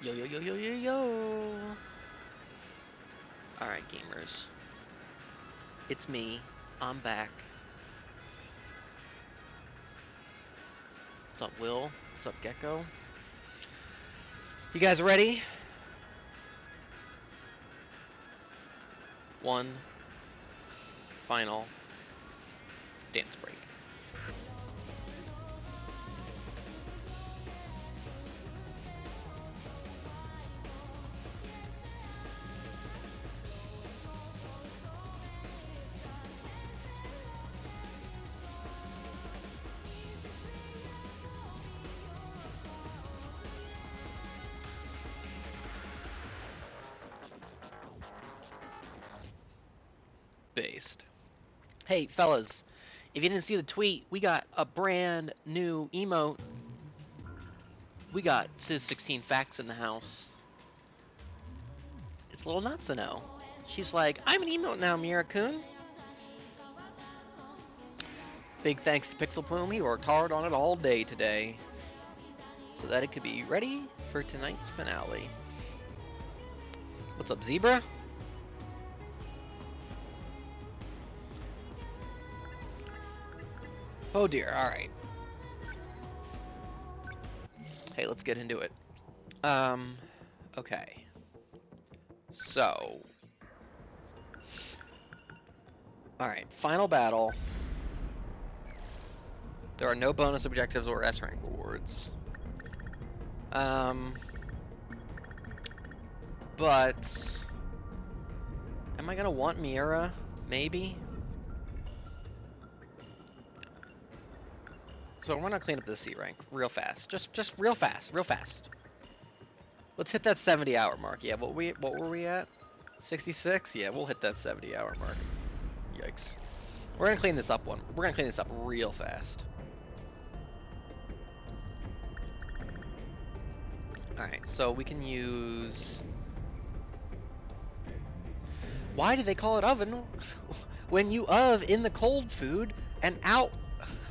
Yo, yo, yo, yo, yo, yo. Alright, gamers. It's me. I'm back. What's up, Will? What's up, Gecko? You guys ready? One final dance break. Based. Hey, fellas, if you didn't see the tweet, we got a brand new emote. We got Sis 16 Facts in the house. It's a little nuts to know. She's like, I'm an emote now, Mira-kun. Big thanks to Pixel Plume. He worked hard on it all day today so that it could be ready for tonight's finale. What's up, Zebra? Oh dear, alright. Hey, let's get into it. Okay. So. Alright, final battle. There are no bonus objectives or S rank rewards. But am I gonna want Miura? Maybe? So we're gonna clean up the C rank real fast. Just real fast, real fast. Let's hit that 70-hour mark. Yeah, what were we at? 66? Yeah, we'll hit that 70-hour mark. Yikes. We're gonna clean this up We're gonna clean this up real fast. Alright, so we can use... Why do they call it oven? When you in the cold food and out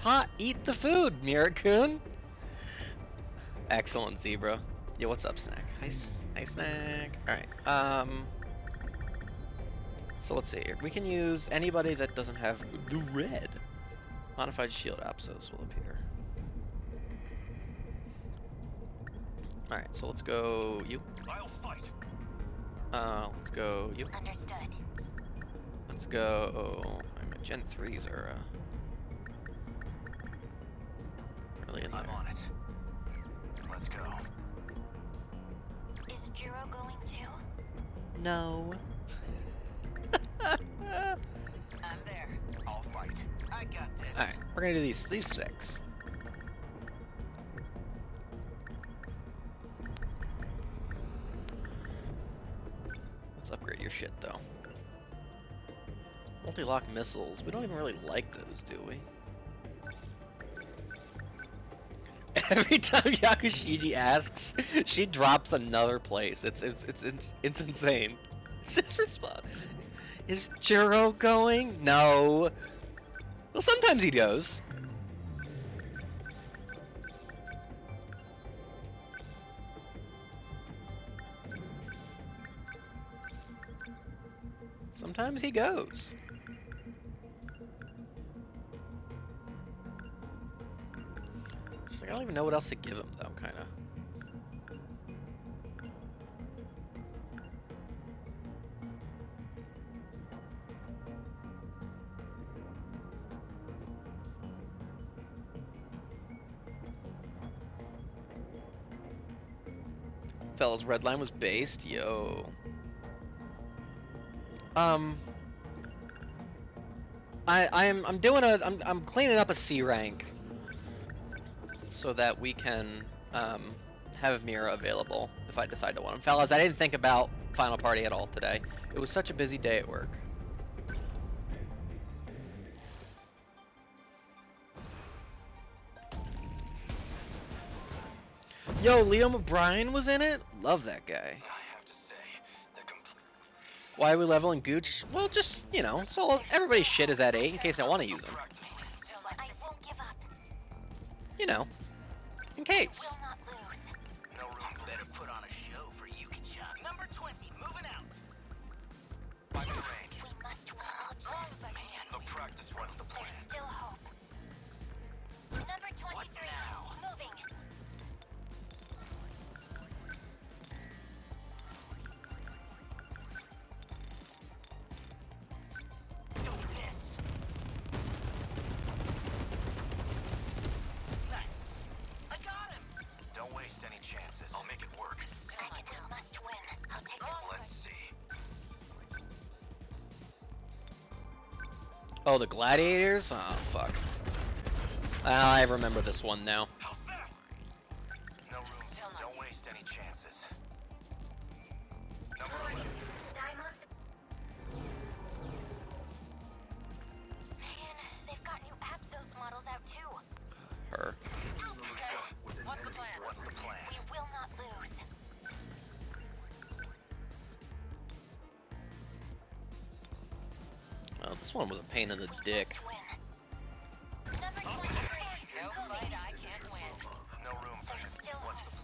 hot eat the food, Mira-kun. Excellent, Zebra. Yo, what's up, Snack? Hi, Snack. Alright, so let's see here. We can use anybody that doesn't have the red. Modified shield abscess will appear. Alright, so let's go you. I'll fight. Let's go you. Understood. Let's go. Gen 3s are really in there. I'm on it. Let's go. Is Jiro going too? No. I'm there. I'll fight. I got this. Alright, we're gonna do these 6. Let's upgrade your shit though. Multi-lock missiles. We don't even really like those, do we? Every time Yakushiji asks, she drops another place. It's insane. It's just response. Is Jiro going? No. Well, sometimes he goes. Sometimes he goes. Just like, I don't even know what else to give him, though, kind of. Fellas, red line was based, yo. I'm cleaning up a C rank so that we can have Mira available if I decide to want him. Fellas, I didn't think about Final Party at all today. It was such a busy day at work. Yo, Liam O'Brien was in it? Love that guy. I have to say, the Why are we leveling Gooch? Well, just, you know, so everybody's shit is at 8 in case I want to use them. I won't give up. You know, in case. Will not lose. No room better put on a show. Long as I can. The practice runs the plan. There's still hope. Number 23. What now? Moving. Do this. Nice. I got him. Don't waste any chances. I'll make it work. I must win. I'll take the Let's see. Oh, the gladiators? Oh, fuck. I remember this one now. How's that? No room. Still not Don't here. waste any chances. Number 11. Man, they've got new Absos models out too. Her. Okay. What's the plan? What's the plan? We will not lose. Well, this one was a pain in the dick. Must win. Number 23. No fight I can't win. No room for There's still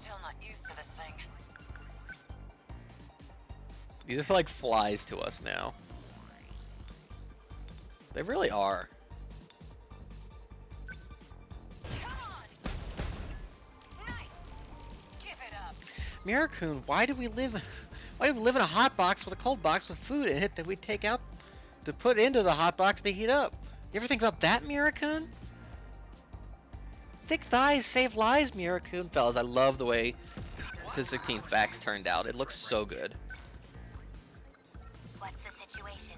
still not used to this thing. These are like flies to us now. They really are. Come on! Nice! Give it up! Mirakun, why do we live in a hot box with a cold box with food in it that we take out to put into the hot box to heat up? You ever think about that, Mirakun? Thick thighs save lives, Mirakun. Fellas, I love the way the 16th Vax turned out. It looks so good. What's the situation?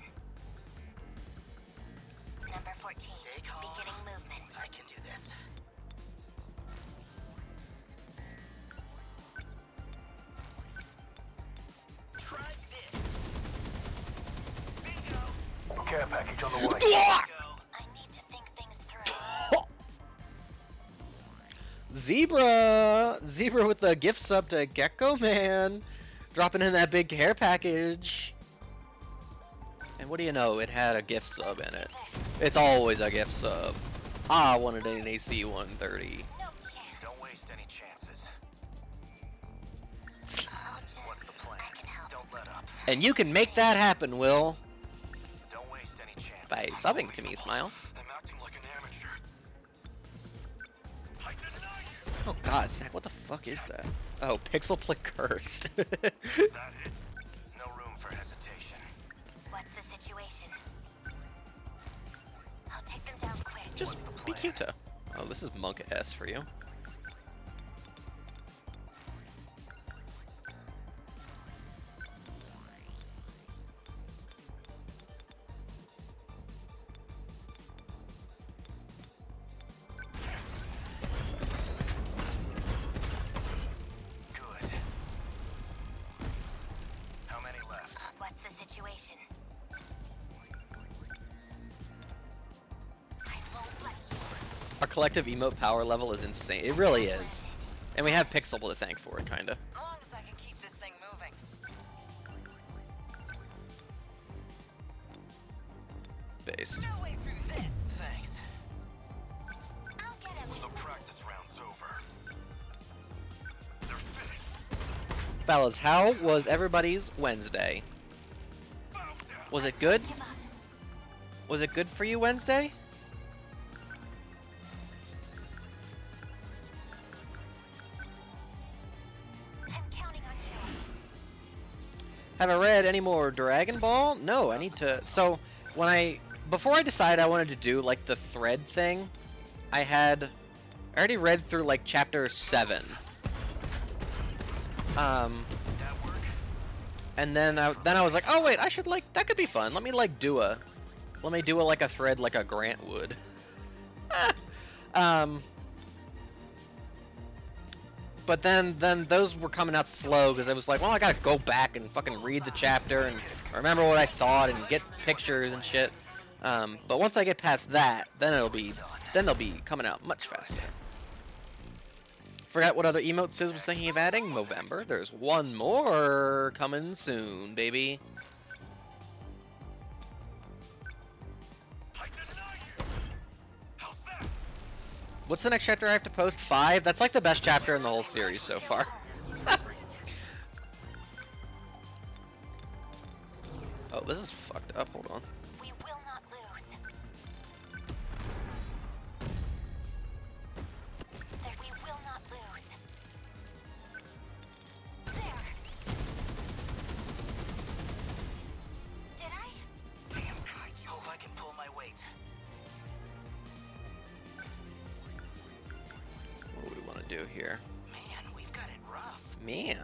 Number 14. Stay calm. Beginning movement. I can do this. Try this. Bingo. Care package on the way. Dwah! I need to think things through. Zebra with the gift sub to Gecko Man, dropping in that big care package. And what do you know? It had a gift sub in it. It's always a gift sub. I wanted an AC 130. No chance. Don't waste any chances. I'll just... What's the plan? I can help. Don't let up. And you can make that happen, Will. Don't waste any chances. By subbing to me, Smile. I'm acting like an amateur. I deny you. Oh god, Snack, what the fuck is that? Oh, Pixel Plick cursed. That it? No room for hesitation. What's the situation? I'll take them down quick. Just What's the be plan? cute to. Oh, this is Monk S for you. Good. How many left? What's the situation? I won't let you. Our collective emote power level is insane. It really is. And we have Pixel to thank for it, kinda. As long as I can keep this thing moving. Based. No way through this. Thanks. I'll get him. The practice round's over. They're finished. Fellas, how was everybody's Wednesday? Bow down. Was it good? Give up. Was it good for you Wednesday? I'm counting on you. Have I read any more Dragon Ball? No, I need to. So, before I decided I wanted to do like the thread thing, I already read through like chapter 7. That work? And then I was like, oh wait, I should that could be fun. Let me do a thread like a Grant would. But then those were coming out slow because I was like, well, I gotta go back and fucking read the chapter and remember what I thought and get pictures and shit. But once I get past that, then they'll be coming out much faster. Forgot what other emotes Sis was thinking of adding. November. There's one more coming soon, baby. I deny you. How's that? What's the next chapter I have to post? 5? That's like the best chapter in the whole series so far. Oh, this is fucked up. Hold on. We will not here. Man, we've got it rough. Man.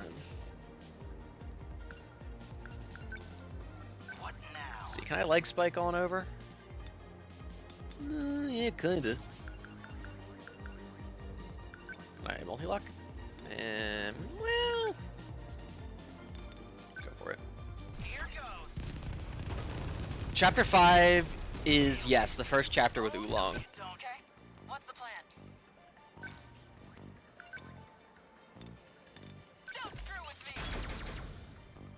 What now? See, can I leg spike on over? Yeah, kinda. Can I multi-lock? And, well... Go for it. Here goes. Chapter 5 is, yes, the first chapter with Oolong. Don't. Okay. What's the plan? Don't screw with me.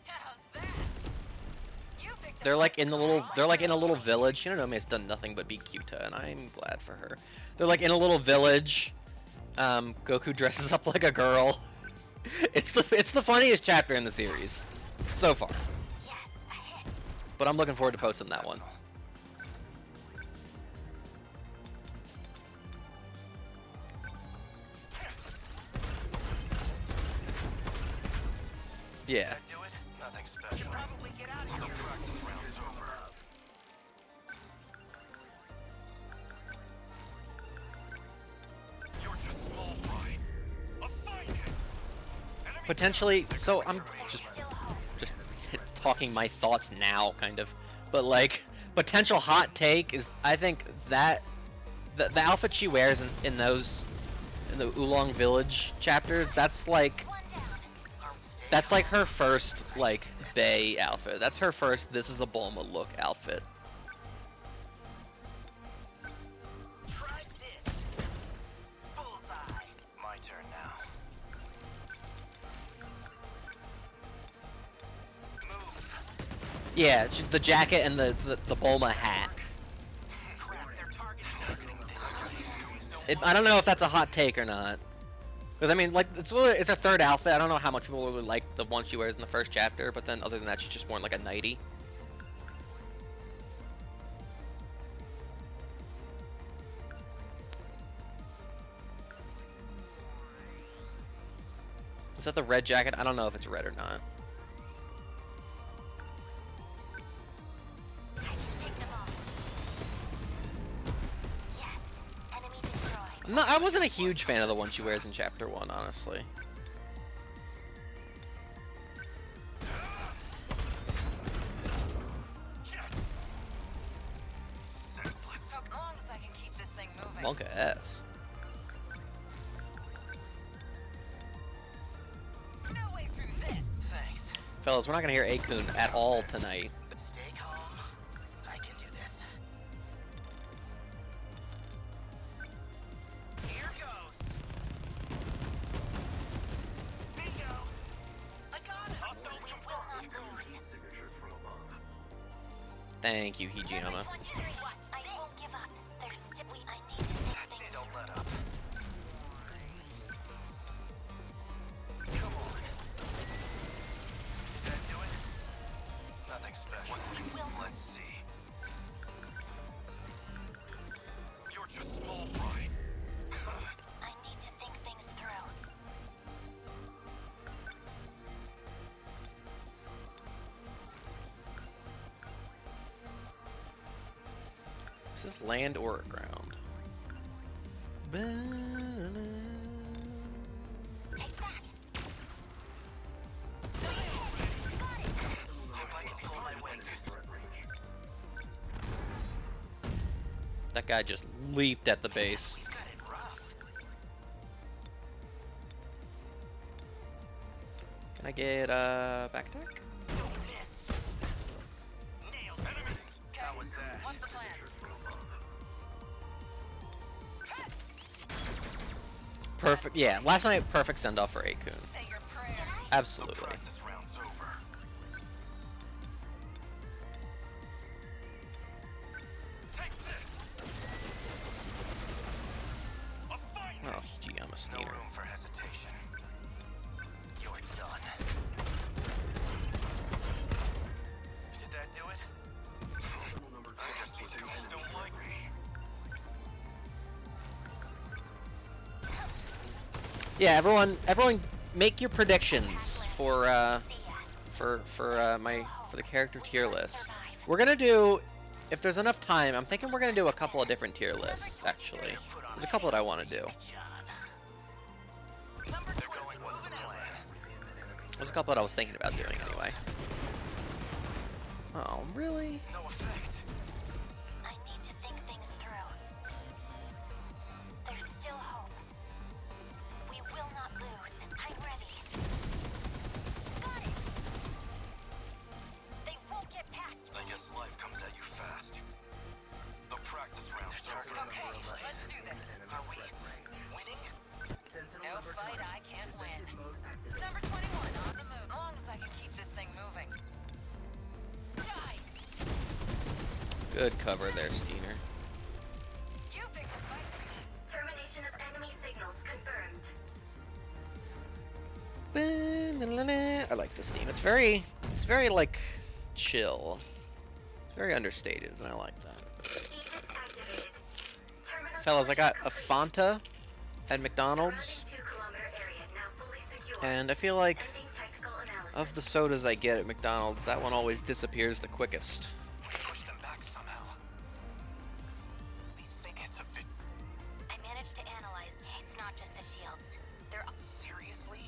How's that? You picked They're like in the little, they're like in a little village. Shinonomi's done nothing but be cute, and I'm glad for her. They're like in a little village. Goku dresses up like a girl. It's the funniest chapter in the series so far. Yes, a hit. But I'm looking forward to posting that one. Yeah. Do it? Nothing special. Should probably get out of here. The practice round's over. You're just small fry. Find it. Enemy Potentially, so I'm There's just still hope. talking my thoughts now, kind of. But like, potential hot take is I think that the outfit she wears in the Oolong Village chapters, that's like One down. that's like her first like Bay outfit. That's her first this is a Bulma look outfit. Try this. Bullseye. My turn now. Move. Yeah, just the jacket and the Bulma hat. Crap, they're targeting this place. I don't know if that's a hot take or not. Because I mean, like, it's a third outfit. I don't know how much people really like the one she wears in the first chapter, but then other than that, she's just worn like a nightie. Is that the red jacket? I don't know if it's red or not. I can take them all. Yes. Enemy destroyed. I wasn't a huge fan of the one she wears in chapter 1, honestly. Senseless. So long as I can keep this thing moving. Monka S. No way through this. Thanks. Fellas, we're not gonna hear Akun at all tonight. Stay calm. I can do this. Here goes. Bingo. I got it. We will not lose. Thank you, Hijiyama. 23. I won't give up. There's still I need to think things Don't through. let up. Come on. Did that do it? Nothing special. Let's see. You're just small fry. I need to think things through. Is this land or ground? Take that. Hope I can pull my weight. That guy just leaped at the base. We've got it rough. Can I get back attack? Don't miss. Nailed enemies. How was that? What's the plan? Perfect. Yeah, last night perfect send off for Akun. Say your prayers. Absolutely. Practice round's over. Take this. A fight. Oh, Hijiyama No Steiner. room for hesitation. You're done. Did that do it? I guess these guys don't like me. Yeah, everyone, make your predictions for the character tier list. We're gonna do, if there's enough time, I'm thinking we're gonna do a couple of different tier lists. Actually, there's a couple that I want to do. John. Number They're 20's going what's the moving out. plan? There's a couple that I was thinking about doing anyway. Oh, really? No effect. I need to think things through. There's still hope. We will not lose. I'm ready. Got it! They won't get past me. I guess life comes at you fast. The practice round's over. Okay, let's do this. Are we winning? No fight I can't win. Number 21 on the move. As long as I can keep this thing moving. Die! Good cover there, Steiner. You picked a fight. Termination of enemy signals confirmed. I like this theme. It's very like chill. It's very understated, and I like that. Aegis activated. Terminal Fellas, I got a Fanta at McDonald's, 2-kilometer area now fully secure. and I feel like Ending technical analysis. of the sodas I get at McDonald's, that one always disappears the quickest. Push them back somehow. It's a fit. I managed to analyze. It's not just the shields. They're Seriously?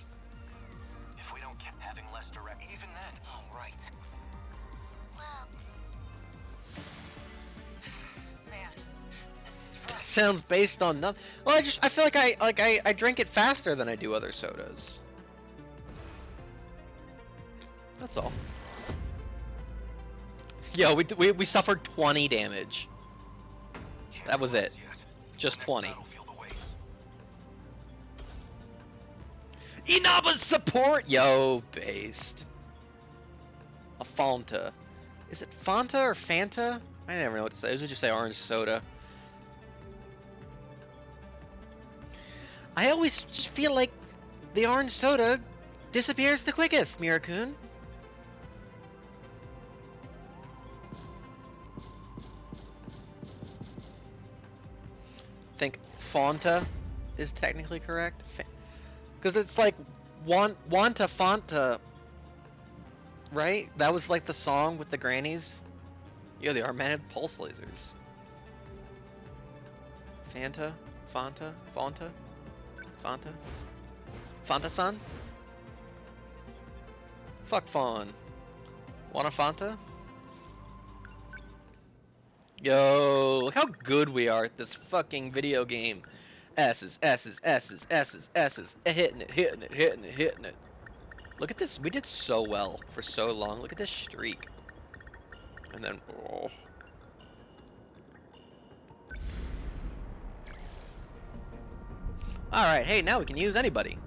If we don't keep having less direct, even then. Oh, right. well. Man, this is rough. Sounds based on nothing. Well, I feel like I drink it faster than I do other sodas. That's all. Yo, we suffered 20 damage. Can't That was it. close yet. Just The next 20. battlefield awaits. Inaba's support! Yo, based. A Fanta. Is it Fanta or Fanta? I never know what to say. I usually just say orange soda. I always just feel like the orange soda disappears the quickest, Mirakun. Think Fanta is technically correct. Because it's like Wanta Fanta, right? That was like the song with the grannies. Yo, they are maned pulse lasers. Fanta? Fanta? Fanta? Fanta? Fanta-san? Fuck Fawn. Want a Fanta? Yo, look how good we are at this fucking video game. S's, S's, S's, S's, S's. Hitting it, hitting it, hitting it, hitting it. Look at this. We did so well for so long. Look at this streak. And then, oh. Alright, hey, now we can use anybody.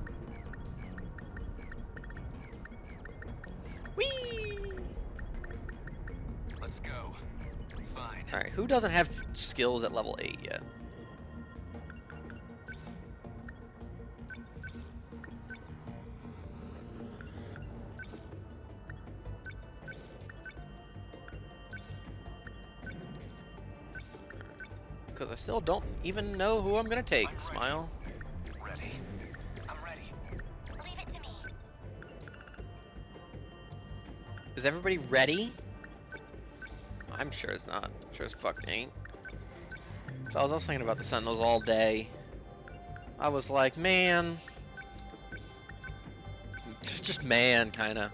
Whee! Let's go. Fine. Alright, who doesn't have skills at level 8 yet? Because I still don't even know who I'm gonna take. I'm ready. Smile. Ready. I'm ready. Leave it to me. Is everybody ready? I'm sure it's not. Sure as fuck ain't. So I was thinking about the Sentinels all day. I was like, man. Just man, kinda.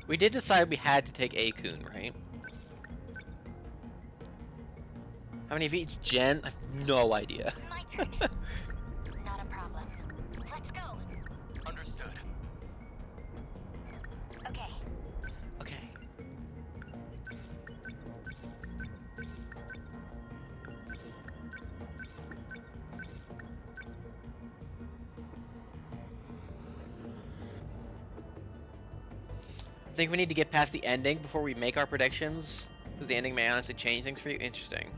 We did decide we had to take Akun, right? How many of each gen? I have no idea. My turn. Not a problem. Let's go. Understood. Okay. Okay. I think we need to get past the ending before we make our predictions, because the ending may honestly change things for you. Interesting.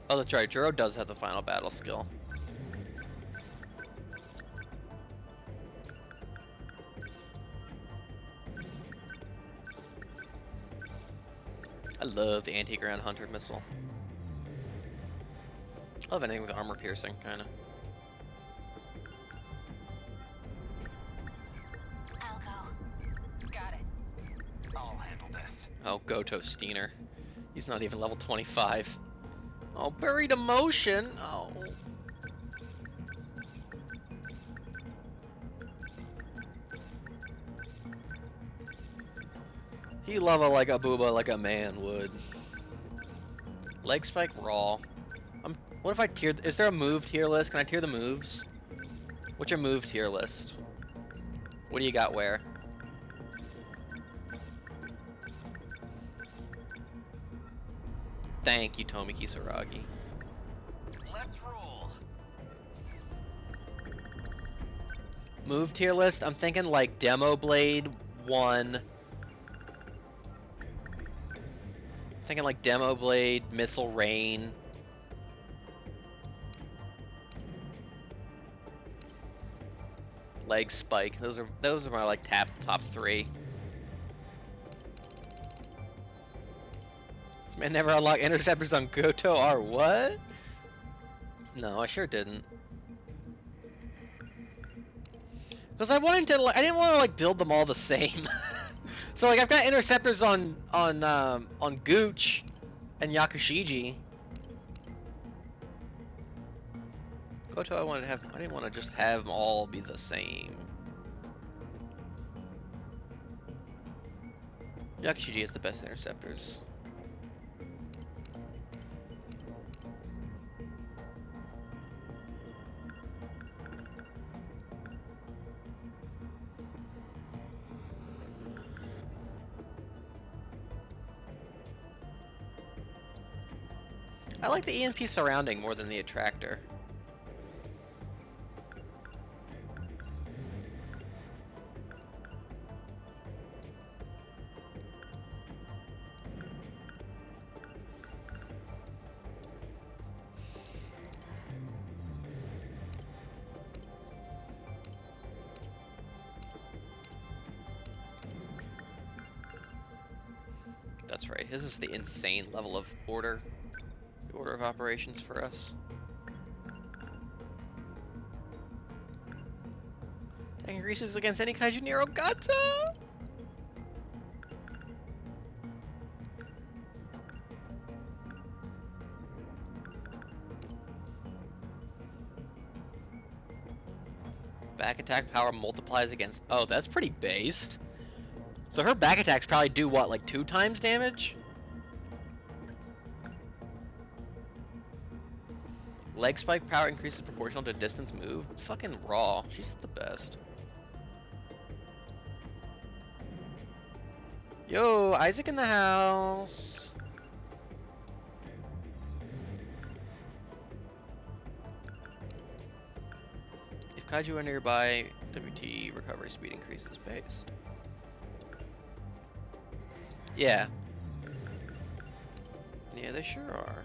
Oh, that's right. Juro does have the final battle skill. I love the anti-ground hunter missile. I love anything with armor piercing, kind of. I'll go. Got it. I'll Oh, Goto Steiner. He's not even level 25. Oh, buried emotion. Oh. He love a like a booba like a man would. Leg spike raw. What if I tier? Is there a move tier list? Can I tier the moves? What's your move tier list? What do you got where? Thank you, Tomi Kisaragi. Let's roll. Move tier list? I'm thinking like Demo Blade 1. Thinking like Demo Blade, Missile Rain. Leg Spike. Those are my like top 3. This man never unlocked interceptors on Goto or what? No, I sure didn't. Because I didn't want to like build them all the same. So like I've got interceptors on Gooch and Yakushiji. Goto I didn't want to just have them all be the same. Yakushiji has the best interceptors. I like the EMP surrounding more than the attractor. That's right, this is the insane level of order. The order of operations for us. That increases against any Kaiju Nero Gata! Back attack power multiplies against... Oh, that's pretty based. So her back attacks probably do what, like 2 times damage? Leg spike power increases proportional to distance move. Fucking raw. She's the best. Yo, Isaac in the house. If Kaiju are nearby, WT recovery speed increases based. Yeah. Yeah, they sure are.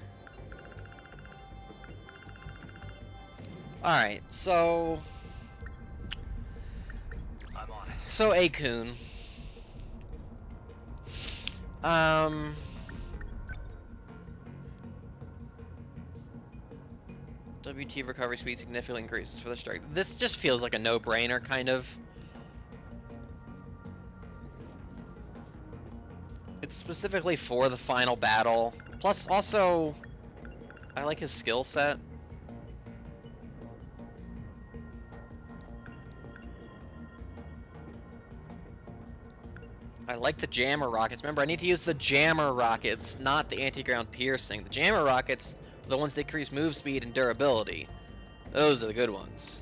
Alright, so... I'm on it. So, Akun. WT recovery speed significantly increases for the strike. This just feels like a no-brainer, kind of. It's specifically for the final battle. Plus, also, I like his skill set. I like the jammer rockets. Remember, I need to use the jammer rockets, not the anti-ground piercing. The jammer rockets are the ones that increase move speed and durability. Those are the good ones.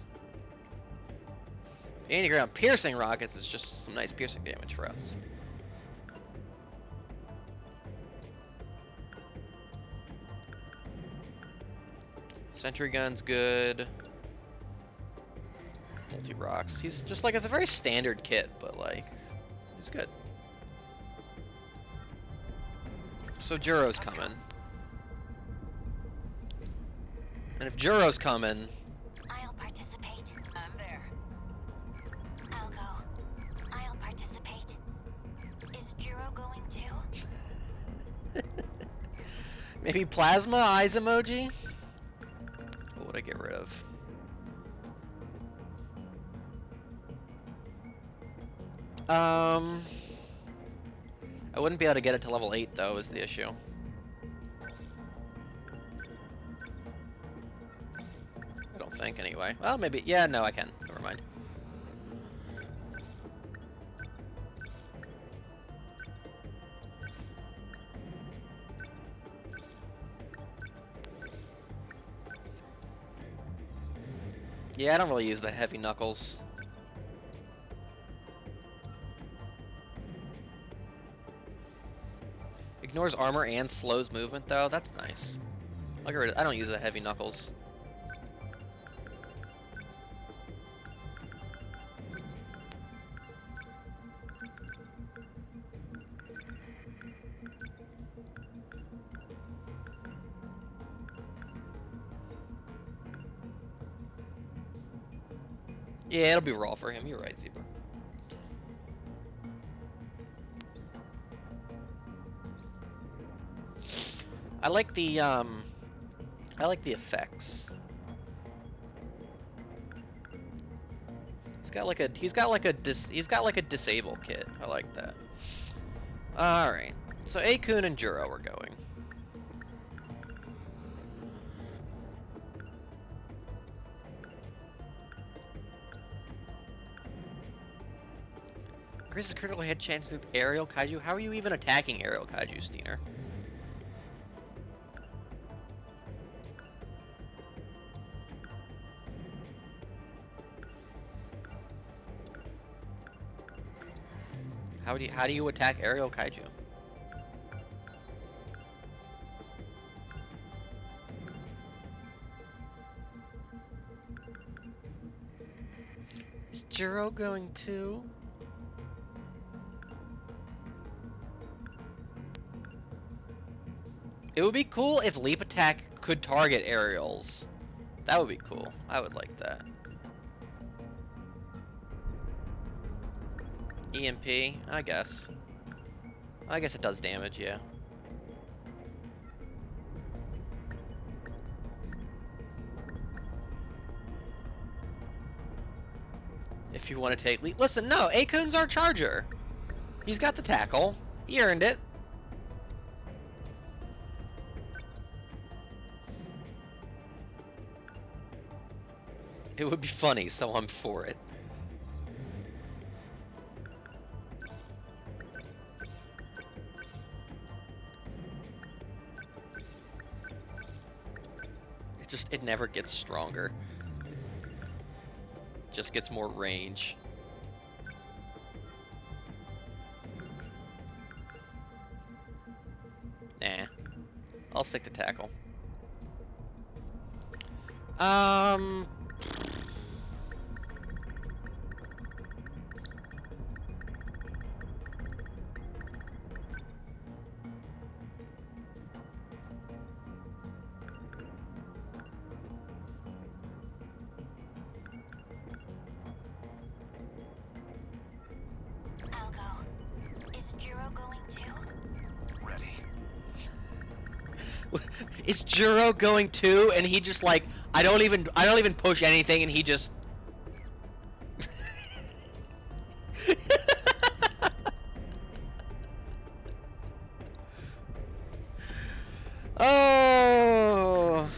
The anti-ground piercing rockets is just some nice piercing damage for us. Sentry gun's good. Multi-rocks. He's just like, it's a very standard kit, but like, he's good. So Juro's coming. And if Juro's coming... I'll participate. I'm there. I'll go. I'll participate. Is Jiro going too? Maybe Plasma Eyes emoji? What would I get rid of? I wouldn't be able to get it to level 8 though, is the issue. I don't think anyway. Well, maybe. Yeah, no, I can. Never mind. Yeah, I don't really use the heavy knuckles. Ignores armor and slows movement though. That's nice. I'll get rid of, I don't use the heavy knuckles. Yeah, it'll be raw for him. You're right, Zebra. I like the effects. He's got like a disable kit. I like that. All right. So Akun and Juro are going. Increases critical hit chance with aerial kaiju. How are you even attacking aerial kaiju, Steiner? How do you attack aerial kaiju? Is Juro going too? It would be cool if leap attack could target aerials. That would be cool. I would like that. EMP, I guess. I guess it does damage, yeah. If you want to take leap, listen, no, Akun's our charger. He's got the tackle. He earned it. It would be funny, so I'm for it. It never gets stronger. It just gets more range. Nah. I'll stick to tackle. Is Juro going too? And he just like, I don't even push anything, and he just. Oh.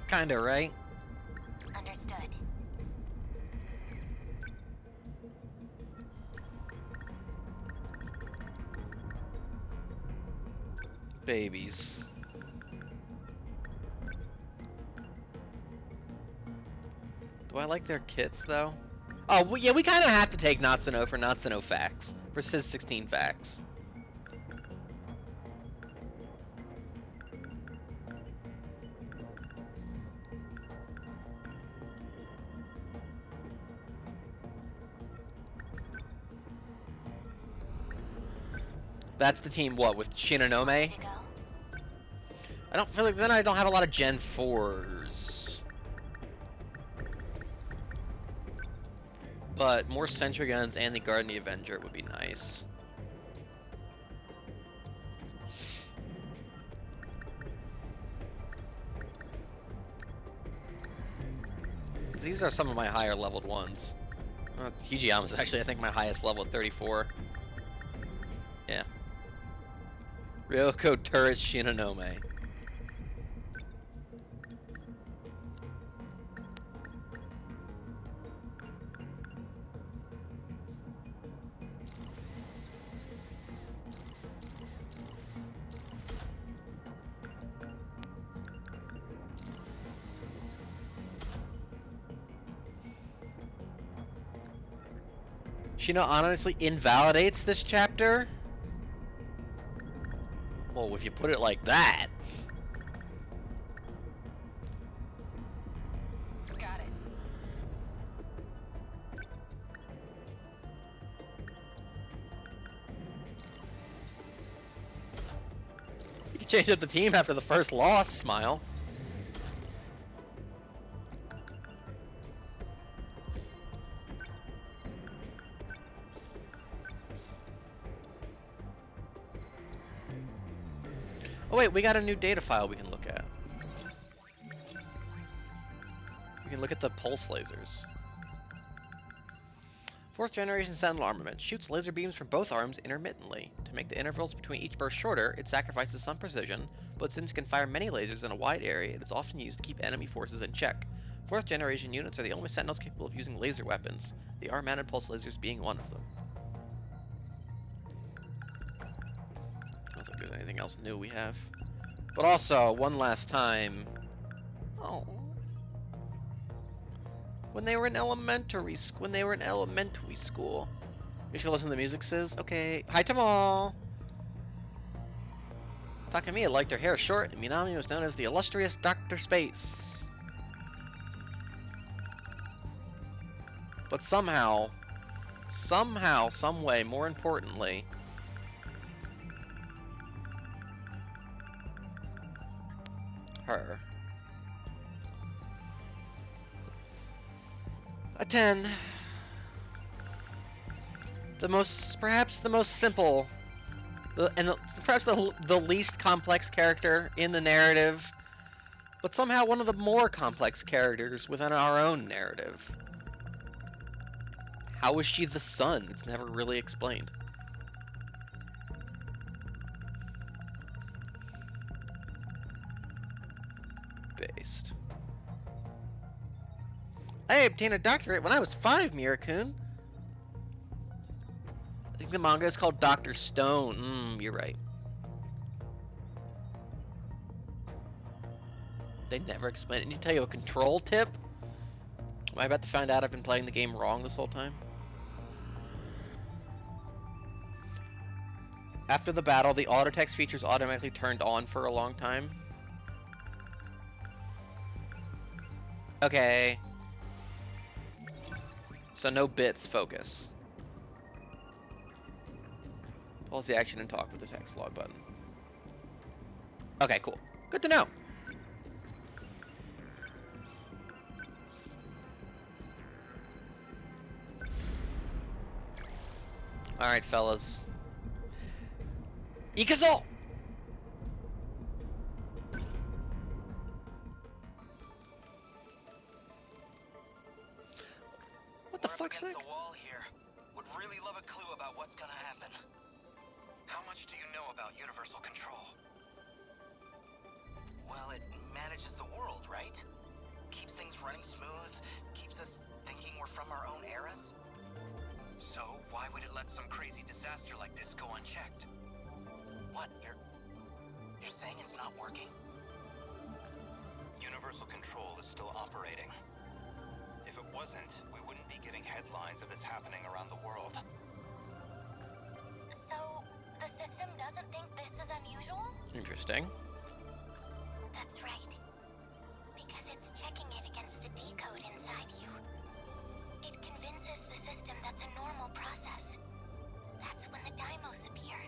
Kinda, right? Understood. Babies. Do I like their kits though? Oh, well, yeah, we kind of have to take Natsuno for Natsuno facts. For Sis 16 facts. That's the team, what, with Shinonome? I don't feel like then I don't have a lot of Gen 4s. But more sentry guns and the Guard and the Avenger would be nice. These are some of my higher leveled ones. Hijiyama's actually, I think, my highest level at 34. Yeah. Ryoko Turret Shinonome. Shino honestly invalidates this chapter? Well, if you put it like that. Got it. You can change up the team after the first loss, smile. Oh wait, we got a new data file we can look at. We can look at the pulse lasers. 4th generation Sentinel armament shoots laser beams from both arms intermittently. To make the intervals between each burst shorter, it sacrifices some precision, but since it can fire many lasers in a wide area, it is often used to keep enemy forces in check. 4th generation units are the only Sentinels capable of using laser weapons, the arm-mounted pulse lasers being one of them. I don't think there's anything else new we have. But also, one last time. Oh. When they were in elementary school. You should listen to the music, sis. Okay. Hi, Tamal. Takamiya liked her hair short, and Minami was known as the illustrious Dr. Space. But somehow, some way, more importantly, her. A 10. Perhaps the most simple, perhaps the least complex character in the narrative, but somehow one of the more complex characters within our own narrative. How is she the sun? It's never really explained. Based. I obtained a doctorate when I was 5, Mirakun. I think the manga is called Dr. Stone. You're right. They never explain it. Need to tell you a control tip? Am I about to find out I've been playing the game wrong this whole time? After the battle, the auto text features automatically turned on for a long time. Okay. So no bits, focus. Pause the action and talk with the text log button. Okay, cool. Good to know. Alright, fellas. Ikazo! What the fuck's that? We're up against the wall here. Would really love a clue about what's gonna happen. How much do you know about universal control? Well, it manages the world, right? Keeps things running smooth, keeps us thinking we're from our own eras. So, why would it let some crazy disaster like this go unchecked? What, you're saying it's not working? Universal control is still operating. If it wasn't, we wouldn't be getting headlines of this happening around the world. So, the system doesn't think this is unusual? Interesting. That's right. Because it's checking it against the decode inside you. It convinces the system that's a normal process. That's when the Daimos appear.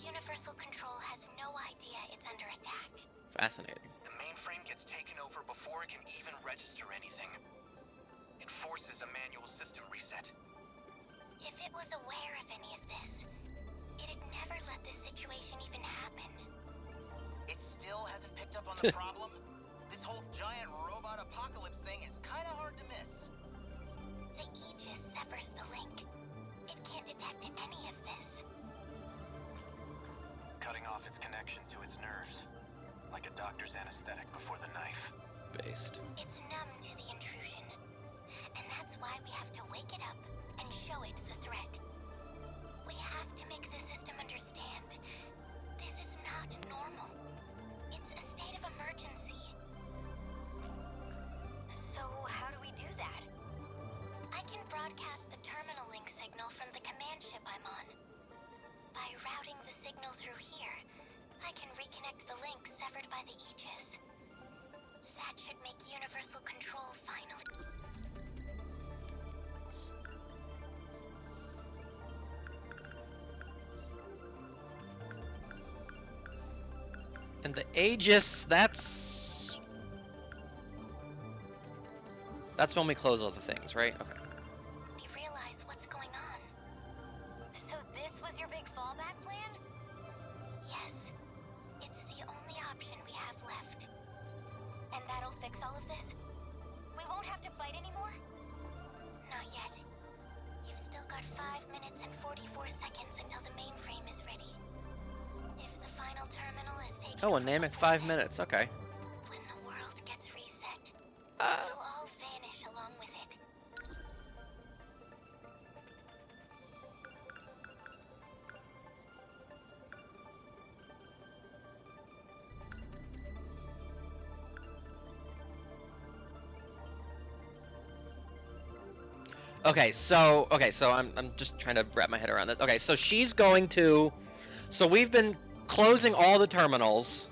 Universal control has no idea it's under attack. Fascinating. The mainframe gets taken over before it can even register anything. It forces a manual system reset. If it was aware of any of this, it'd never let this situation even happen. It still hasn't picked up on the problem? This whole giant robot apocalypse thing is kinda hard to miss. The Aegis severs the link. It can't detect any of this. Cutting off its connection to its nerves. Like a doctor's anesthetic before the knife. Based. It's numb to the intrusion. And that's why we have to wake it up and show it the threat. We have to make the system understand. This is not normal. It's a state of emergency. So how do we do that? I can broadcast the terminal link signal from the command ship I'm on. By routing the signal through here, I can reconnect the link severed by the Aegis. That should make universal control finally. And the Aegis, that's when we close all the things, right? Okay. We realize what's going on. So this was your big fallback plan? Yes. It's the only option we have left. And that'll fix all of this? We won't have to fight anymore? Not yet. You've still got 5 minutes and 44 seconds until the mainframe is ready. If the final terminal is taken... Oh, anemic 5 minutes, okay. When the world gets reset, it'll all vanish along with it. Okay, so I'm just trying to wrap my head around this. Okay, so she's going to, so we've been closing all the terminals,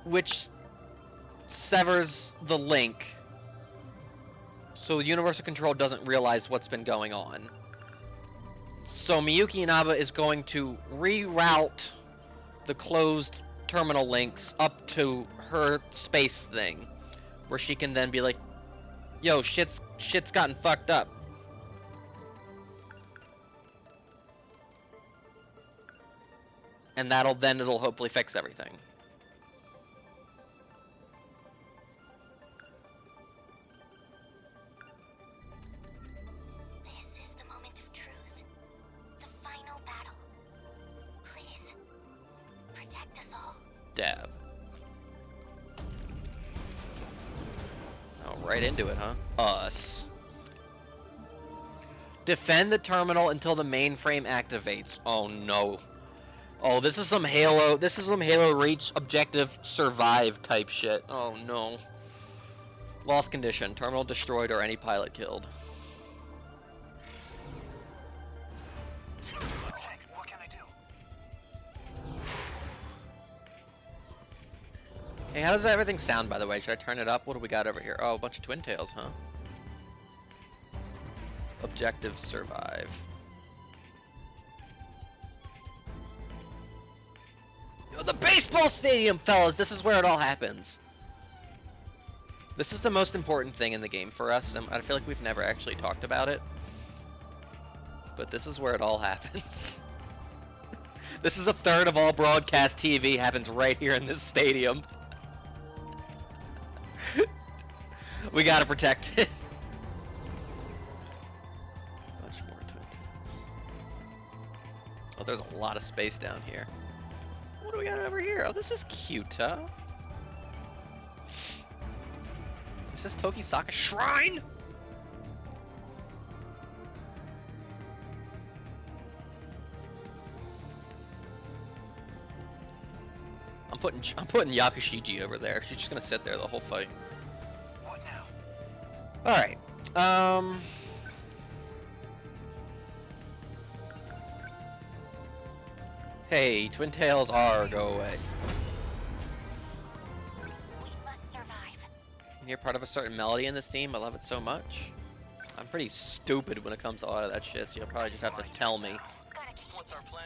which severs the link, so Universal Control doesn't realize what's been going on. So Miyuki Inaba is going to reroute the closed terminal links up to her space thing, where she can then be like, yo, shit's gotten fucked up. And it'll hopefully fix everything. This is the moment of truth. The final battle. Please, protect us all. Dab. Oh, right into it, huh? Us. Defend the terminal until the mainframe activates. Oh no. Oh, this is some Halo Reach objective survive type shit. Oh no. Lost condition. Terminal destroyed or any pilot killed. What can I do? Hey, how does everything sound, by the way? Should I turn it up? What do we got over here? Oh, a bunch of twin tails, huh? Objective survive. Yo, the baseball stadium, fellas! This is where it all happens. This is the most important thing in the game for us, and I feel like we've never actually talked about it. But this is where it all happens. This is a third of all broadcast TV happens right here in this stadium. We gotta protect it. Much more twin tails. Oh, there's a lot of space down here. What do we got over here? Oh, this is cute, huh? Is this Tokisaka Shrine? I'm putting Yakushiji over there. She's just gonna sit there the whole fight. What now? All right. Hey, Twin Tails R, go away. We must survive. You hear part of a certain melody in this theme? I love it so much. I'm pretty stupid when it comes to a lot of that shit, so you'll probably just have to tell me. Gotta keep What's our plan?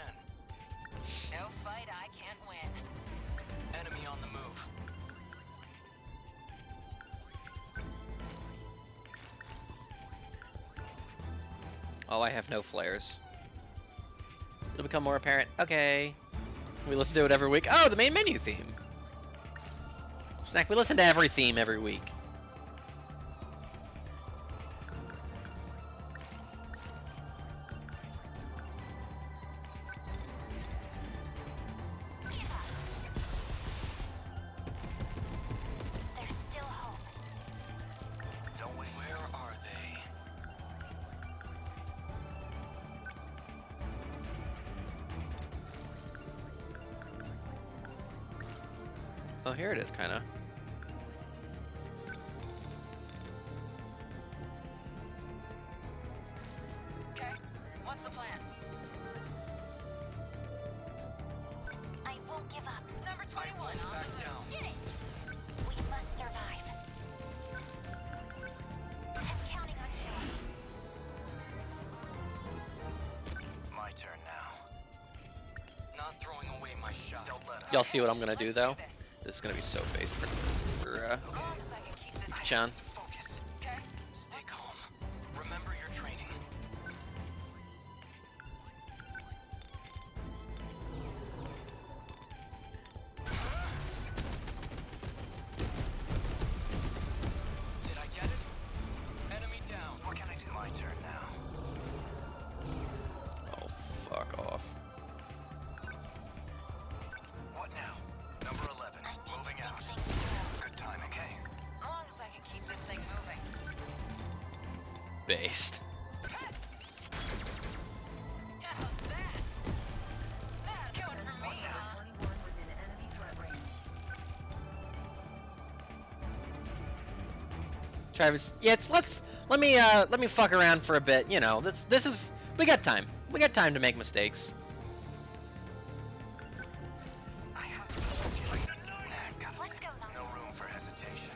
No fight I can't win. Enemy on the move. Oh, I have no flares. It'll become more apparent. Okay. We listen to it every week. Oh, the main menu theme. Snack, we listen to every theme every week. There's still hope. Don't wait. Where are they? Oh, here it is, kind of. Okay, what's the plan? I won't give up. Number 21. Back down. Get it! We must survive. I'm counting on you. My turn now. Not throwing away my shot. Don't let up. Y'all see what I'm gonna do, Let's though? this. This is gonna be so base for As long as I can keep this Chan. Focus. okay. Stay calm. Remember your training. Did I get it? Enemy down. What can I do? My turn now. Oh, fuck off. What now? Number 11. I need Moving to out. think things through. Good time, okay? As long as I can keep this thing moving. Based. How's that? That's good for me, huh? Travis, yeah, let me fuck around for a bit. You know, this is we got time. We got time to make mistakes. I have to focus. Let's go now. No room for hesitation.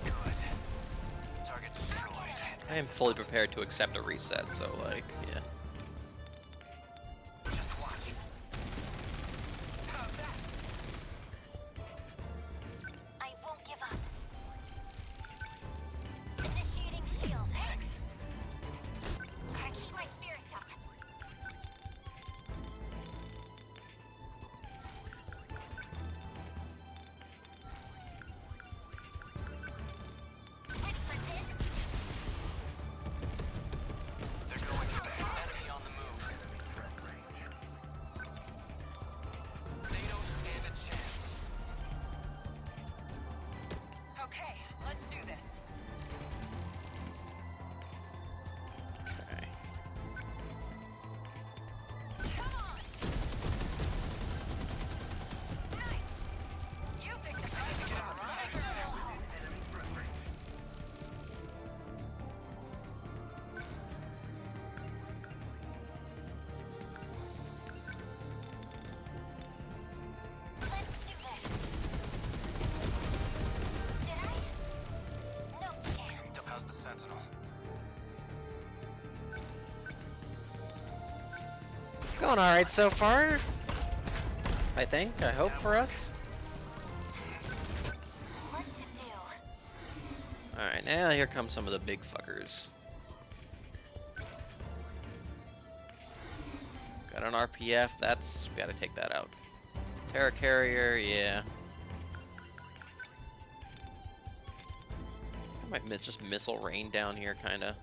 Good. Target destroyed. I am fully prepared to accept a reset. So like, yeah. Just watch. How's that? I won't give up. Initiating shield. Thanks. Gotta keep my spirits up. Ready for this? They're going for the enemy on the move. They don't stand a chance. Okay, let's do this. Okay. Come on! Nice! You picked the right one, right? Let's do this. Did I? No chance. How's the Sentinel? Going all right so far. I think. I hope for us. What to do? All right, now here come some of the big fuckers. Got an RPF. That's we gotta take that out. Terra carrier, yeah. I might just missile rain down here, kinda.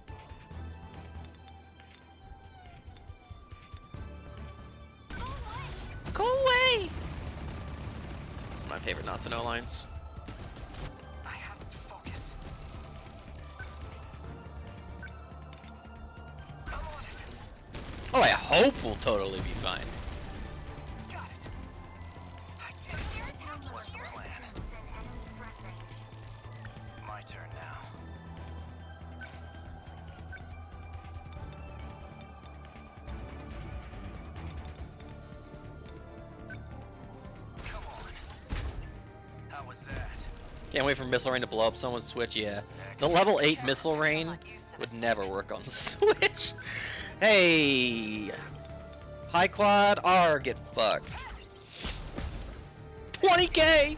Go away! It's my favorite not to know lines. I have to focus. I'm on it. Oh, I hope we'll totally be fine. Got it. I did it. What's the plan? My turn now. Come on. How was that? Can't wait for missile rain to blow up someone's switch. Yeah, the level 8 missile rain would never work on the Switch. Hey, high quad R, get fucked. 20k.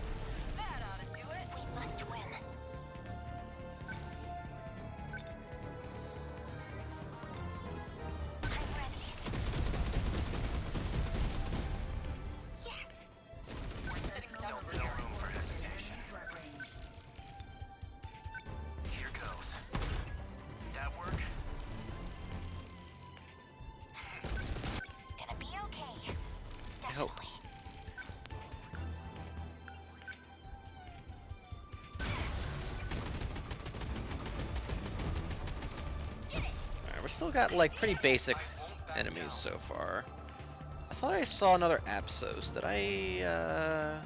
still got like pretty basic enemies so far. I thought I saw another Apsos. Did I?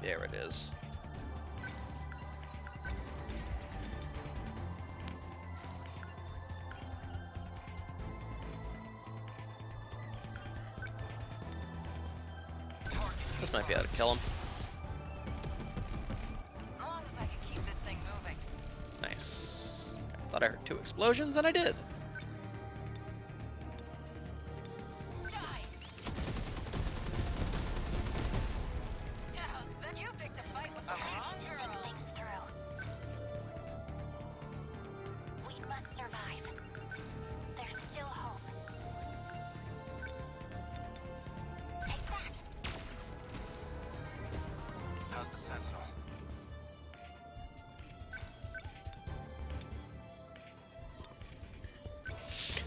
There it is. This might be able to kill him. As long as I can keep this thing moving. Nice. Thought I heard 2 explosions, and I did. Die! Yeah, then you picked a fight with the wrong Think girl. things through. We must survive. There's still hope. Take that. How's the Sentinel?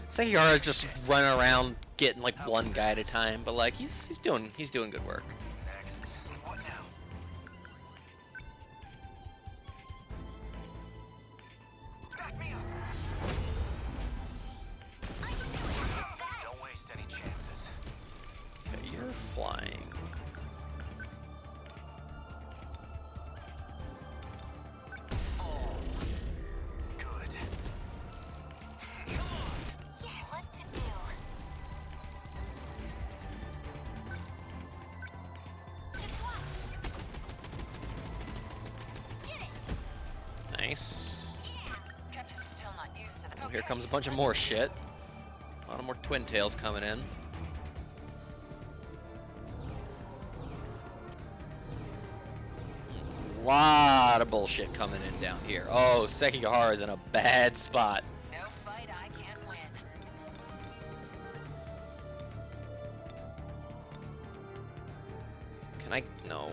Sekigahara's just running around getting like one guy at a time, but like he's doing good work. Next. What now? Back me up! I can do it. Don't waste any chances. Okay, you're flying. Oh. Good. Yeah, what to do? Just watch. Get it. Nice. Yeah. Still not used to the. Oh, here comes a bunch of more shit. A lot of more twin tails coming in. Lot of bullshit coming in down here. Oh, Sekigahara's in a bad spot. No fight I can't win. Can I? No.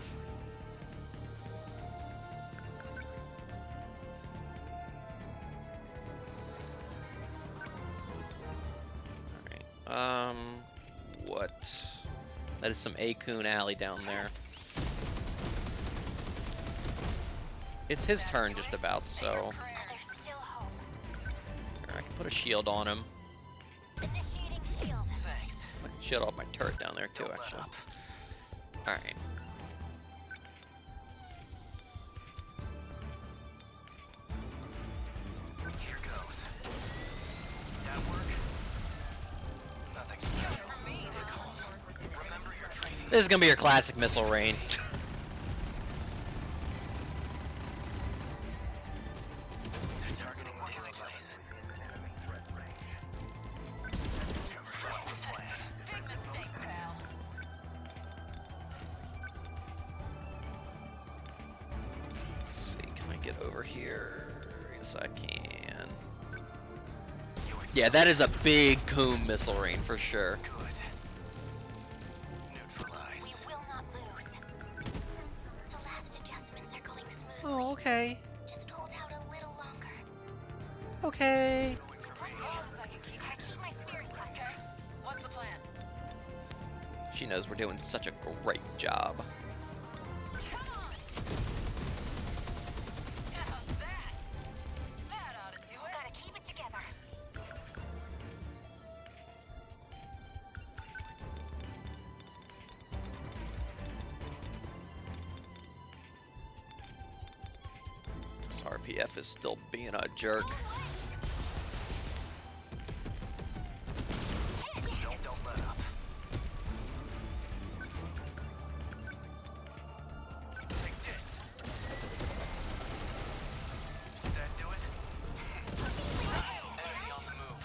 Alright. What? That is some Akun Alley down there. It's his turn just about, so There's still hope. I can put a shield on him. Initiating shield. Thanks. I can shield off my turret down there too, Don't let actually. up. Alright. Here goes. That work? Nothing special. Stay calm. Remember your training. This is gonna be your classic missile rain. They're targeting this place. What's the plan? Big mistake, pal. Let's see, can I get over here? Yes, I can. Yeah, that is a big Coom missile rain for sure. Good. Neutralized. We will not lose. The last adjustments are going smoothly. Oh, okay. Just hold out a little longer. Okay. Going for As range. long as I can keep I keep my spirits up. Okay. What's the plan? She knows we're doing such a great job. Come on! How's that? That ought to do it. Gotta keep it together. This RPF is still being a jerk. Don't let up. Take this. Did that do it? Enemy on the move.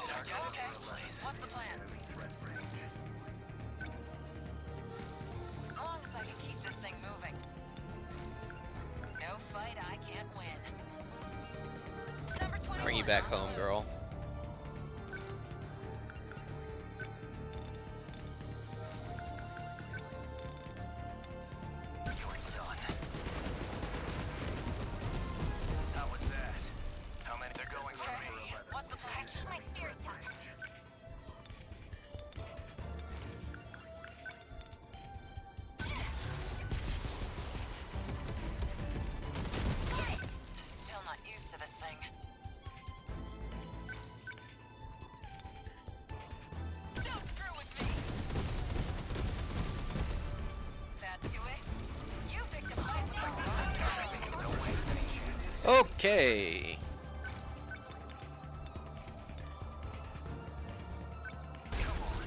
Target Okay. this place. What's the plan? As long as I can keep this thing moving. No fight I can't win. Number 20. Bring you back home, girl. You're done. Okay. Come on.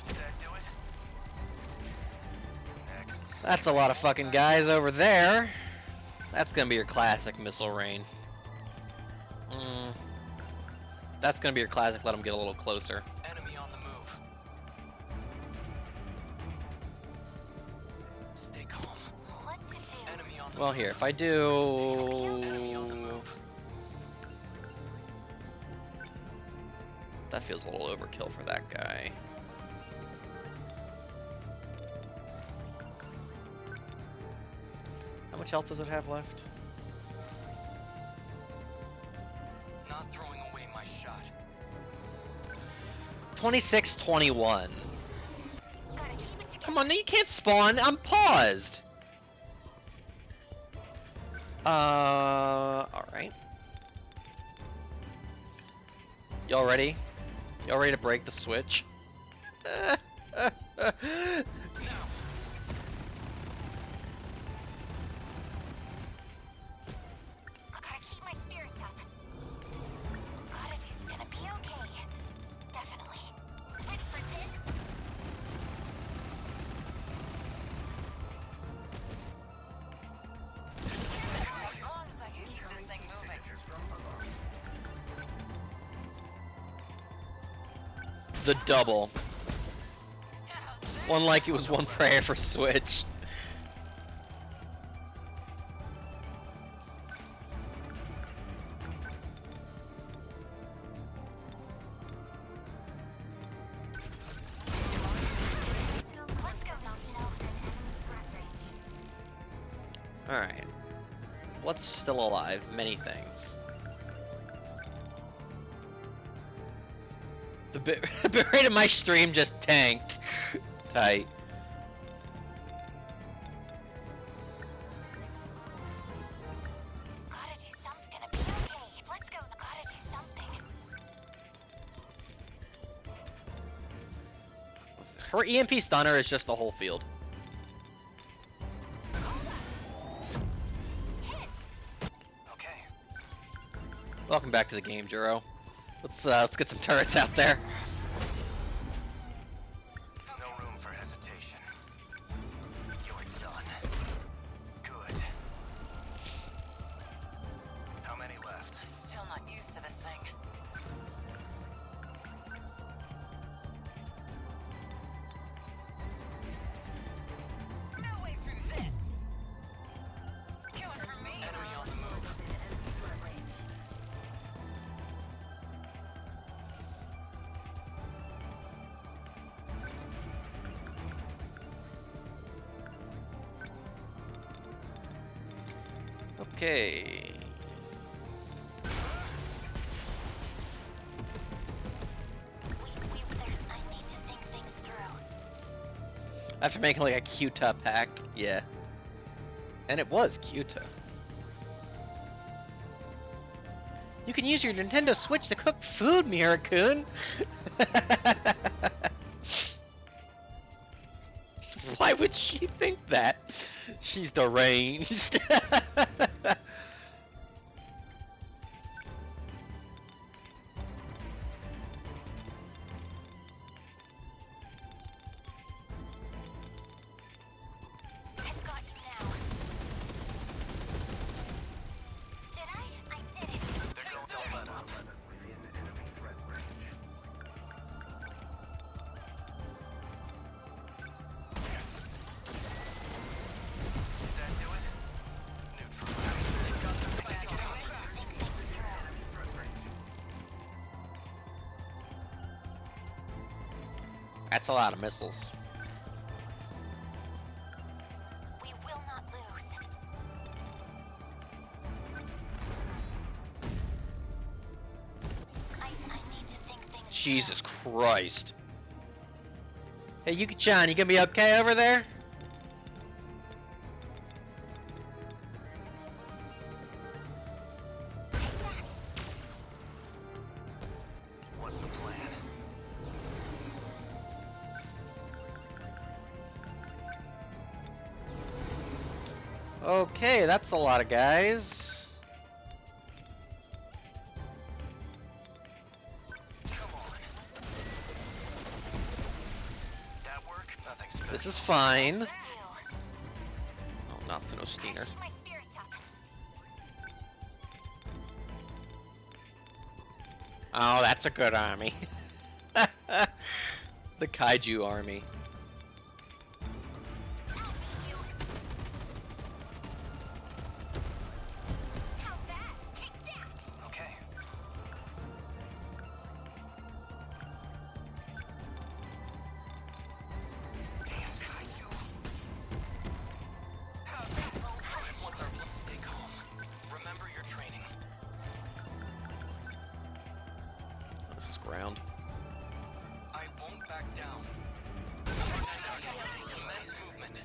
Did that do it? Next. That's a lot of fucking guys over there. That's gonna be your classic missile rain. That's gonna be your classic, let them get a little closer. Enemy on the move. Stay calm. What to do? Enemy on the Well, move. here, if I Enemy on the do... move. That feels a little overkill for that guy. How much health does it have left? Not throwing away my shot. 26-21. Gotta keep it together. Come on, no, you can't spawn. I'm paused. Alright. Y'all ready? Y'all ready to break the switch? Now. Gotta keep my spirits up. Cottage's gonna be okay. Definitely. Ready for this? As long as I can keep this thing moving. The double. How's this? One like it was one prayer for switch. Let's go, Sentinels. Alright. What's still alive? Many things. The bit rate of my stream just tanked. Tight. Cottage's gonna be okay. Let's go. Cottage's something. Her EMP stunner is just the whole field. Hit! Okay. Welcome back to the game, Juro. Let's get some turrets out there. No room for hesitation. You're done. Good. How many left? Still not used to this thing. No way through this. Coming for me. Enemy on the move. Okay. I need to think things through. After making like a Q-Tup pact, yeah. And it was Q-Tup. You can use your Nintendo Switch to cook food, Mirakun. Why would she think that? She's deranged. I've got you now. Did I? I did it. Don't let up. Did that do it? Neutral. Think things through. That's a lot of missiles. We will not lose. I need to think things Jesus Christ. Hey, Yuki-chan, you gonna be okay over there? through. Take that. What's the plan? Okay, that's a lot of guys. This is fine. Let's do. Oh, not the no Steiner. Keep my spirits up. Oh, that's a good army. The Kaiju army. I'll beat you. How's that? Take that. Okay. Damn Kaiju. Once our let's stay calm. Remember your training. This is ground. I won't back down. Immense movement.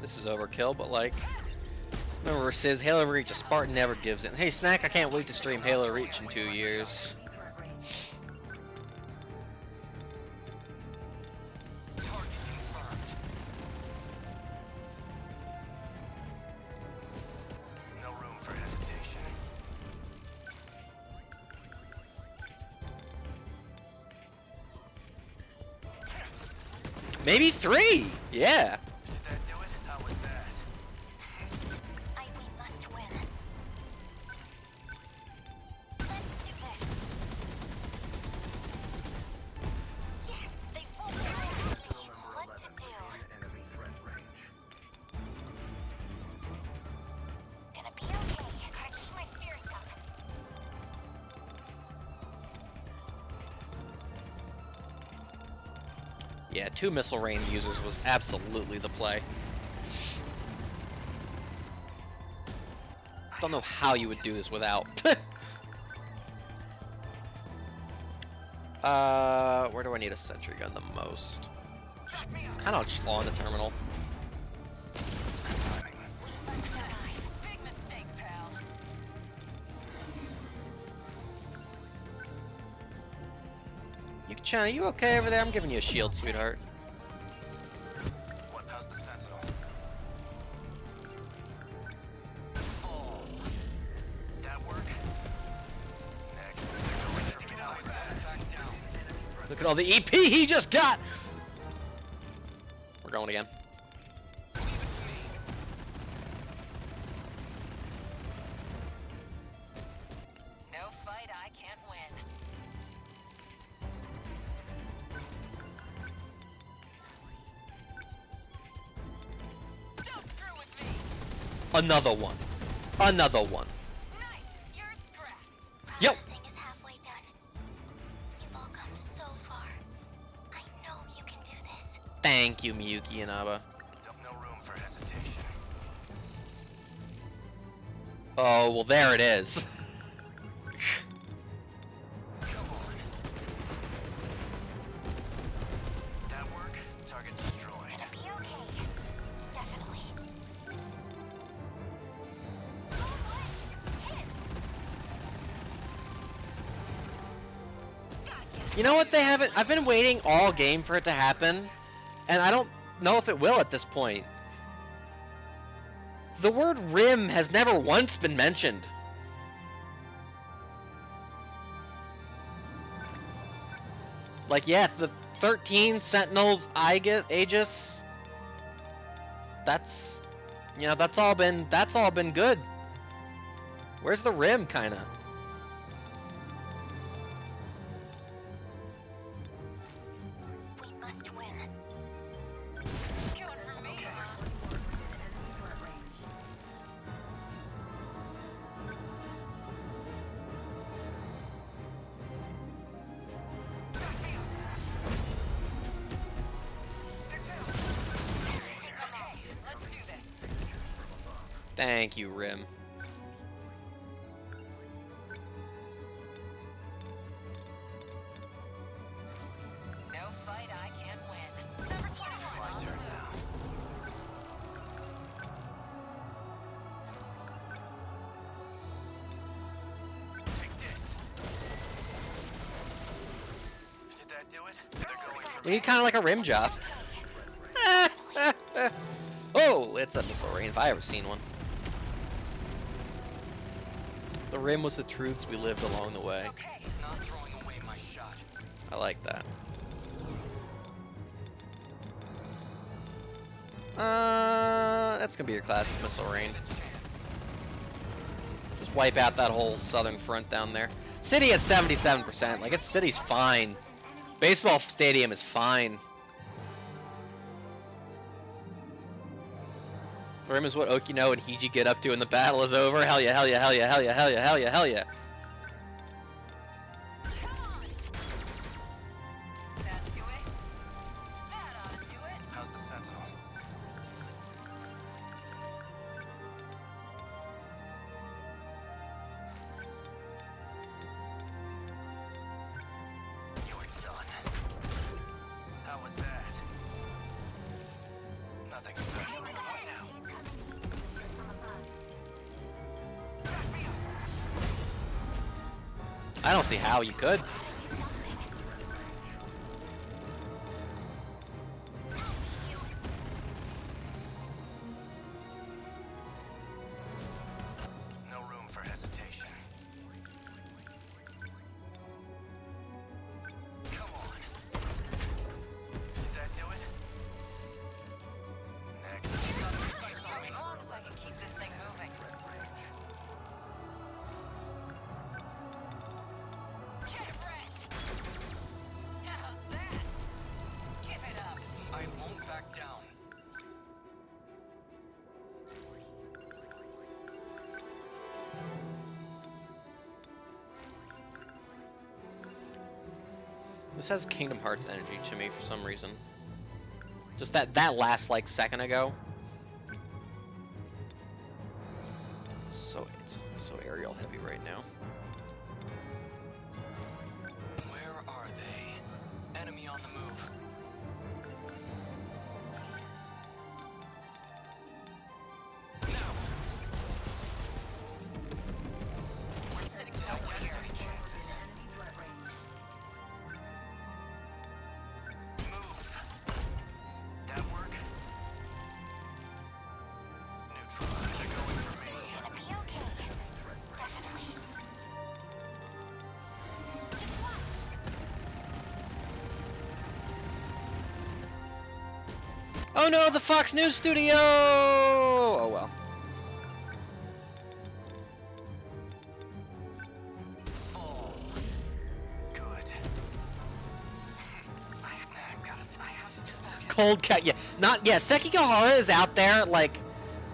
This is overkill, but like, remember Sizz, Halo Reach, a Spartan never gives it. Hey Snack, I can't wait to stream Halo Reach in 2 years. Target confirmed. No room for hesitation. Maybe 3! Yeah! Did that do it? How was that? We must win. Let's do this. Yes, they won't tell me what to do. Gonna be okay. Gotta keep my spirits up. Yeah, 2 missile range users was absolutely the play. Don't know how you would do this without. Where do I need a sentry gun the most? Kind of just on the terminal. Big mistake, pal. Yuki-chan, are you okay over there? I'm giving you a shield, sweetheart. What caused the Sentinel? Fall. That work? Next, they're going for me. How was that? Back down. Look at all the EP he just got! We're going again. Leave it to me. No fight I can't win. Don't screw with me. Another one. Another one. Nice. You're strapped. Yep. Processing is halfway done. You've all come so far. I know you can do this. Thank you, Miyuki and Abba. No room for hesitation. Oh, well there it is. Come on. That work? Target destroyed. Gonna be okay. Definitely. Gotcha. You know what, they haven't, I've been waiting all game for it to happen, and I don't know if it will at this point. The word rim has never once been mentioned. Like, yeah, the 13 Sentinels, Aegis, that's, you know, that's all been good. Where's the rim, kinda? We must win. Going for me, huh? Okay, let's do this. Thank you, rim. No fight I can't win. Number 21. My turn now. Take this. Did that do it? They're going for We me. need kind of like a rim job. Oh, it's a missile range if I ever seen one. The rim was the truths we lived along the way. Okay. Not throwing away my shot. I like that. That's gonna be your classic missile rain. Just wipe out that whole southern front down there. City at 77%. Like, its city's fine. Baseball stadium is fine. The rim is what Okino and Hiji get up to when the battle is over. Hell yeah, hell yeah, hell yeah, hell yeah, hell yeah, hell yeah, hell yeah. Come on. That do it. That ought to do it. How's the Sentinel? You're done. How was that? Nothing special. What now? I don't see how you could. No room for hesitation. Come on. Did that do it? Next. As long as I can keep this thing moving. Get wrecked. How's that? Give it up. I won't back down. This has Kingdom Hearts energy to me for some reason. Just that last like second ago. It's so aerial heavy right now. Where are they? Enemy on the move. Now. We're sitting Don't ducks waste here. any chances. Move. That work? Neutral. They're going for me. Gonna be okay. Definitely. Oh no, the Fox News studio! Oh well. Fall. Good. I have Cold cat, yeah. Sekigahara is out there, like,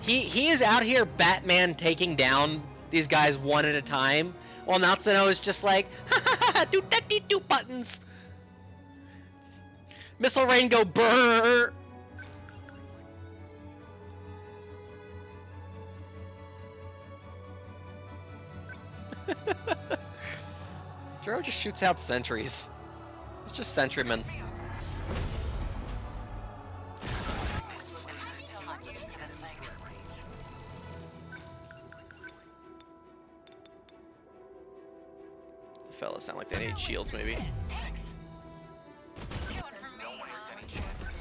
he is out here Batman taking down these guys one at a time, while Natsuno is just like, ha ha ha ha, do that, do buttons. Missile rain go brrr. Jiro just shoots out sentries. It's just sentrymen. I'm still not used to this thing. The fellas sound like they need shields, maybe. Thanks. Going for me, Don't waste huh? any chances.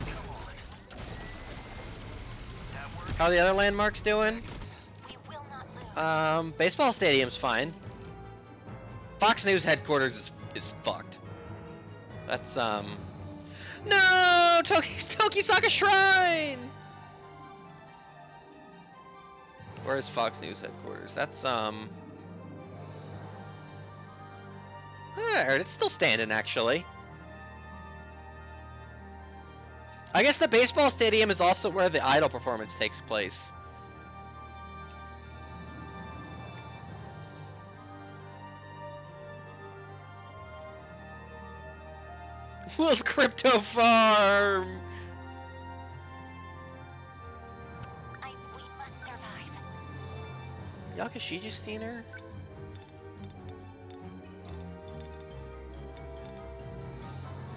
Come on. That work? How are the other landmarks doing? We will not lose. Baseball stadium's fine. Fox News headquarters is fucked. That's, No! Tokisaka Shrine! Where is Fox News headquarters? That's, There, it's still standing, actually. I guess the baseball stadium is also where the Idol performance takes place. Will's Crypto Farm! We must survive. Yakashiji Steiner?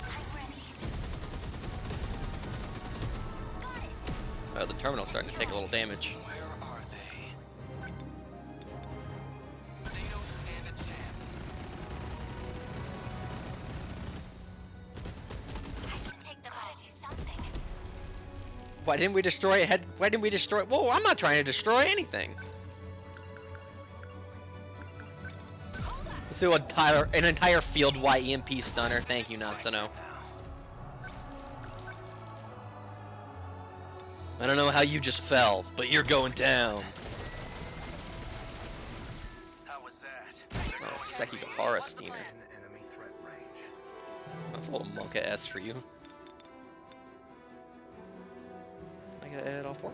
I'm ready. Got it. Oh, the terminal's starting to take a little damage. Where are they? They don't stand a chance. I can take the gotta do something. Why didn't we destroy it? Why didn't we destroy? Whoa! I'm not trying to destroy anything. Let's do an entire field-wide EMP stunner. Thank you, not to know. I don't know how you just fell, but you're going down. How was that? Oh, Sekigahara steamer. That's a little monka-S for you. I gotta edit all four.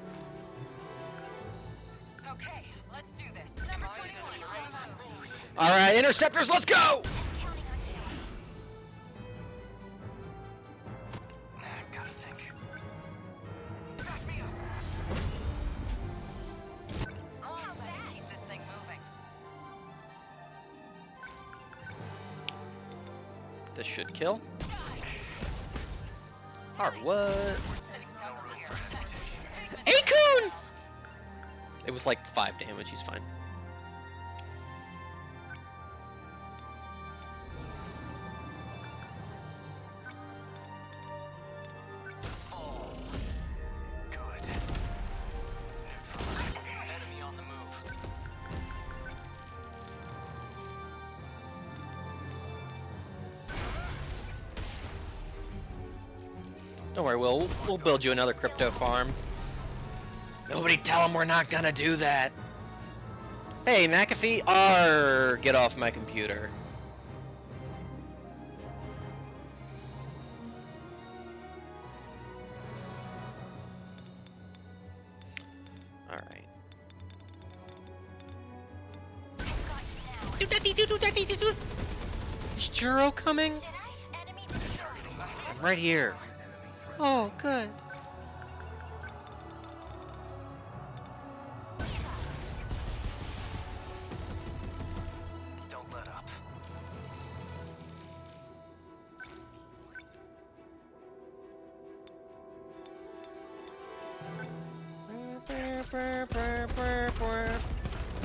Okay, let's do this. Number 21. Alright, interceptors, let's go! Gotta think. Long as I can keep this thing moving. This should kill. Or what? Sitting ducks here. Akun! It was like 5 damage, he's fine. Fall. Good. Neutral. Enemy on the move. Don't worry, we'll build you another crypto farm. Nobody tell him we're not gonna do that. Hey, McAfee, get off my computer. Alright. Is Juro coming? Did I? Enemy destroyed. I'm right here. Oh, good. Don't let up.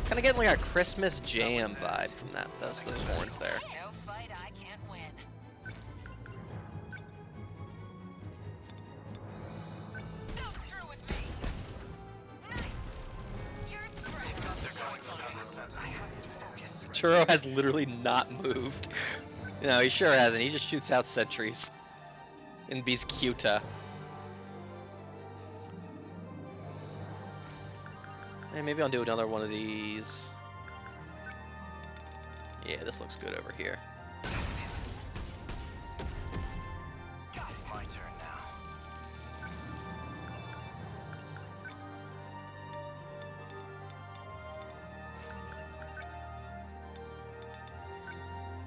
Kind of getting like a Christmas jam vibe from those horns there. No fight I can't win. Go through with me. Nice. You're Churro has literally not moved. No, he sure hasn't. He just shoots out sentries. And be's cuter. Hey, maybe I'll do another one of these. Yeah, this looks good over here. My turn now.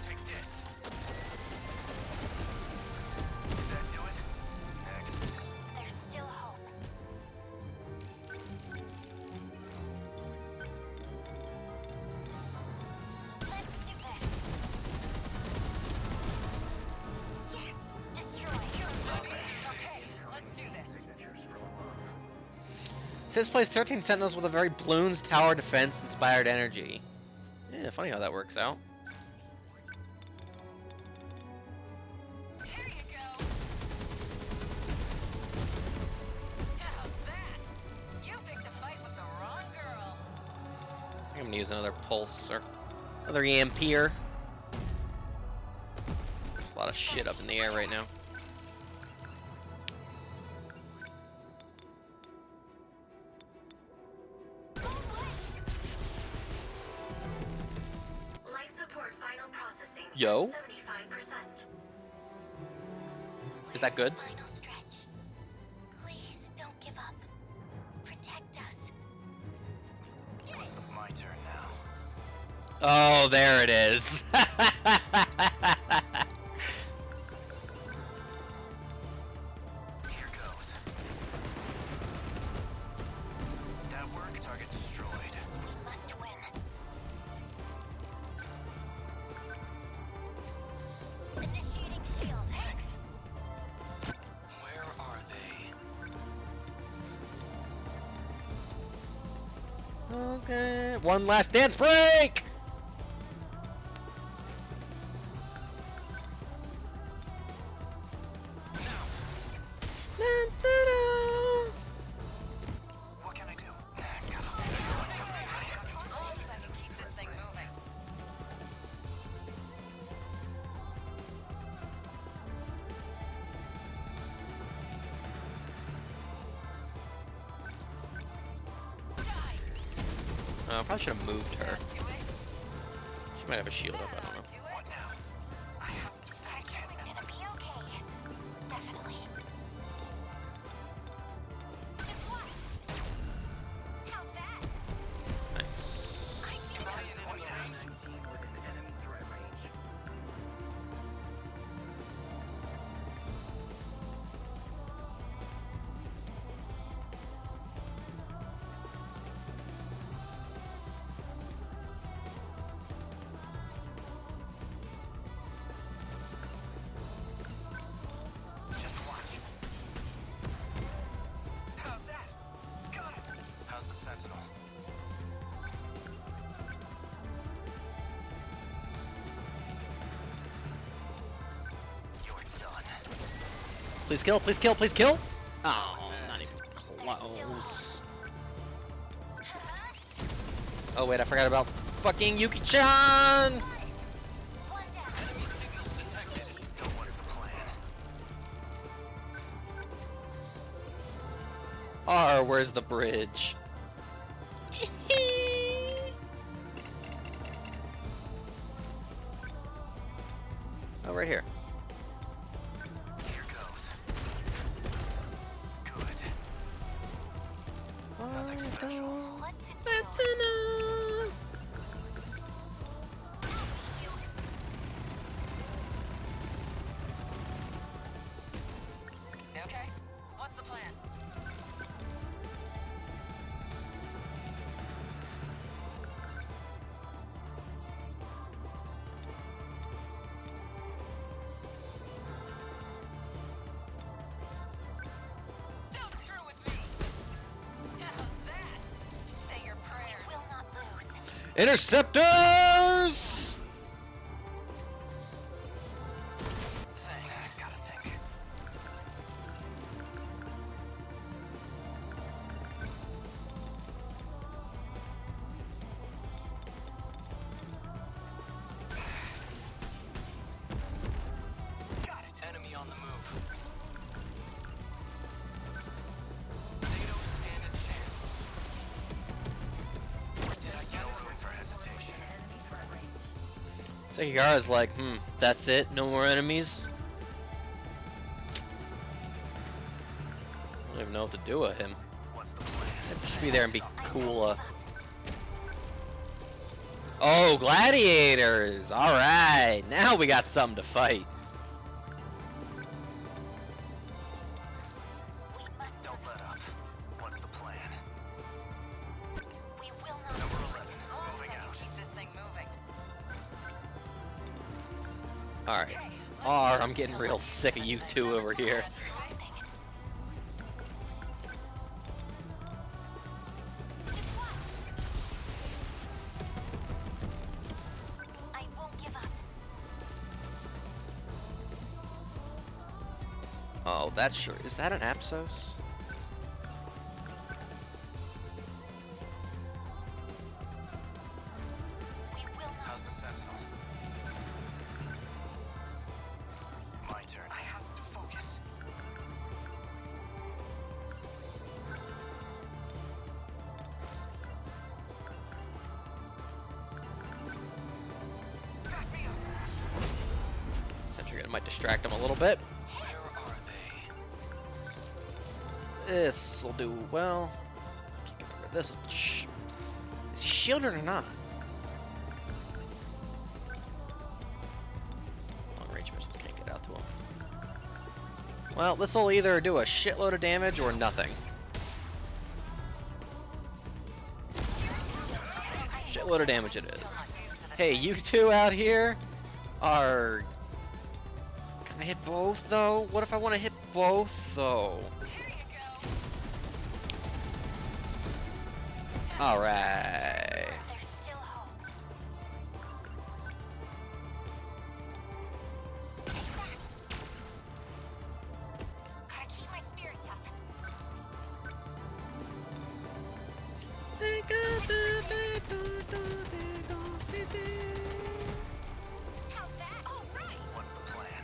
Take this. Did that do it? Next. There's still hope. Let's do this. Yes, destroy. okay. Let's do this. Says plays 13 Sentinels with a very Bloons Tower Defense inspired energy. Yeah, funny how that works out. Here you go. How's that? You picked a fight with the wrong girl. I think I'm gonna use another pulse or another EMPer. There's a lot of shit up in the air right now. Life support final processing. Yo. 75%. Is that good? Final stretch. Please don't give up. Protect us. It's my turn now. Oh, there it is. Here goes. That work, target destroyed. We must win. Initiating shield. Thanks. Where are they? Okay, one last dance break. I probably should have moved her. She might have a shield up, I don't know. What now? I have to fix it. We're gonna be okay. Definitely. Just watch. How's that? Nice. I think What now? Within enemy threat range. Just watch. How's that? Got it. How's the Sentinel? You're done. Please kill, please kill, please kill! Oh, not even close. Oh wait, I forgot about fucking Yuki-chan! one down. Enemy signals detected. So what's the plan? Where's the bridge? Oh, right here. Here goes. Good. Nothing special. What to do? Sentinel! Okay. What's the plan? Don't screw with me. How's that? Say your prayers. Will not lose. Interceptors! Thanks. Gotta think. Got it. Enemy on the move. They don't stand a chance. No room for hesitation. Sekigara's like, that's it? No more enemies? I don't even know what to do with him. What's the plan? Just be there and be cool. Oh, gladiators! Alright, now we got something to fight. We must. Don't let up. What's the plan? We will not Number lose. 11. As long as Moving I can out. keep this thing moving. Alright. Okay, I'm getting real sick of you two over here. Just watch. I won't give up. Oh, that's sure. Is that an Apsos? We will not. How's the Sentinel? My turn. I have to focus. Back me up. Sentry gun might distract him a little bit. Where are they? This will do well. This will. Is he shielded or not? Long range missiles can't get out to him. Well, this will either do a shitload of damage or nothing. Shitload of damage it is. Hey, you two out here are. Can I hit both though? What if I want to hit both though? here you go. Alright. There's still hope. Take that. Gotta keep my spirits up. How's that? All right. What's the plan?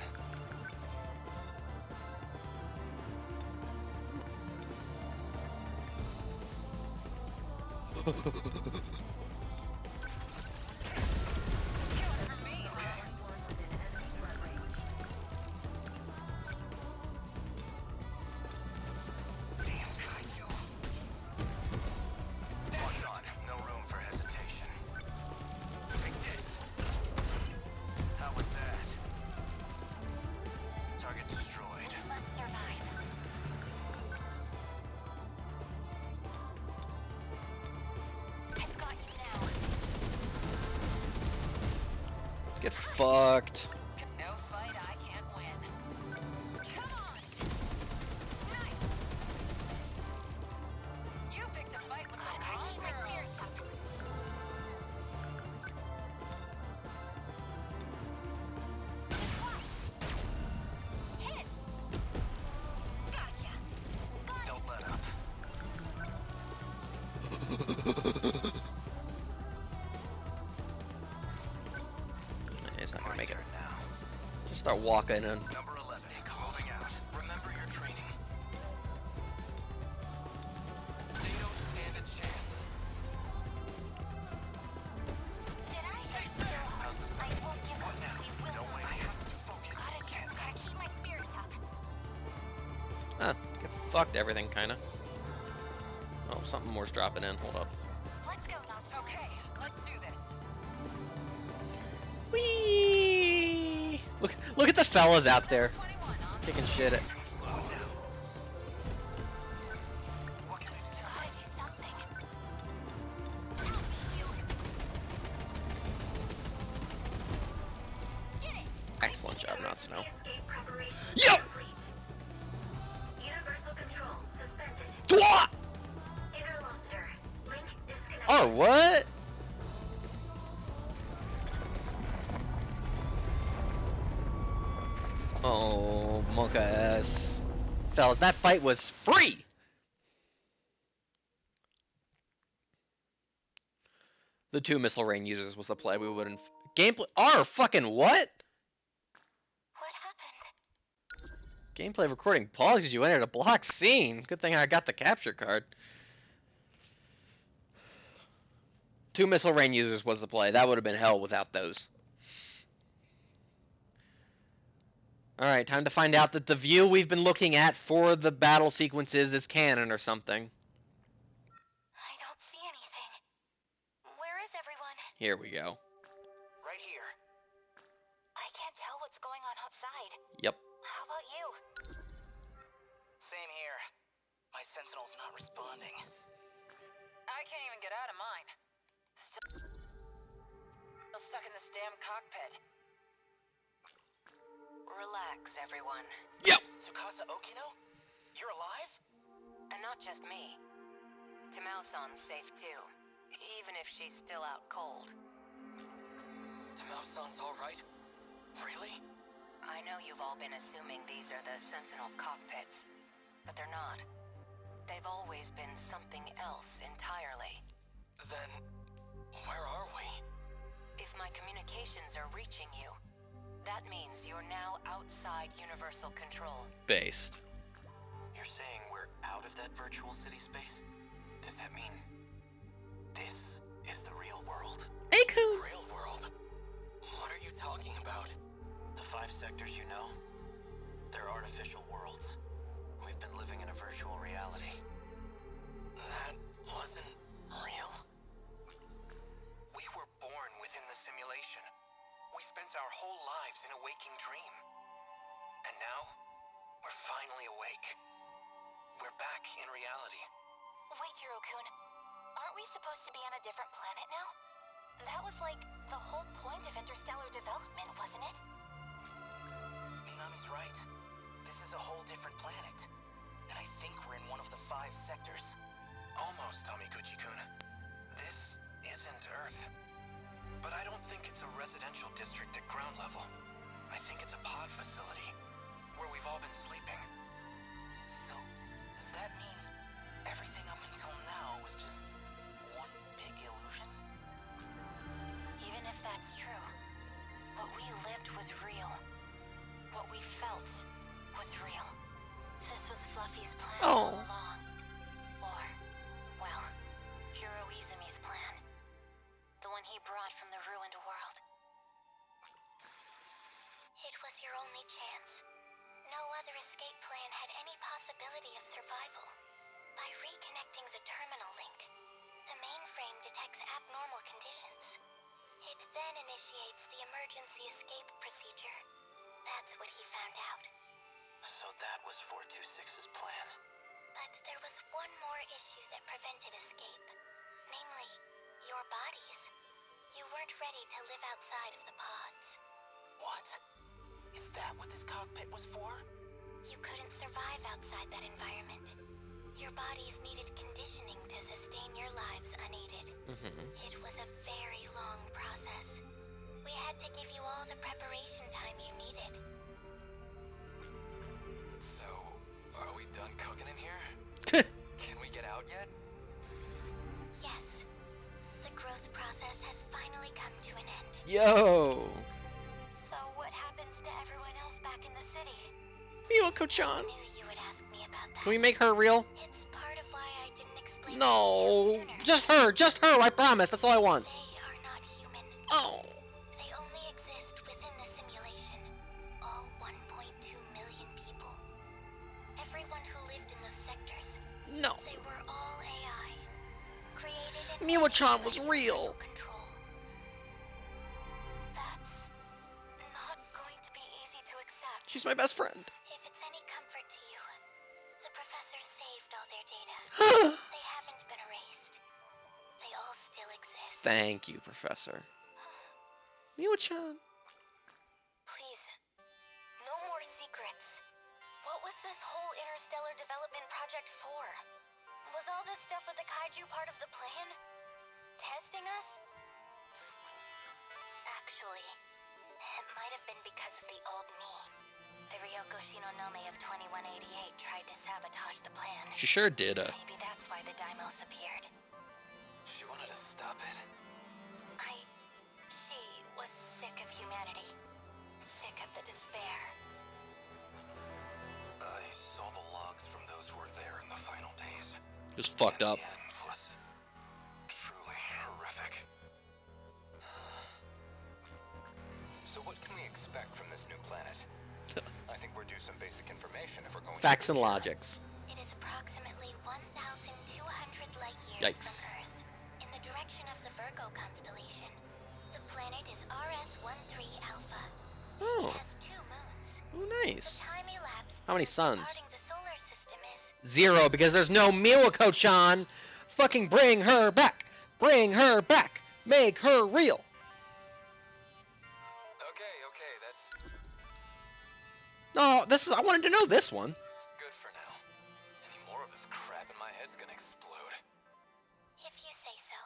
Damn kaiju. Locked on. No room for hesitation. Take this. How was that? Target destroyed. Must survive. I've got you now. Get fucked. No fight I can't win. Come on! Nice! You picked a fight with the Gotta wrong keep my girl. spirits up. Hit! Gotcha! Got Don't let up. It's not gonna My make it. turn now. Just start walking and Number 11. Moving out. Remember your training. They don't stand a chance. Did I hear still? How's the I sun? won't give What up. now? We will Don't wait. survive. Focus. Gotta keep my spirits up. get fucked everything kinda. Oh, something more's dropping in. Hold up. Let's go, Natsu. Okay, let's do this. Whee! Look at the fellas out there 21 on. kicking shit at. Slow down. What can I do? Gotta do something. I'll beat you. Get it! Excellent job, not Snow. Escape preparation Yep! complete. Universal control suspended. Dwa! Interlocutor. Link disconnected. Oh, what? Oh, monk ass. Fellas, that fight was free! The 2 missile rain users was the play. We wouldn't. Gameplay. Our fucking what? What happened? Gameplay recording paused because you entered a block scene. Good thing I got the capture card. 2 missile rain users was the play. That would have been hell without those. Alright, time to find out that the view we've been looking at for the battle sequences is canon or something. I don't see anything. Where is everyone? Here we go. Right here. I can't tell what's going on outside. Yep. How about you? Same here. My Sentinel's not responding. I can't even get out of mine. Still stuck in this damn cockpit. Relax, everyone. Yep. Tsukasa Okino? You're alive? And not just me. Tamao-san's safe too, even if she's still out cold. Tamao-san's alright? Really? I know you've all been assuming these are the Sentinel cockpits, but they're not. They've always been something else entirely. Then, where are we? If my communications are reaching you, that means you're now outside Universal Control. Based. You're saying we're out of that virtual city space? Does that mean this is the real world? Aku! Real world? What are you talking about? The 5 sectors you know? They're artificial worlds. We've been living in a virtual reality. That wasn't real. We were born within the simulation. We spent our whole lives in a waking dream. And now, we're finally awake. We're back in reality. Wait, Jiro-kun. Aren't we supposed to be on a different planet now? That was like the whole point of interstellar development, wasn't it? Minami's right. This is a whole different planet. And I think we're in one of the 5 sectors. Almost, Tamikuchi-kun. This isn't Earth. But I don't think it's a residential district at ground level. I think it's a pod facility, where we've all been sleeping. So, does that mean everything up until now was just one big illusion? Even if that's true, what we lived was real. What we felt was real. This was Fluffy's plan all Oh. along. Or, well, Jiroi's he brought from the ruined world. It was your only chance. No other escape plan had any possibility of survival. By reconnecting the terminal link, the mainframe detects abnormal conditions. It then initiates the emergency escape procedure. That's what he found out. So that was 426's plan. But there was one more issue that prevented escape. Namely, your bodies. You weren't ready to live outside of the pods. What? Is that what this cockpit was for? You couldn't survive outside that environment. Your bodies needed conditioning to sustain your lives unaided. It was a very long process. We had to give you all the preparation time you needed. So, are we done cooking in here? Can we get out yet? Yes. The growth process has finally come to an end. Yo! So what happens to everyone else back in the city? Miyako-chan! I knew you would ask me about that. Can we make her real? It's part of why I didn't explain the No! details sooner. Just her, I promise, that's all I want. They are not human. Oh! They only exist within the simulation. All 1.2 million people. Everyone who lived in those sectors. No. They were all AI. Created and Miwa-chan managed was by real. universal control. That's not going to be easy to accept. She's my best friend. If it's any comfort to you, the professor saved all their data. They haven't been erased. They all still exist. Thank you, Professor. Miwa-chan. Please, no more secrets. What was this whole interstellar development project for? Was all this stuff with the kaiju part of the plan? Testing us? Actually, it might have been because of the old me. The Ryoko Shinonome of 2188 tried to sabotage the plan. She sure did. Maybe that's why the Daimos appeared. She wanted to stop it. She was sick of humanity. Sick of the despair. I saw the logs from those who were there in the final days. Just fucked And up. the end was truly horrific. So what can we expect from this new planet? I think we're due some basic information if we're going Facts to and here. logics. It is approximately 1,200 light years Yikes. from Earth, in the direction of the Virgo constellation. The planet is RS-13 Alpha. Oh. It has 2 moons. Oh, The nice. time elapsed How many since suns? departing the solar system is 0, because there's no Miwako-chan. Fucking bring her back. Bring her back. Make her real. Okay, that's No, I wanted to know this one. good for now. Any more of this crap in my head's gonna explode. if you say so.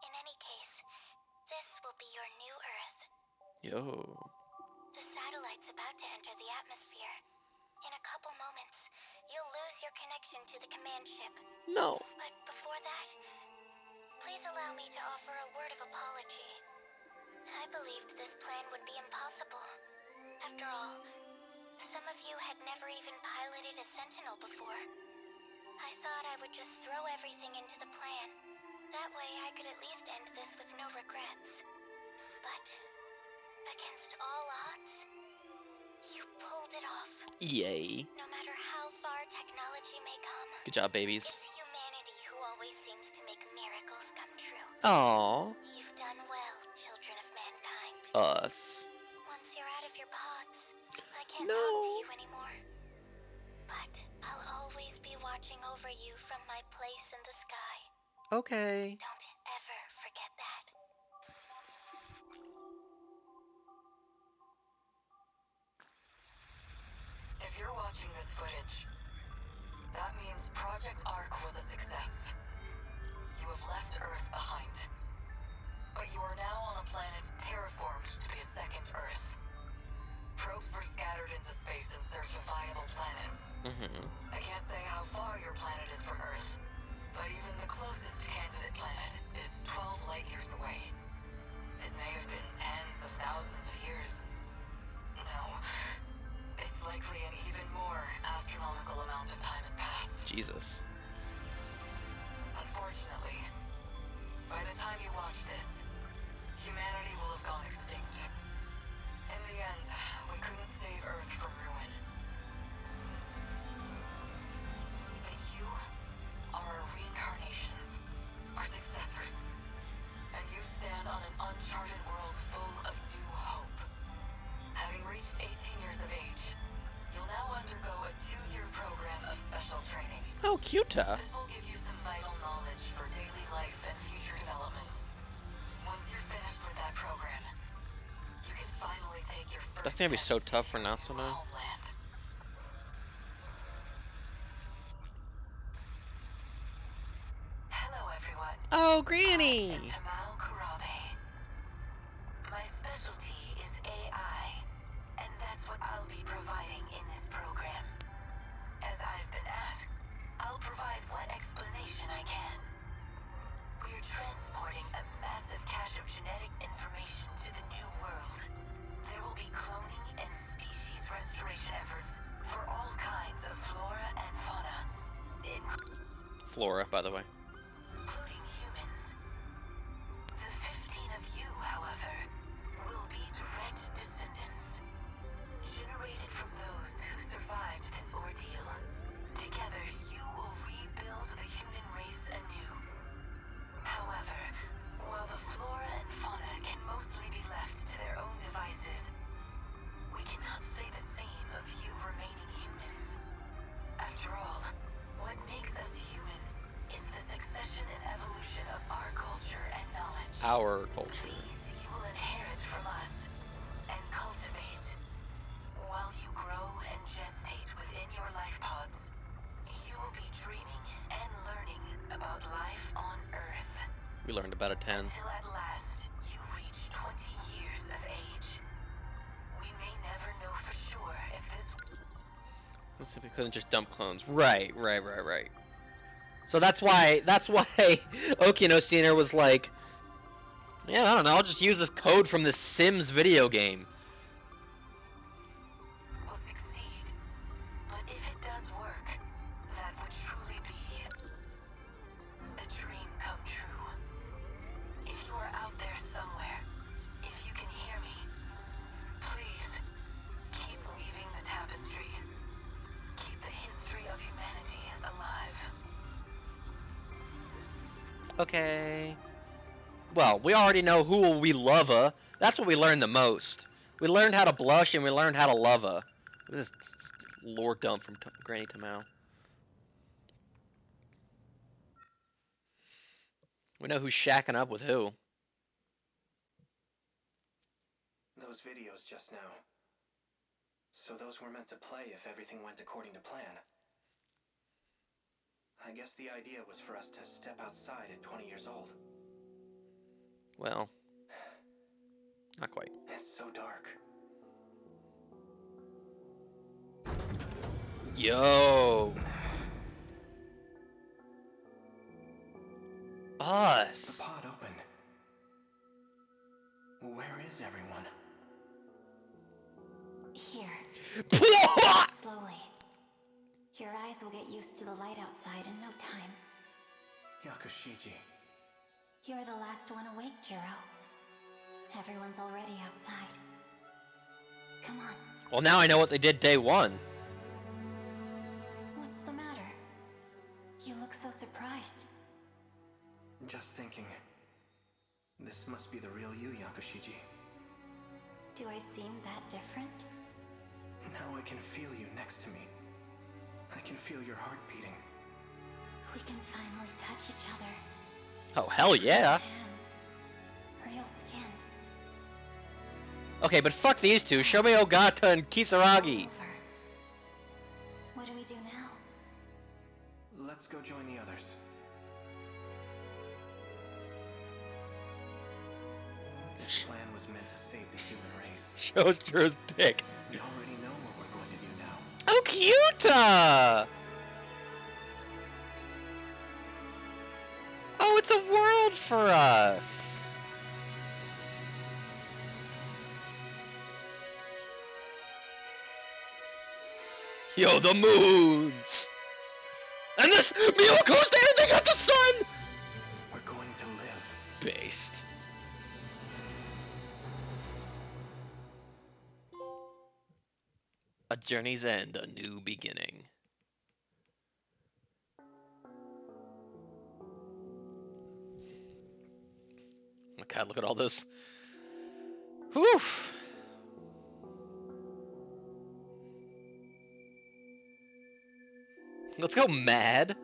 In any case, this will be your new Earth. Yo. The satellite's about to enter the atmosphere. In a couple moments, you'll lose your connection to the command ship. No. But before that, please allow me to offer a word of apology. I believed this plan would be impossible. After all, some of you had never even piloted a Sentinel before. I thought I would just throw everything into the plan. That way I could at least end this with no regrets. But, against all odds, you pulled it off. Yay. No matter how far technology may come, Good job, babies. it's humanity who always seems to make miracles come true. Aww. You've done well, children of mankind. Us. Once you're out of your pods, I can't No. talk to you anymore. But I'll always be watching over you from my place in the sky. Okay. Don't ever forget that. If you're watching this footage, that means Project Ark was a success. You have left Earth behind. But you are now on a planet terraformed to be a second Earth. Probes were scattered into space in search of viable planets. I can't say how far your planet is from Earth, but even the closest candidate planet is 12 light years away. It may have been tens of thousands of years. No, it's likely an even more astronomical amount of time has passed. Jesus. Unfortunately, Kyuta? This will give you some vital knowledge for daily life and future development. Once you're finished with that program, you can finally take your first That's gonna be so steps tough for into your new Natsume. homeland. Hello, everyone. Oh, I am Granny! Tamao Kurabe. My specialty is AI, and that's what I'll be providing in this program. As I've been asked, I'll provide what explanation I can. We're transporting a massive cache of genetic information to the new world. There will be cloning and species restoration efforts for all kinds of flora and fauna, Flora, by the way. including humans. The 15 of you, however, will be direct descendants, generated from those who survived this ordeal. Together, you will rebuild the human race anew. However, while the flora and fauna can mostly be left to their own devices, we cannot say the same of you remaining humans. After all, what makes us human is the succession and evolution of our culture and knowledge. Our culture. These you will inherit from us and cultivate. While you grow and gestate within your life pods, you will be dreaming and learning about life on Earth. We learned about a 10. Until at last you reach 20 years of age. We may never know for sure if this Let's see if we couldn't just dump clones. Right. So that's why Okino was like, yeah, I don't know, I'll just use this code from the Sims video game. will succeed. But if it does work, that would truly be a dream come true. If you are out there somewhere, if you can hear me, please keep weaving the tapestry. Keep the history of humanity alive. Okay. Well, we already know who we love her. That's what we learned the most. We learned how to blush and we learned how to love her. Look at this lore dump from Granny Tamao. We know who's shacking up with who. Those videos just now. So those were meant to play if everything went according to plan. I guess the idea was for us to step outside at 20 years old. Well, not quite. It's so dark. Yo! The Us! pod opened. Where is everyone? Here, slowly. Your eyes will get used to the light outside in no time. Yakushiji. You're the last one awake, Jiro. Everyone's already outside. Come on. Well, now I know what they did day one. What's the matter? You look so surprised. Just thinking. This must be the real you, Yakushiji. Do I seem that different? Now I can feel you next to me. I can feel your heart beating. We can finally touch each other. Oh, hell yeah. Hands. Real skin. Okay, but fuck these two. Show me Ogata and Kisaragi. Over. What do we do now? Let's go join the others. This plan was meant to save the human race. Shows Jiro's dick. We already know what we're going to do now. Oh, cute! Oh, it's a world for us. Yo, the moons. And this Miyoko's there, they got the sun! We're going to live. Based. A journey's end, a new beginning. Oh god, look at all this. Whew! Let's go mad.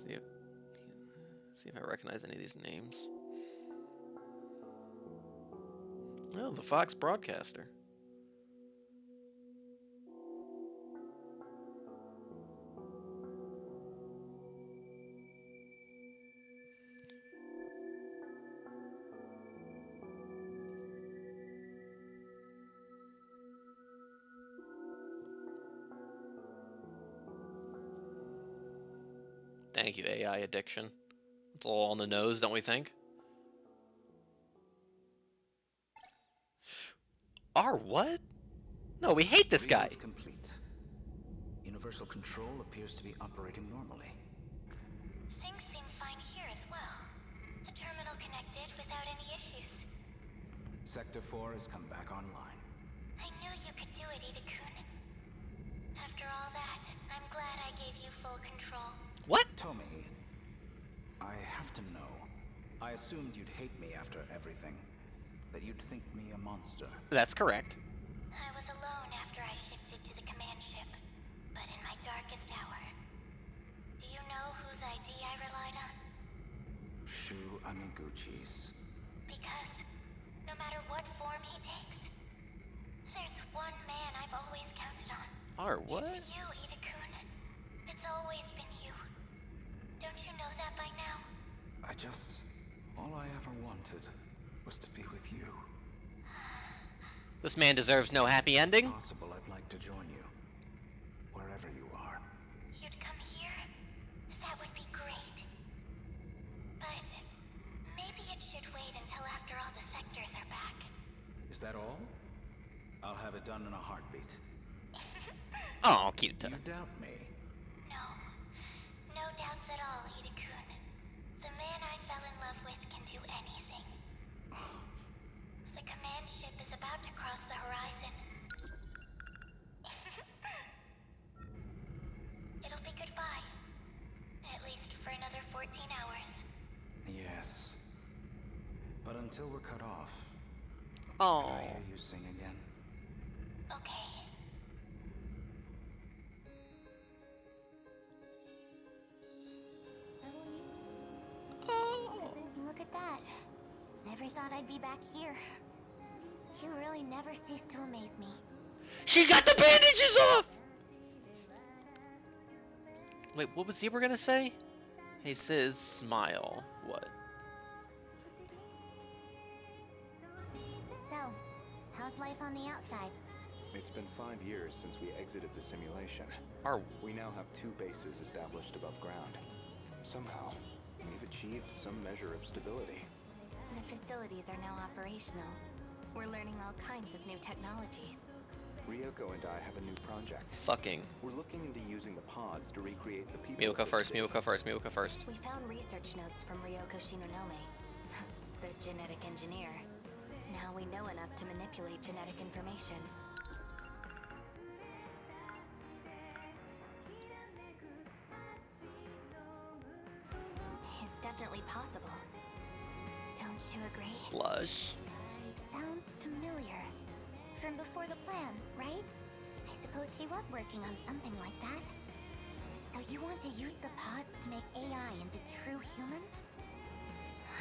See if, see if I recognize any of these names. Oh, the Fox broadcaster. Thank you, AI addiction. It's all on the nose, don't we think? R what? No, we hate this guy. Reload complete. Universal control appears to be operating normally. Things seem fine here as well. The terminal connected without any issues. Sector 4 has come back online. I knew you could do it, Ida-kun. After all that, I'm glad I gave you full control. What? Tommy, I have to know. I assumed you'd hate me after everything. That you'd think me a monster. That's correct. I was alone after I shifted to the command ship, but in my darkest hour. Do you know whose ID I relied on? Shu Amiguchi's. Because no matter what form he takes, there's one man I've always counted on. R what? It's you, Ida-kun. It's always been you. Don't you know that by now? All I ever wanted was to be with you. This man deserves no happy ending. If possible, I'd like to join you. Wherever you are. You'd come here? That would be great. But maybe it should wait until after all the sectors are back. Is that all? I'll have it done in a heartbeat. Oh, cute. You doubt me? No. No doubts at all, Ida-kun. The man I fell in love with can do anything. The command ship is about to cross the horizon. It'll be goodbye. At least for another 14 hours. Yes. But until we're cut off, Oh. can I hear you sing again? Okay. Look at that. Never thought I'd be back here. You really never cease to amaze me. She got the bandages off! Wait, what was Zebra gonna say? Hey, Sis, smile. What? So, how's life on the outside? It's been 5 years since we exited the simulation. R We now have 2 bases established above ground. Somehow, we've achieved some measure of stability. The facilities are now operational. We're learning all kinds of new technologies. Ryoko and I have a new project. fucking. We're looking into using the pods to recreate the people. Miyuko of this first, city. Miyuko first, Miyuko first. We found research notes from Ryoko Shinonome, the genetic engineer. Now we know enough to manipulate genetic information. It's definitely possible. Don't you agree? Blush. Sounds familiar. From before the plan, right? I suppose she was working on something like that. So you want to use the pods to make AI into true humans?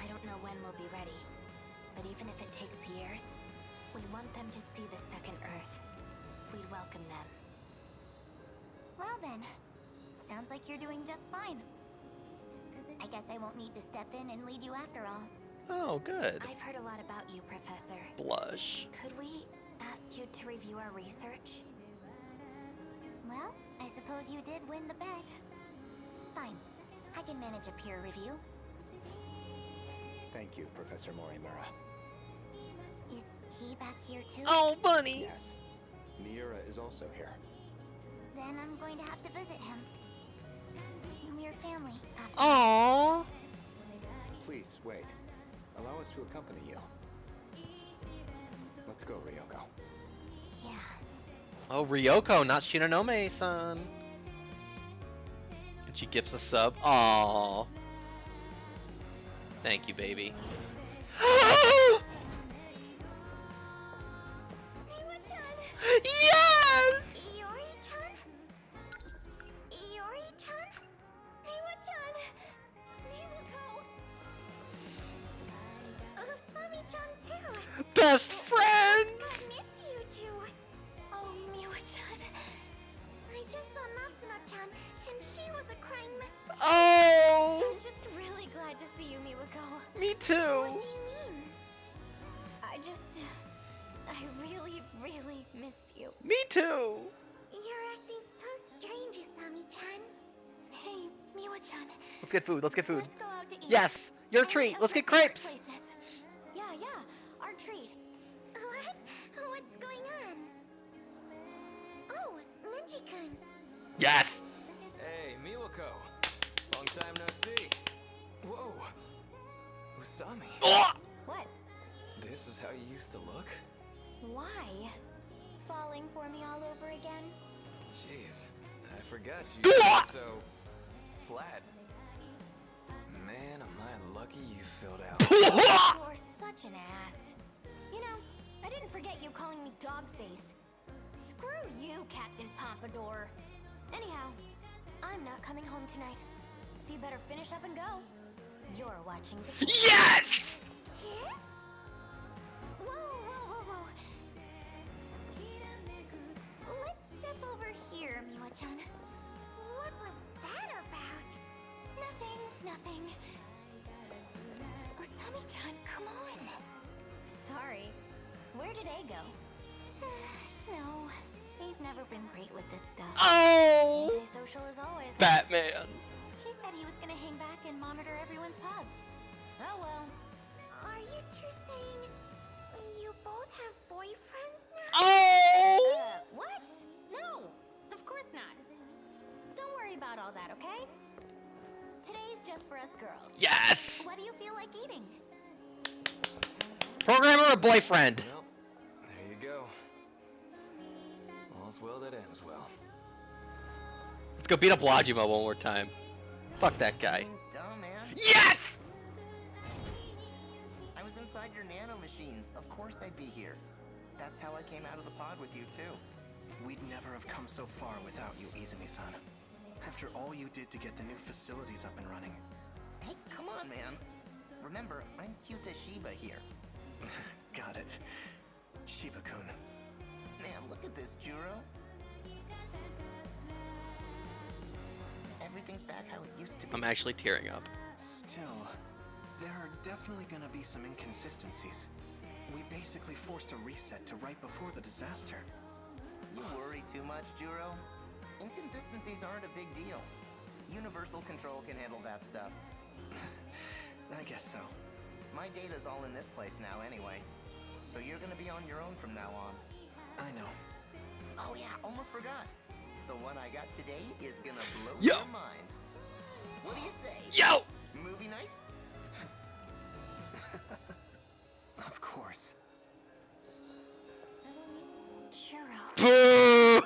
I don't know when we'll be ready. But even if it takes years, we want them to see the second Earth. We'd welcome them. Well then, sounds like you're doing just fine. I guess I won't need to step in and lead you after all. Oh, good. I've heard a lot about you, Professor. Blush. Could we ask you to review our research? Well, I suppose you did win the bet. Fine. I can manage a peer review. Thank you, Professor Morimura. Is he back here too? Oh, bunny. Yes. Miura is also here. Then I'm going to have to visit him. We're family, after Aww. Please, wait. Allow us to accompany you. Let's go, Ryoko. Yeah. Oh, Ryoko, not Shinonome-san. And she gives a sub. Aww. Thank you, baby. Yes! Iori-chan? Iori-chan? Iwa-chan? too. You're acting so strange, Usami-chan. Hey, Miwa-chan. Let's get food. Let's get food. Let's go out to eat. Yes, your Only treat. Let's get affected crepes. places. Yeah, our treat. What? What's going on? Oh, Nenji-kun. Yes. Hey, Miwako. Long time no see. Whoa. Usami. Oh! What? This is how you used to look? Why? Falling for me all over again? Jeez, I forgot you Ah! were so flat. Man, am I lucky you filled out. You're such an ass. You know, I didn't forget you calling me Dogface. Screw you, Captain Pompadour. Anyhow, I'm not coming home tonight. So you better finish up and go. You're watching the Yes! kiss? Whoa. Let's step over here, Miwa-chan. What was that about? Nothing. Usami-chan, come on. Sorry. Where did A go? No, he's never been great with this stuff. Oh! Antisocial as always. Batman. He said he was gonna hang back and monitor everyone's pods. Oh well. Are you two saying you both have boyfriends now? Oh! What? No, of course not. Don't worry about all that, okay? Today's just for us girls. Yes! What do you feel like eating? Programmer or boyfriend? Well, there you go. All's well that ends well. Let's go beat up Wajima one more time. Fuck that guy. Dumb, man. Yes! I was inside your nano machines. Of course I'd be here. That's how I came out of the pod with you, too. We'd never have come so far without you, Izumi-san. After all you did to get the new facilities up and running. Hey, come on, man. Remember, I'm Kyuta Shiba here. Got it. Shiba-kun. Man, look at this, Juro. Everything's back how it used to be. I'm actually tearing up. Still, there are definitely gonna be some inconsistencies. We basically forced a reset to right before the disaster. You worry too much, Juro. Inconsistencies aren't a big deal. Universal Control can handle that stuff. I guess so. My data's all in this place now anyway. So you're gonna be on your own from now on. I know. Oh yeah, almost forgot. The one I got today is gonna blow Yo. your mind. What do you say? Yo! Movie night? Of course. Churro. Boo!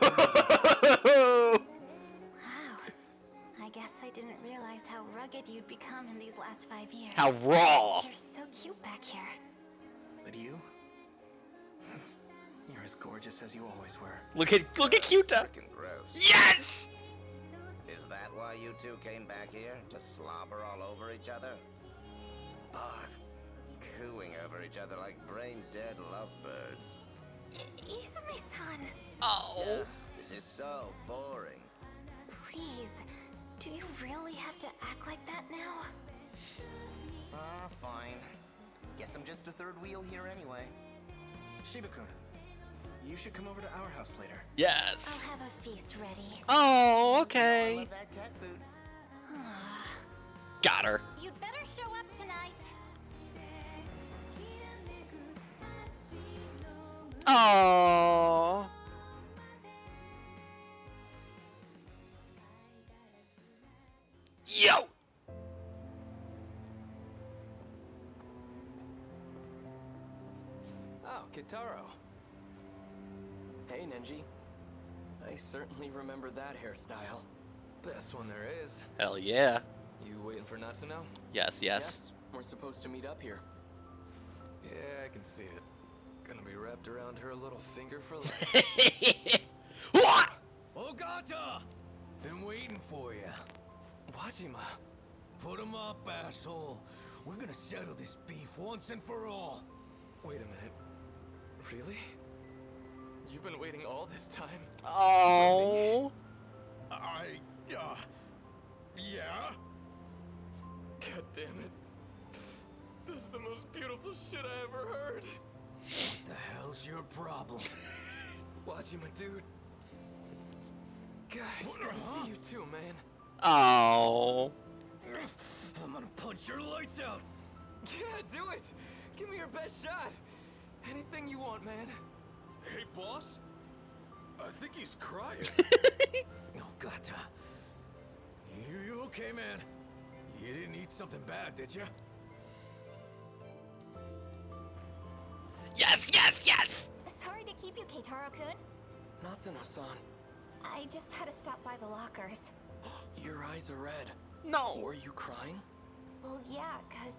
Wow. I guess I didn't realize how rugged you'd become in these last 5 years. How raw! You're so cute back here. But you? You're as gorgeous as you always were. Look at Kyuta! Freaking gross. Yes! Is that why you two came back here? To slobber all over each other? Barf. Cooing over each other like brain-dead lovebirds. Izumi-san, Oh. This is so boring. please. Do you really have to act like that now? Fine. Guess I'm just a third wheel here anyway. Shiba-kun, you should come over to our house later. Yes! I'll have a feast ready. Oh, I okay. love that cat food. Got her. You'd better show up tonight. Oh. Yo! Oh, Kitaro. Hey, Nenji. I certainly remember that hairstyle. Best one there is. Hell yeah. You waiting for Natsuno? Yes. We're supposed to meet up here. Yeah, I can see it. Gonna be wrapped around her little finger for life. What? Ogata! Been waiting for you. Wajima. Put 'em up, asshole. We're gonna settle this beef once and for all. Wait a minute. Really? You've been waiting all this time? Oh. Yeah? God damn it. This is the most beautiful shit I ever heard. What the hell's your problem? Watching my dude. God, it's good to see you too, man. Oh. I'm gonna punch your lights out. Yeah, do it. Give me your best shot. Anything you want, man. Hey, boss. I think he's crying. Oh, gata. You okay, man? You didn't eat something bad, did you? Yes, yes, yes! Sorry to keep you, Keitaro-kun. Natsuno-san, I just had to stop by the lockers. your eyes are red. No! Were you crying? Well, yeah, 'cause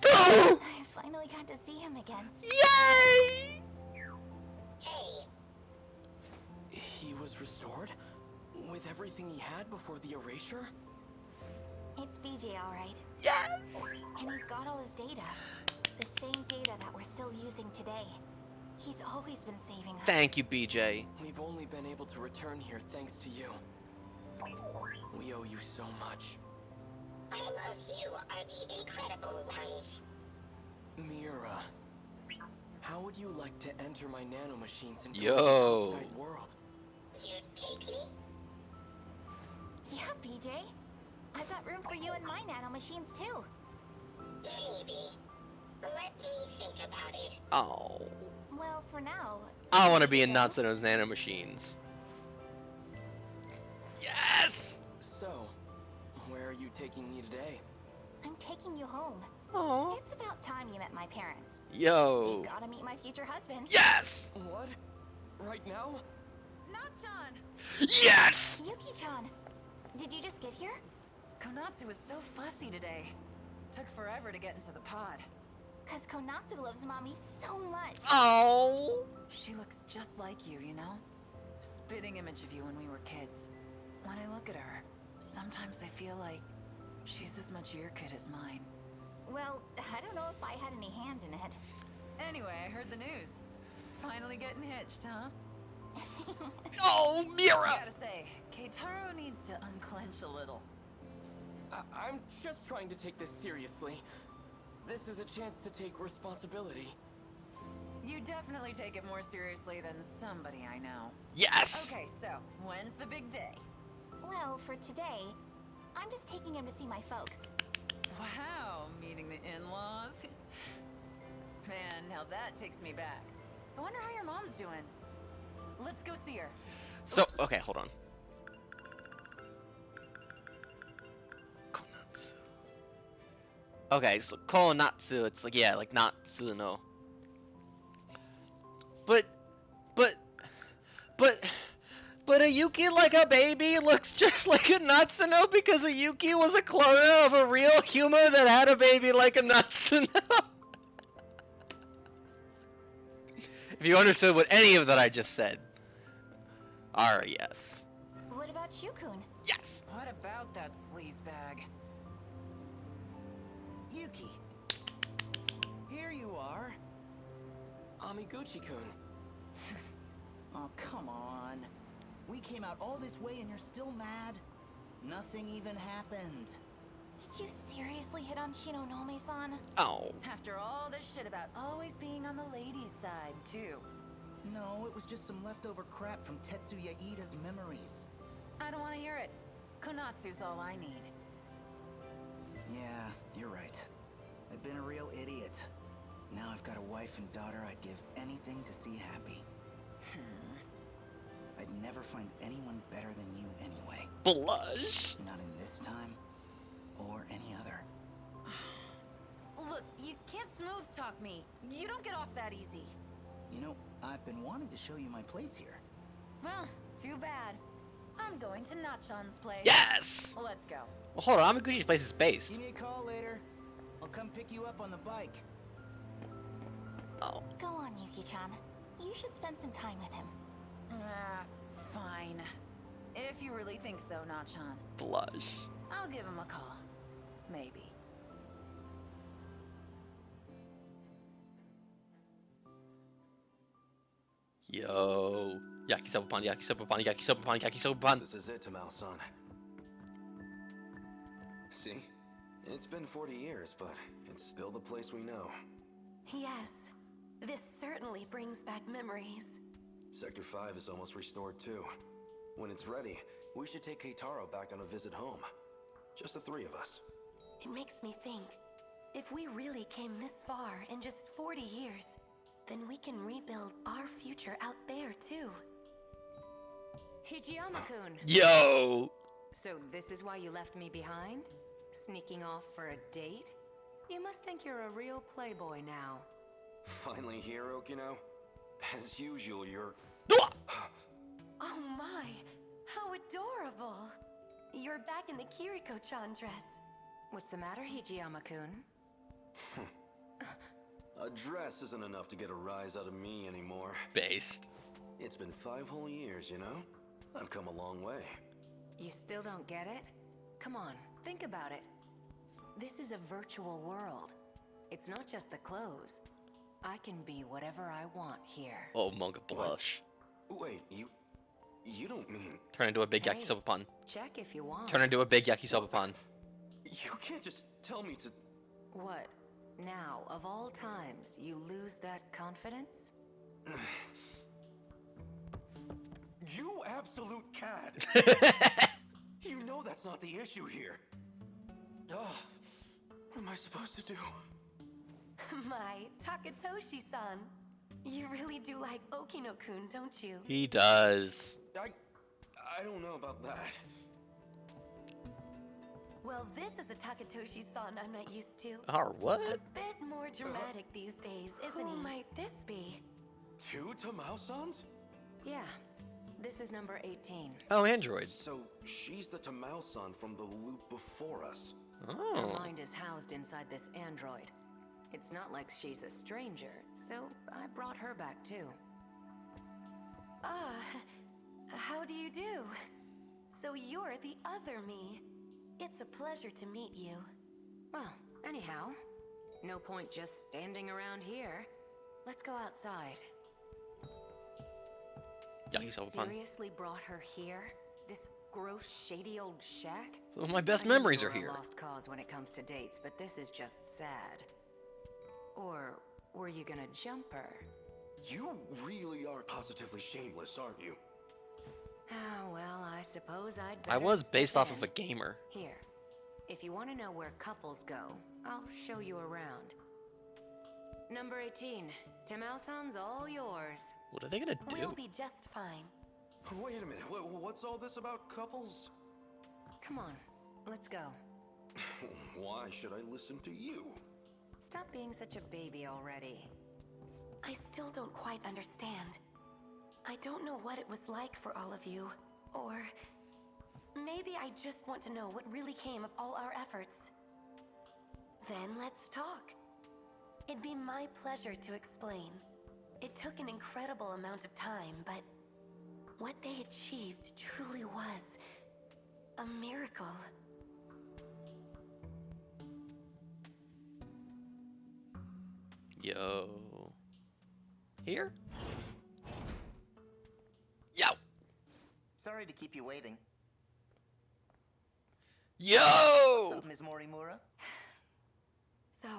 No! I finally got to see him again. Yay! He was restored? With everything he had before the erasure? It's BJ, all right. Yes! And he's got all his data. The same data that we're still using today. He's always been saving us. Thank you, BJ. We've only been able to return here thanks to you. We owe you so much. I love you are the incredible ones. Mira, how would you like to enter my nanomachines and go Yo. to the outside world? You'd take me? Yeah, BJ. I've got room for you in my nanomachines, too. Maybe. Let me think about it. Oh. Well, for now... I want to be in Natsuno's nanomachines. Yes! So, where are you taking me today? I'm taking you home. Oh. It's about time you met my parents. Yo. You gotta meet my future husband. Yes! What? Right now? Not-chan! Yes! Yuki-chan, did you just get here? Konatsu was so fussy today. Took forever to get into the pod. Cause Konatsu loves mommy so much. Oh. She looks just like you, you know? Spitting image of you when we were kids. When I look at her, sometimes I feel like she's as much your kid as mine. Well, I don't know if I had any hand in it. Anyway, I heard the news. Finally getting hitched, huh? Oh, Mira! Gotta say, Keitaro needs to unclench a little. I'm just trying to take this seriously. This is a chance to take responsibility. You definitely take it more seriously than somebody I know. Yes! Okay, so, when's the big day? Well, for today, I'm just taking him to see my folks. Wow, meeting the in-laws? Man, now that takes me back. I wonder how your mom's doing. Let's go see her. So, okay, hold on. Konatsu. Okay, so Konatsu, it's like, yeah, like Natsuno. But a Yuki like a baby looks just like a Natsuno because a Yuki was a clone of a real humor that had a baby like a Natsuno. If you understood what any of that I just said. Yes. What about Shukun? Yes! What about that sleaze bag? Yuki! Here you are. Amiguchi-kun. Oh, come on. We came out all this way and you're still mad? Nothing even happened. Did you seriously hit on Shinonome-san? Oh. After all this shit about always being on the ladies' side, too. No, it was just some leftover crap from Tetsuya Iida's memories. I don't want to hear it. Konatsu's all I need. Yeah, you're right. I've been a real idiot. Now I've got a wife and daughter I'd give anything to see happy. I'd never find anyone better than you anyway. Blush. Not in this time, or any other. Look, you can't smooth talk me. You don't get off that easy. You know, I've been wanting to show you my place here. Well, too bad. I'm going to Nachan's place. Yes! Let's go. Well, hold on. Amiguchi's place is based. Give me a call later. I'll come pick you up on the bike. Oh. Go on, Yuki-chan. You should spend some time with him. Fine. If you really think so, Nachan. Blush. I'll give him a call. Maybe. Yo. Yakisoba-pan, yakisoba-pan, yakisoba-pan, yakisoba-pan. This is it, Tamal-san. See? It's been 40 years, but it's still the place we know. Yes. This certainly brings back memories. Sector 5 is almost restored too. When it's ready, we should take Keitaro back on a visit home. Just the three of us. It makes me think, if we really came this far in just 40 years, then we can rebuild our future out there too. Hijiyama-kun! Yo! So this is why you left me behind? Sneaking off for a date? You must think you're a real playboy now. Finally here, Okino? As usual, you're... Oh my, how adorable! You're back in the Kiriko-chan dress. What's the matter, Hijiyama-kun? A dress isn't enough to get a rise out of me anymore. Based. It's been 5 whole years, you know? I've come a long way. You still don't get it? Come on, think about it. This is a virtual world. It's not just the clothes. I can be whatever I want here. Oh, Monka blush. Wait, you don't mean... Turn into a big Hey, yakisoba pun. Check if you want. Turn into a big yakisoba pun. You can't just tell me to... What? Now, of all times, you lose that confidence? You absolute cad! You know that's not the issue here. Ugh. What am I supposed to do? My, Takatoshi-san. You really do like Okino-kun, don't you? He does. I don't know about that. Well, this is a Takatoshi-san I'm not used to. Or what? A bit more dramatic these days, isn't he? Who might this be? 2 Tamao-sans? Yeah. This is number 18. Oh, android. So she's the Tamao-san from the loop before us. Her Oh. mind is housed inside this android. It's not like she's a stranger, so I brought her back too. Ah, how do you do? So you're the other me. It's a pleasure to meet you. Well, anyhow, no point just standing around here. Let's go outside. You Yakisoba pun. seriously brought her here? This gross, shady old shack? Some of my best I know memories you're are a here. lost cause when it comes to dates, but this is just sad. Or were you gonna jump her? You really are positively shameless, aren't you? Ah, well, I suppose I'd I better was step based off of in. a gamer. Here, if you want to know where couples go, I'll show you around. Number 18, Tamao-san's all yours. What are they gonna do? We'll be just fine. Wait a minute, what's all this about couples? Come on, let's go. Why should I listen to you? Stop being such a baby already. I still don't quite understand. I don't know what it was like for all of you. Or maybe I just want to know what really came of all our efforts. Then let's talk. It'd be my pleasure to explain. It took an incredible amount of time, but what they achieved truly was a miracle. Yo. Here? Yo! Sorry to keep you waiting. Yo! What's up, Ms. Morimura? So,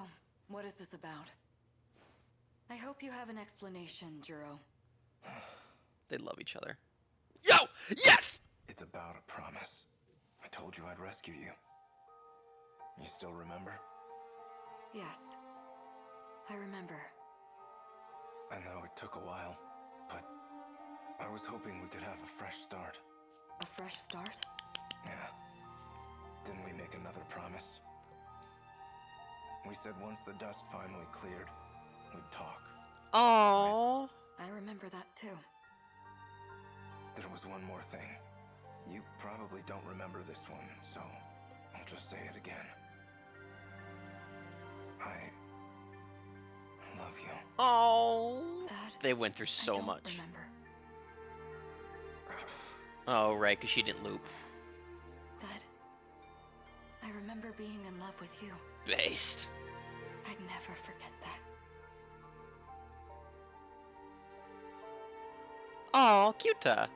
what is this about? I hope you have an explanation, Juro. They love each other. Yo! Yes! It's about a promise. I told you I'd rescue you. You still remember? Yes. I remember. I know it took a while, but I was hoping we could have a fresh start. A fresh start? Yeah. Didn't we make another promise? We said once the dust finally cleared, we'd talk. Aww. I remember that too. There was one more thing. You probably don't remember this one, so I'll just say it again. I love you. Oh. That They went through I so don't much. remember. Oh, right, because she didn't loop. But I remember being in love with you. Based. I'd never forget that. Aw, cuta.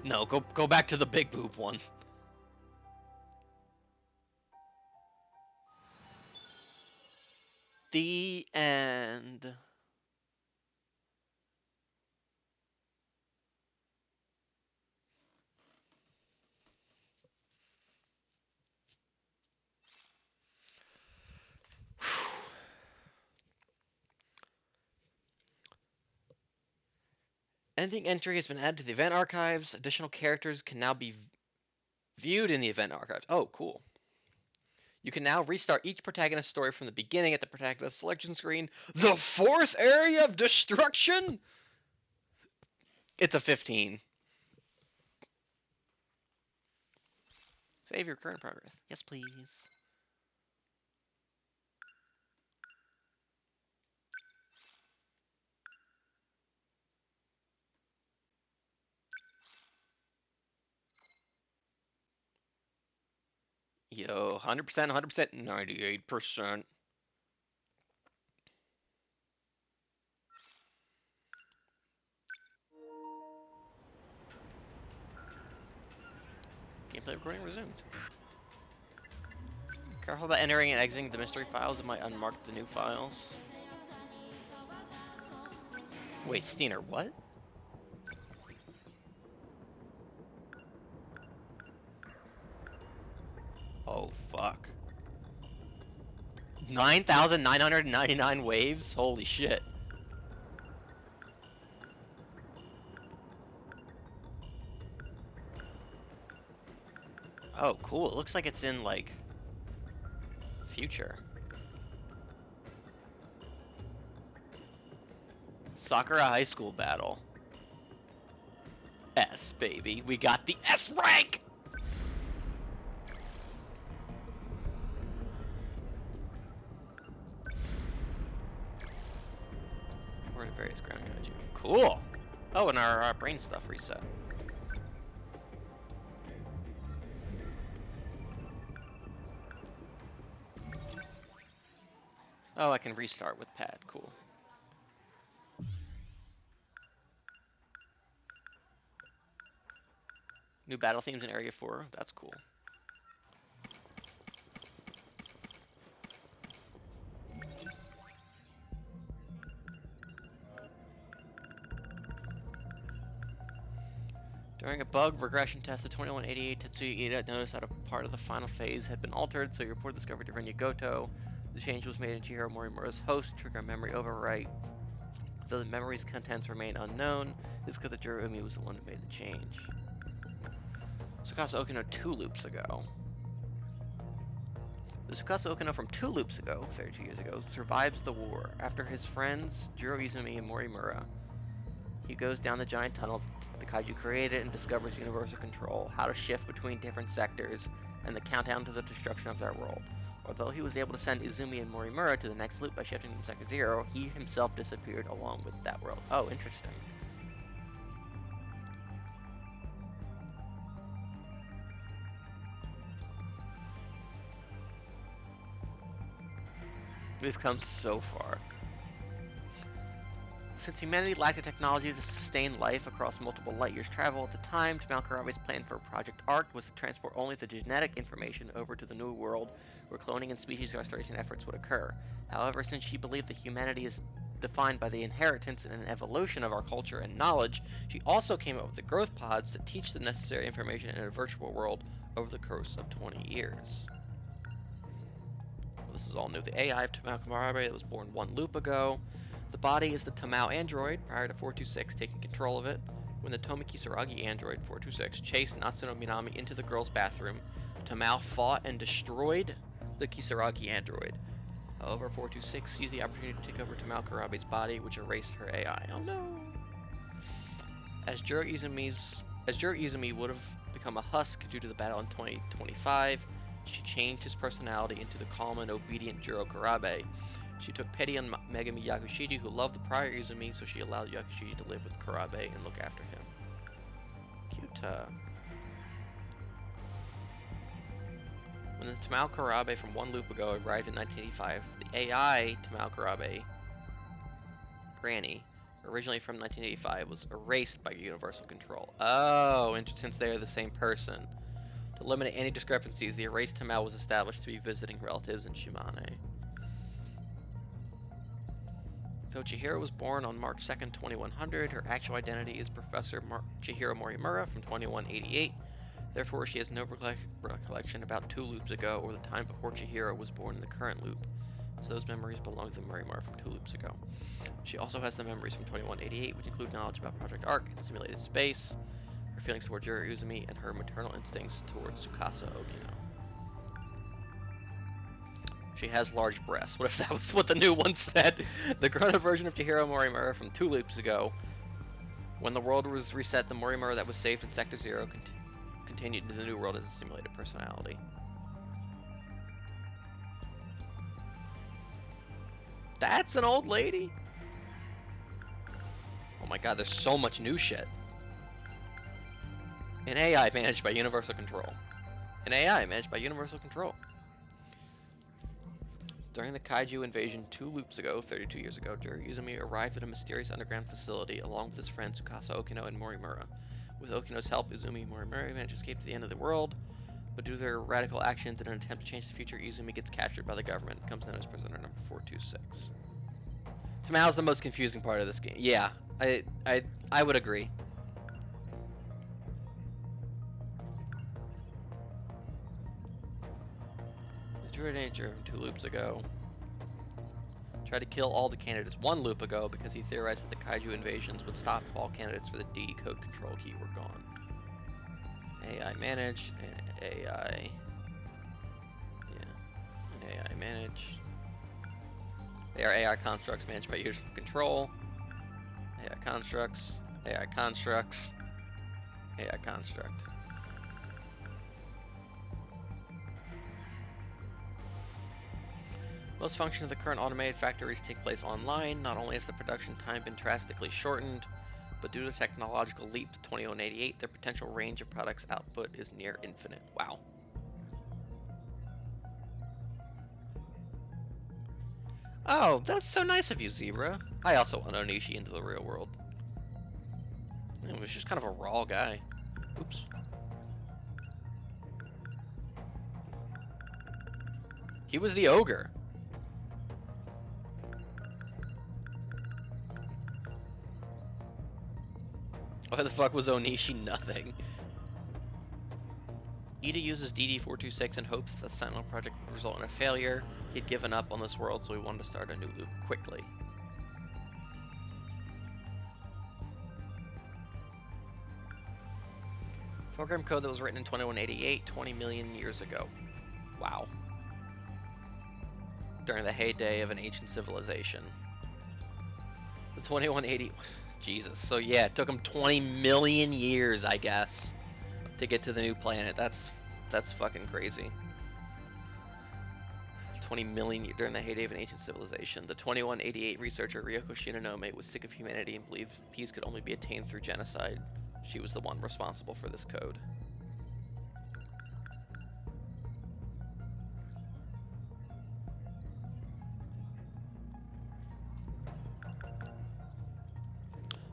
No, go back to the big boob one. The end. Ending entry has been added to the event archives. Additional characters can now be viewed in the event archives. Oh, cool. You can now restart each protagonist story from the beginning at the protagonist selection screen. The fourth area of destruction? It's a 15. Save your current progress. Yes, please. Yo, 100%, 100%, 98%. Gameplay recording resumed. Careful about entering and exiting the mystery files. It might unmark the new files. Wait, Steiner, what? Oh, fuck. 9,999 waves? Holy shit. Oh, cool. It looks like it's in, like, future. Sakura High School battle. S, baby. We got the S rank! We're in various ground kaiju. Cool! Oh, and our brain stuff reset. Oh, I can restart with pad. Cool. New battle themes in Area 4. That's cool. During a bug regression test of 2188, Tetsuya Ida noticed that a part of the final phase had been altered, so he reported the discovery to Renya Goto. The change was made in Chihiro Morimura's host to trigger a memory overwrite. Though the memory's contents remain unknown, it's because that Jiro Umi was the one who made the change. Tsukasa Okino 2 loops ago. The Tsukasa Okino from 2 loops ago, 32 years ago, survives the war. After his friends, Jiro Izumi and Morimura, he goes down the giant tunnel the kaiju created and discovers universal control, how to shift between different sectors, and the countdown to the destruction of their world. Although he was able to send Izumi and Morimura to the next loop by shifting from Sector 0, he himself disappeared along with that world. Oh, interesting. We've come so far. Since humanity lacked the technology to sustain life across multiple light years travel at the time, Tamal Karabe's plan for Project Arc was to transport only the genetic information over to the new world where cloning and species restoration efforts would occur. However, since she believed that humanity is defined by the inheritance and evolution of our culture and knowledge, she also came up with the growth pods to teach the necessary information in a virtual world over the course of 20 years. Well, this is all new. The AI of Tamal Karabe that was born 1 loop ago. The body is the Tamao android, prior to 426 taking control of it. When the Tomi Kisaragi android, 426, chased Natsuno Minami into the girls' bathroom, Tamao fought and destroyed the Kisaragi android. However, 426 seized the opportunity to take over Tamal Karabe's body, which erased her AI. Oh no! As Jiro Izumi would have become a husk due to the battle in 2025, she changed his personality into the calm and obedient Jiro Karabe. She took pity on Megami Yakushiji, who loved the prior Izumi, so she allowed Yakushiji to live with Karabe and look after him. Cute. When the Tamal Karabe from 1 loop ago arrived in 1985, the AI Tamal Karabe, Granny, originally from 1985, was erased by Universal Control. Oh, since they are the same person. To eliminate any discrepancies, the erased Tamal was established to be visiting relatives in Shimane. Though Chihiro was born on March 2nd, 2100, her actual identity is Professor Chihiro Morimura from 2188. Therefore, she has no recollection about 2 loops ago or the time before Chihiro was born in the current loop. So those memories belong to Morimura from 2 loops ago. She also has the memories from 2188, which include knowledge about Project Arc and simulated space, her feelings towards Yuri Uzumi, and her maternal instincts towards Tsukasa Okino. She has large breasts. What if that was what the new one said? The grown-up version of Chihiro Morimura from 2 loops ago. When the world was reset, the Morimura that was saved in Sector 0 continued into the new world as a simulated personality. That's an old lady? Oh my god, there's so much new shit. An AI managed by Universal Control. An AI managed by Universal Control. During the Kaiju invasion 2 loops ago, 32 years ago, Yuri Uzumi arrived at a mysterious underground facility along with his friends Tsukasa Okino and Morimura. With Okino's help, Uzumi and Morimura manage to escape to the end of the world, but due to their radical actions in an attempt to change the future, Uzumi gets captured by the government and comes down as prisoner number 426. Somehow, the most confusing part of this game. Yeah, I would agree. Drew danger 2 loops ago. Tried to kill all the candidates 1 loop ago because he theorized that the Kaiju invasions would stop if all candidates for the D code control key were gone. AI manage, AI, yeah, and AI manage. They are AI constructs managed by Universal Control. AI constructs, AI constructs, AI construct. Most functions of the current automated factories take place online. Not only has the production time been drastically shortened, but due to technological leap to 2188, their potential range of products output is near infinite. Wow. Oh, that's so nice of you, Zebra. I also want Onishi into the real world. He was just kind of a raw guy. Oops. He was the ogre. Why the fuck was Onishi nothing? Ida uses DD426 in hopes that the Sentinel project would result in a failure. He'd given up on this world, so he wanted to start a new loop quickly. Program code that was written in 2188, 20 million years ago. Wow. During the heyday of an ancient civilization. The 2180... Jesus. So yeah, it took him 20 million years, I guess, to get to the new planet. That's fucking crazy. 20 million years during the heyday of an ancient civilization. The 2188 researcher Ryoko Shinonome was sick of humanity and believed peace could only be attained through genocide. She was the one responsible for this code.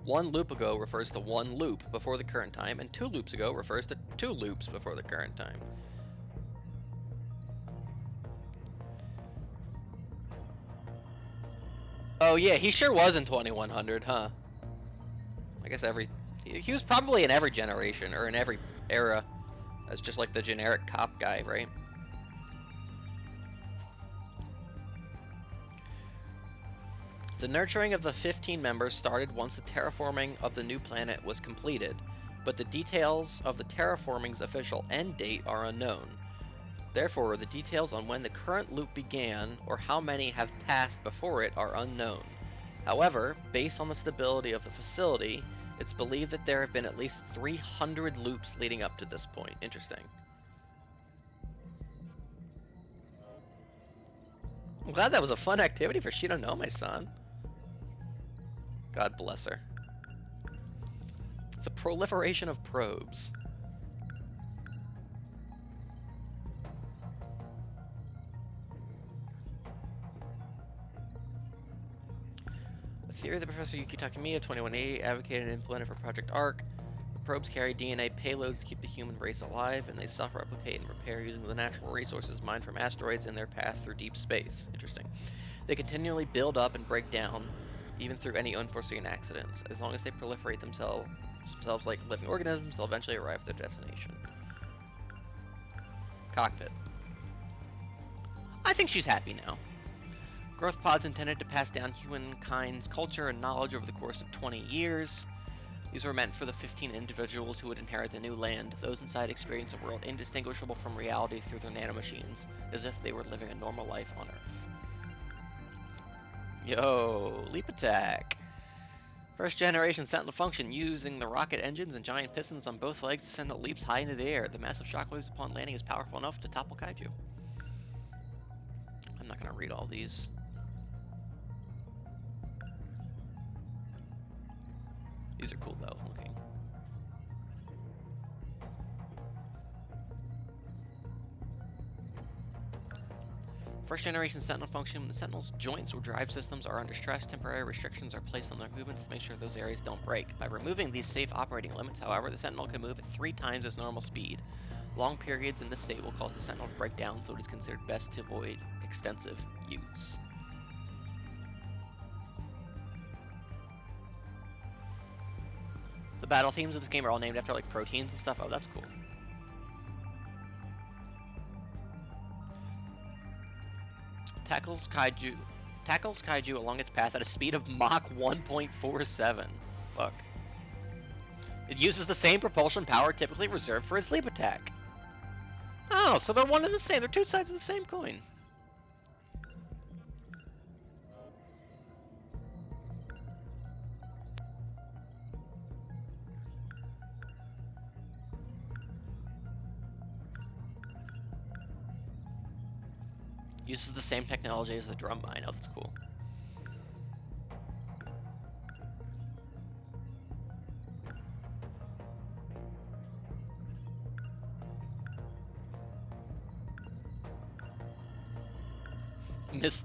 One loop ago refers to 1 loop before the current time, and 2 loops ago refers to 2 loops before the current time. Oh yeah, he sure was in 2100, huh? I guess he was probably in every generation, or in every era, as just like the generic cop guy, right? The nurturing of the 15 members started once the terraforming of the new planet was completed, but the details of the terraforming's official end date are unknown. Therefore, the details on when the current loop began or how many have passed before it are unknown. However, based on the stability of the facility, it's believed that there have been at least 300 loops leading up to this point. Interesting. I'm glad that was a fun activity for Shinonome-san. God bless her. The Proliferation of Probes. The theory that Professor Yuki Takamiya, 2180, advocated and implemented for Project Arc. The probes carry DNA payloads to keep the human race alive, and they self-replicate and repair using the natural resources mined from asteroids in their path through deep space. Interesting. They continually build up and break down even through any unforeseen accidents. As long as they proliferate themselves like living organisms, they'll eventually arrive at their destination. Cockpit. I think she's happy now. Growth pods intended to pass down humankind's culture and knowledge over the course of 20 years. These were meant for the 15 individuals who would inherit the new land. Those inside experience a world indistinguishable from reality through their nanomachines, as if they were living a normal life on Earth. Yo, leap attack. First generation Sentinel function, using the rocket engines and giant pistons on both legs to send the leaps high into the air. The massive shockwaves upon landing is powerful enough to topple kaiju. I'm not going to read all these. These are cool though, looking. First generation Sentinel function, when the Sentinel's joints or drive systems are under stress, temporary restrictions are placed on their movements to make sure those areas don't break. By removing these safe operating limits, however, the Sentinel can move at 3 times its normal speed. Long periods in this state will cause the Sentinel to break down, so it is considered best to avoid extensive use. The battle themes of this game are all named after like proteins and stuff. Oh, that's cool. Tackles kaiju along its path at a speed of Mach 1.47. Fuck. It uses the same propulsion power typically reserved for its leap attack. Oh, so they're one and the same. They're two sides of the same coin. Uses the same technology as the drum mine. Oh, that's cool. This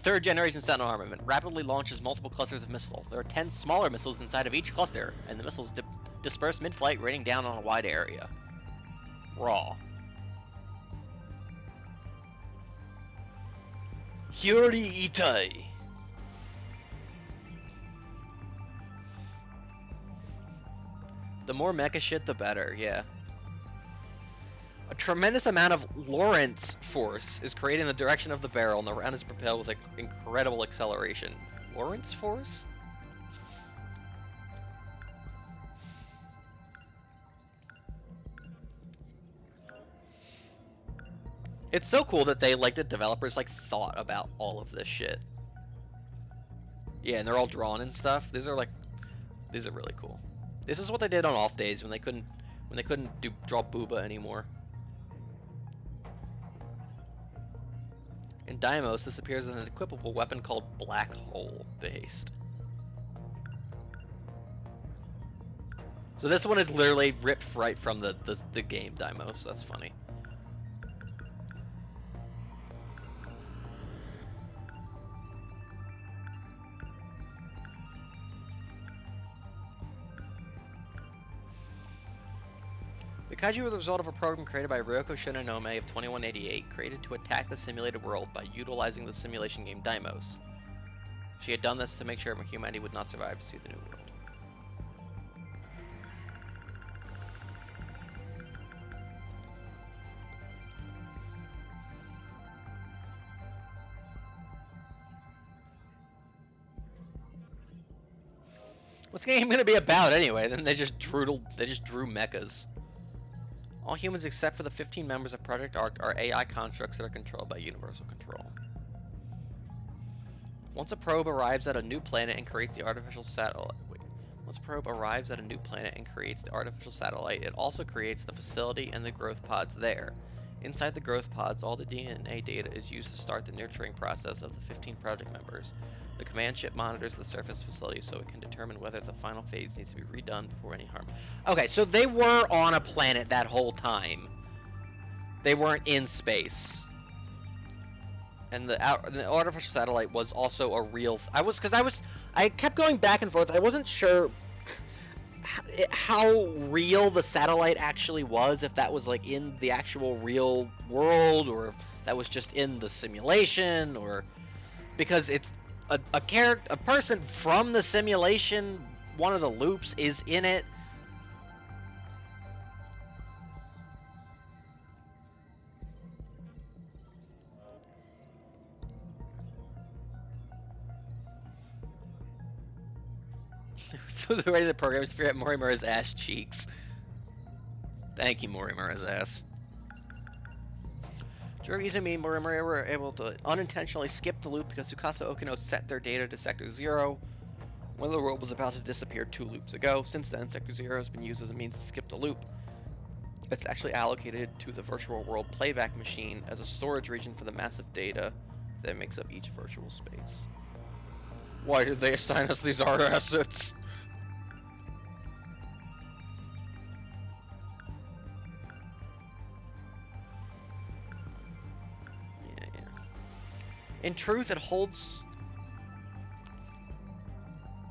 third generation Sentinel armament rapidly launches multiple clusters of missiles. There are 10 smaller missiles inside of each cluster, and the missiles disperse mid-flight, raining down on a wide area. Raw. Hyori Itai. The more mecha shit, the better, yeah. A tremendous amount of Lorentz force is created in the direction of the barrel, and the round is propelled with like, incredible acceleration. Lorentz force? It's so cool that they, like, the developers, like, thought about all of this shit. Yeah, and they're all drawn and stuff. These are really cool. This is what they did on off days when they couldn't draw Booba anymore. In Deimos, this appears as an equipable weapon called Black Hole based. So this one is literally ripped right from the game Deimos. That's funny. The kaiju were the result of a program created by Ryoko Shinonome of 2188, created to attack the simulated world by utilizing the simulation game Deimos. She had done this to make sure humanity would not survive to see the new world. What's the game gonna be about anyway? Then they just drew mechas. All humans except for the 15 members of Project Arc are AI constructs that are controlled by universal control. Once a probe arrives at a new planet and creates the artificial satellite. Once a probe arrives at a new planet and creates the artificial satellite, it also creates the facility and the growth pods there. Inside the growth pods, all the DNA data is used to start the nurturing process of the 15 project members. The command ship monitors the surface facility so it can determine whether the final phase needs to be redone before any harm. Okay, so they were on a planet that whole time. They weren't in space. And the artificial satellite was also a real... I kept going back and forth. I wasn't sure how real the satellite actually was, if that was like in the actual real world, or if that was just in the simulation, or... Because a person from the simulation, one of the loops is in it. The way the program is to figure out Morimura's ass cheeks. Thank you, Morimura's ass. During Izumi and Morimura were able to unintentionally skip the loop because Tsukasa Okino set their data to Sector 0 when the world was about to disappear 2 loops ago. Since then, Sector 0 has been used as a means to skip the loop. It's actually allocated to the virtual world playback machine as a storage region for the massive data that makes up each virtual space. Why did they assign us these art assets? In truth, it holds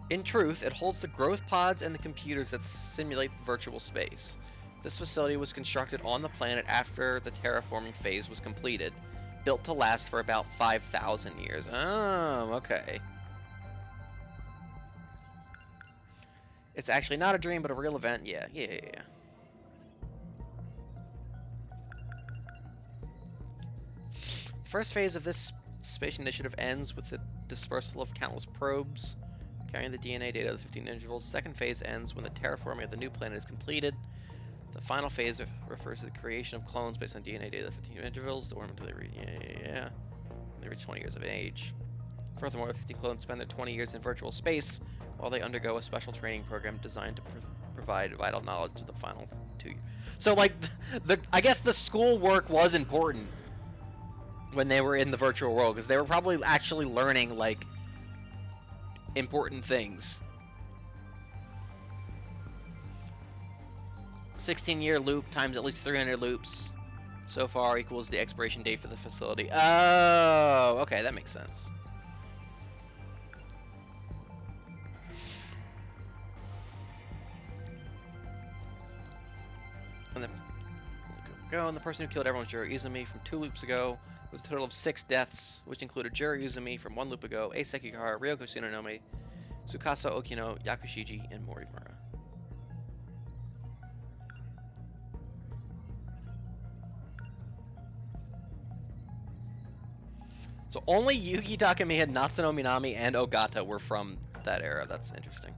the growth pods and the computers that simulate virtual space. This facility was constructed on the planet after the terraforming phase was completed, built to last for about 5,000 years. Oh, okay. It's actually not a dream, but a real event. Yeah. First phase of this space initiative ends with the dispersal of countless probes carrying the DNA data of the 15 intervals. Second phase ends when the terraforming of the new planet is completed. The final phase refers to the creation of clones based on DNA data of the 15 intervals. The until they reach, they reach 20 years of age. Furthermore, the 15 clones spend their 20 years in virtual space while they undergo a special training program designed to provide vital knowledge to the final 2 years. So, like, I guess the school work was important when they were in the virtual world, because they were probably actually learning, like, important things. 16-year loop times at least 300 loops so far equals the expiration date for the facility. Oh, okay, that makes sense. And the person who killed everyone was Jiro Izumi from 2 loops ago. It was a total of 6 deaths, which included Jiro Izumi from 1 loop ago, Ei Sekigahara, Ryoko Tsunonome, Tsukasa Okino, Yakushiji, and Morimura. So only Yuki Takamiya, Natsuno Minami, and Ogata were from that era. That's interesting.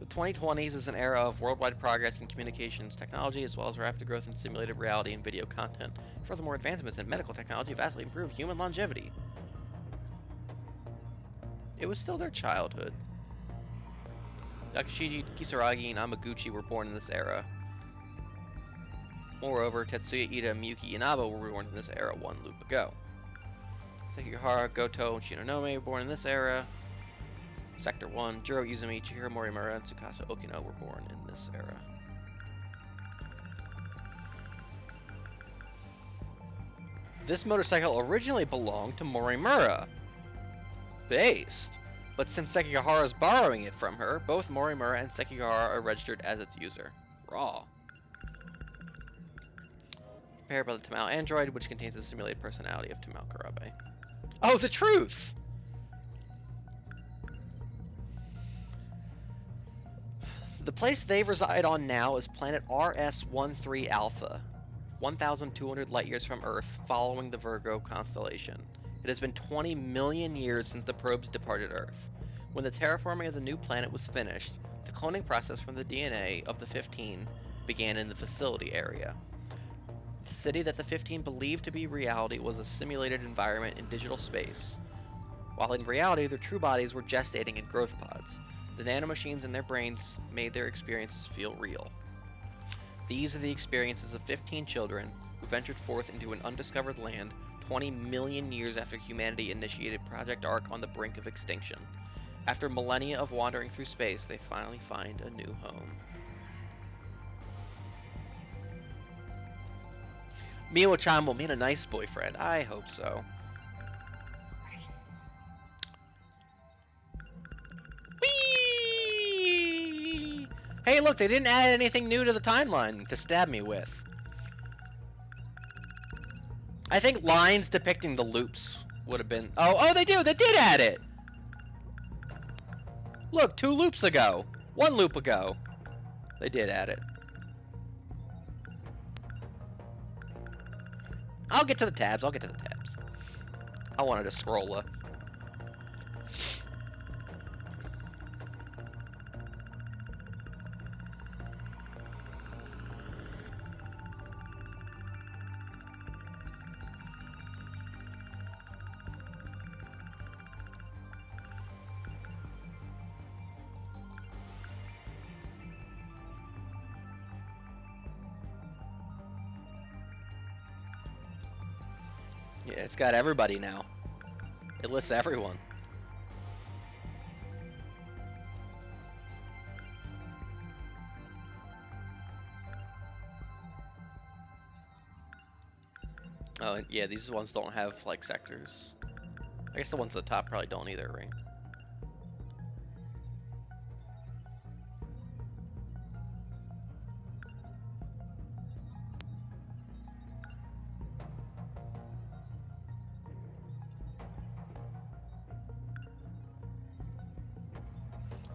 The 2020s is an era of worldwide progress in communications technology, as well as rapid growth in simulated reality and video content. Furthermore, advancements in medical technology vastly improved human longevity. It was still their childhood. Yakushiji, Kisaragi, and Amaguchi were born in this era. Moreover, Tetsuya Ida and Miyuki Inaba were born in this era 1 loop ago. Sekigahara, Goto, and Shinonome were born in this era. Sector 1, Jiro Izumi, Chihiro Morimura, and Tsukasa Okino were born in this era. This motorcycle originally belonged to Morimura, based, but since Sekigahara is borrowing it from her, both Morimura and Sekigahara are registered as its user. Raw. Prepared by the Tamao android, which contains the simulated personality of Tamao Karabe. Oh, the truth! The place they reside on now is planet RS-13 Alpha, 1,200 light years from Earth, following the Virgo constellation. It has been 20 million years since the probes departed Earth. When the terraforming of the new planet was finished, the cloning process from the DNA of the 15 began in the facility area. The city that the 15 believed to be reality was a simulated environment in digital space, while in reality their true bodies were gestating in growth pods. The nanomachines in their brains made their experiences feel real. These are the experiences of 15 children who ventured forth into an undiscovered land 20 million years after humanity initiated Project Ark on the brink of extinction. After millennia of wandering through space, they finally find a new home. Miwa-chan will mean a nice boyfriend. I hope so. Whee! Hey, look, they didn't add anything new to the timeline to stab me with. I think lines depicting the loops would have been. Oh, they do. They did add it. Look, 2 loops ago, 1 loop ago, they did add it. I'll get to the tabs. I wanted to scroll up. Yeah, it's got everybody now. It lists everyone. Oh, and yeah, these ones don't have, like, sectors. I guess the ones at the top probably don't either, right?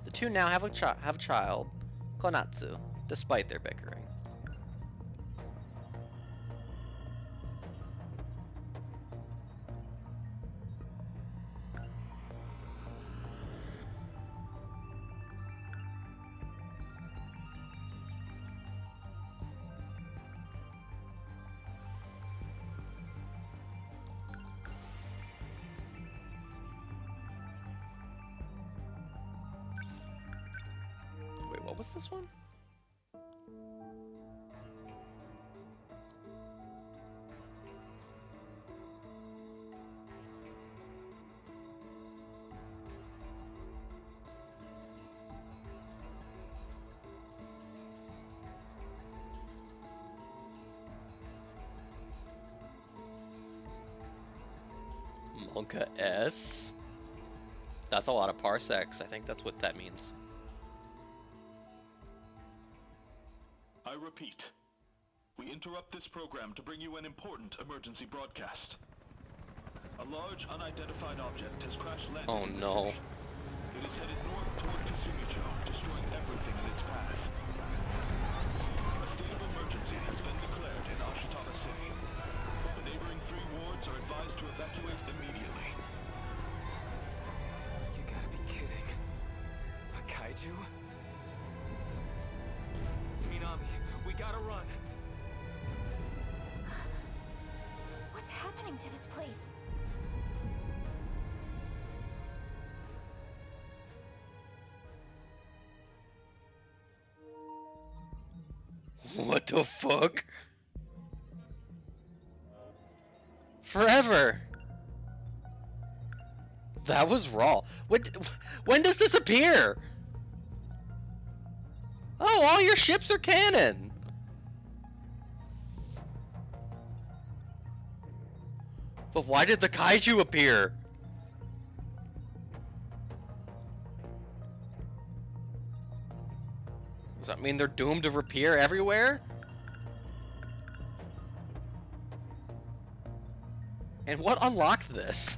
The two now have a child, Konatsu, despite their bickering. Wait, what was this one? Monka S? That's a lot of parsecs. I think that's what that means. I repeat, we interrupt this program to bring you an important emergency broadcast. A large unidentified object has crash landed. Oh no. It is headed north toward Kasumicho, destroying everything in its path. A state of emergency has been declared in Ashitaka City. The neighboring 3 wards are advised to evacuate immediately. You gotta be kidding. A kaiju? Minami, we gotta run. What's happening to this place? What the fuck? Forever. That was raw. When does this appear? Oh, all your ships are cannon. But why did the kaiju appear? Does that mean they're doomed to appear everywhere? And what unlocked this?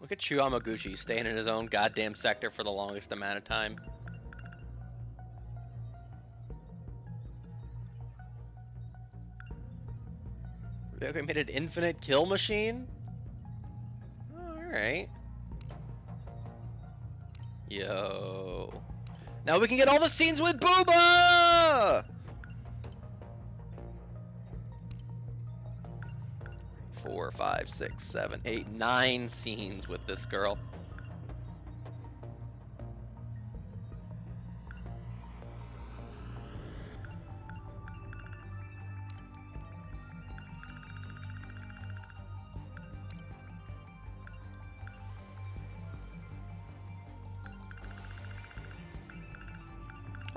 Look at Yamaguchi staying in his own goddamn sector for the longest amount of time. They made an infinite kill machine? Alright. Yo. Now we can get all the scenes with Booba! 4, 5, 6, 7, 8, 9 scenes with this girl.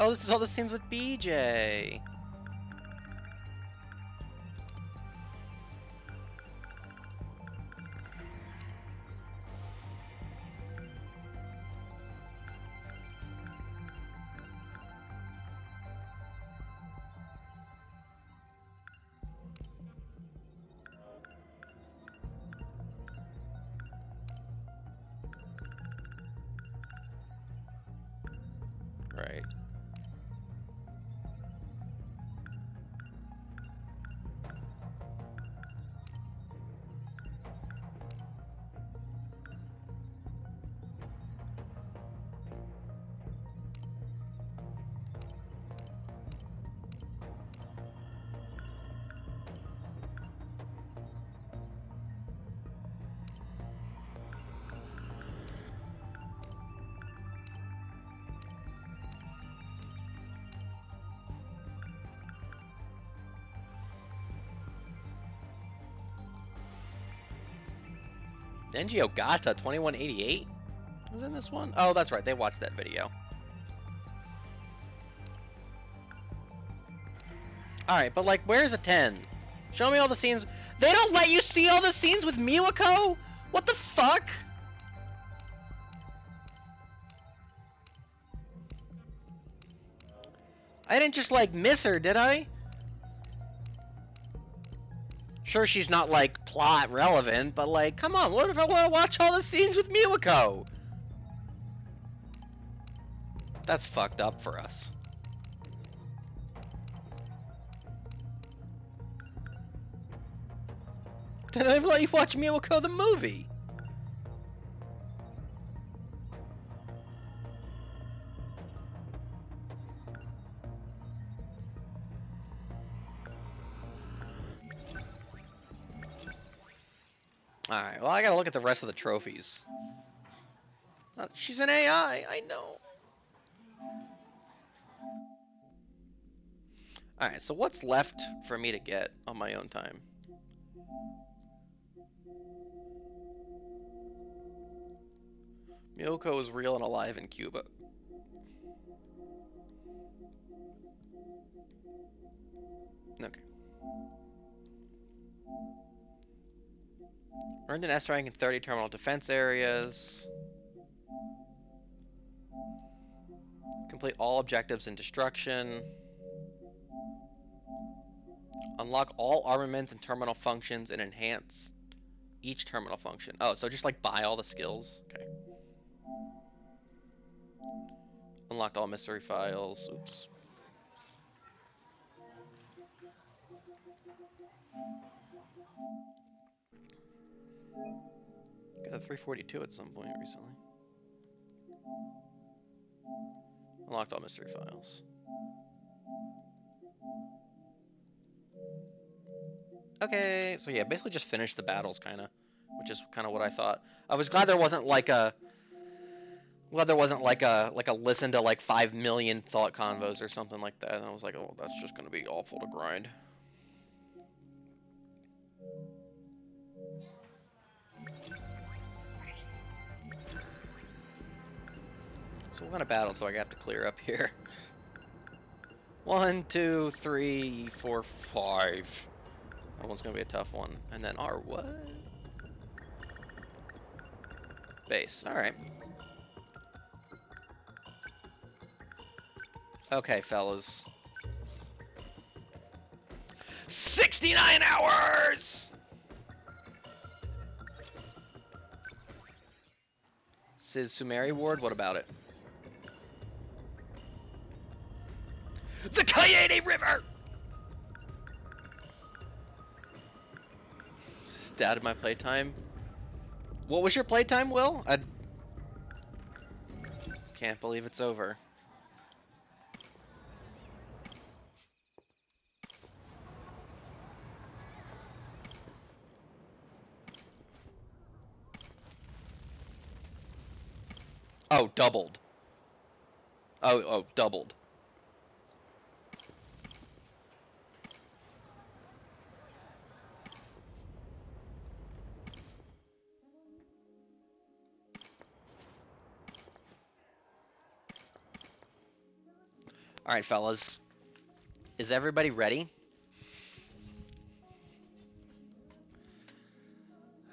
Oh, this is all the scenes with BJ. Right. Denji Ogata 2188 was in this one? Oh, that's right. They watched that video. Alright, but like, where's a 10? Show me all the scenes. They don't let you see all the scenes with Miwako? What the fuck? I didn't just like miss her, did I? Sure, she's not like plot relevant, but like, come on, what if I want to watch all the scenes with Miwako? That's fucked up for us. Did I even let you watch Miwako the movie? Alright, well I gotta look at the rest of the trophies. She's an AI, I know. Alright, so what's left for me to get on my own time? Miyoko is real and alive in Cuba. Okay. Earned an S rank in 30 terminal defense areas. Complete all objectives in destruction. Unlock all armaments and terminal functions and enhance each terminal function. Oh, so just like buy all the skills. Okay. Unlocked all mystery files. Oops. Got a 342 at some point recently. Unlocked all mystery files. Okay, so yeah, basically just finish the battles, kind of, which is kind of what I thought. I was glad there wasn't like a, listen to like 5 million thought convos or something like that. And I was like, oh, that's just gonna be awful to grind. So what kind of battle do I got to clear up here? 1, 2, 3, 4, 5. That one's gonna be a tough one. And then our what? Base. Alright. Okay, fellas. 69 hours! Says Sumeri Ward, what about it? The Cayenne River! Doubted my playtime. What was your playtime, Will? I can't believe it's over. Oh, doubled. Oh, doubled. All right, fellas. Is everybody ready?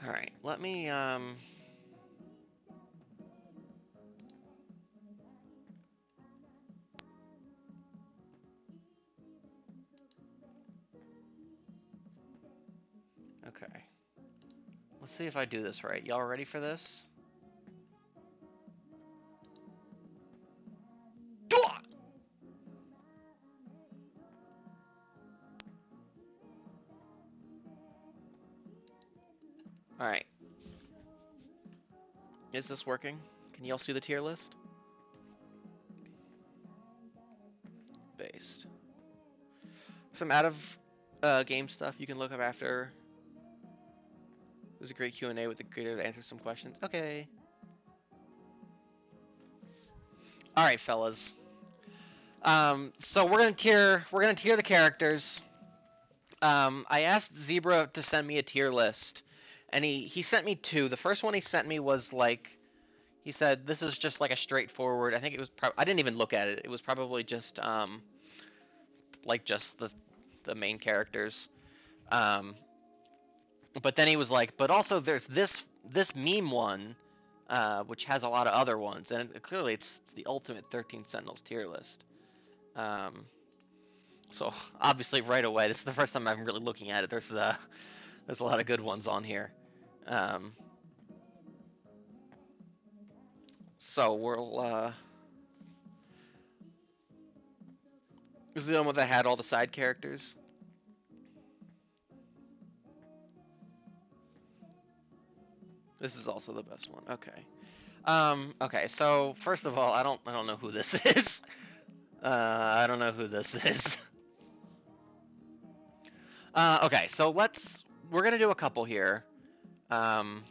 All right. Let me Okay. Let's see if I do this right. Y'all ready for this? Alright. Is this working? Can y'all see the tier list? Based. Some out of game stuff you can look up after. There's a great Q&A with the creator that answers some questions. Okay. Alright, fellas. So we're gonna tier the characters. I asked Zebra to send me a tier list, and he sent me two. The first one he sent me was like, he said this is just like a straightforward. I think it was. I didn't even look at it. It was probably just like just the main characters. But then he was like, but also there's this meme one, which has a lot of other ones, and clearly it's the ultimate 13 Sentinels tier list. So obviously right away, this is the first time I'm really looking at it. There's a lot of good ones on here. So we'll this is the one that had all the side characters. This is also the best one. Okay. Okay. So first of all, I don't know who this is. I don't know who this is. Okay. So we're gonna do a couple here. We're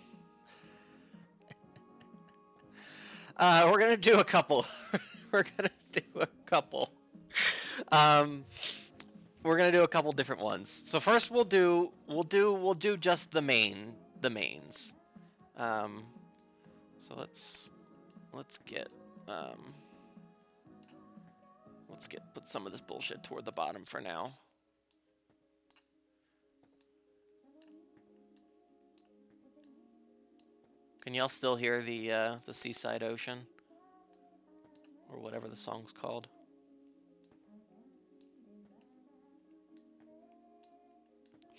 gonna do a couple. We're gonna do a couple. We're gonna do a couple different ones. So first we'll do just the mains. So let's put some of this bullshit toward the bottom for now. Can y'all still hear the seaside ocean? Or whatever the song's called?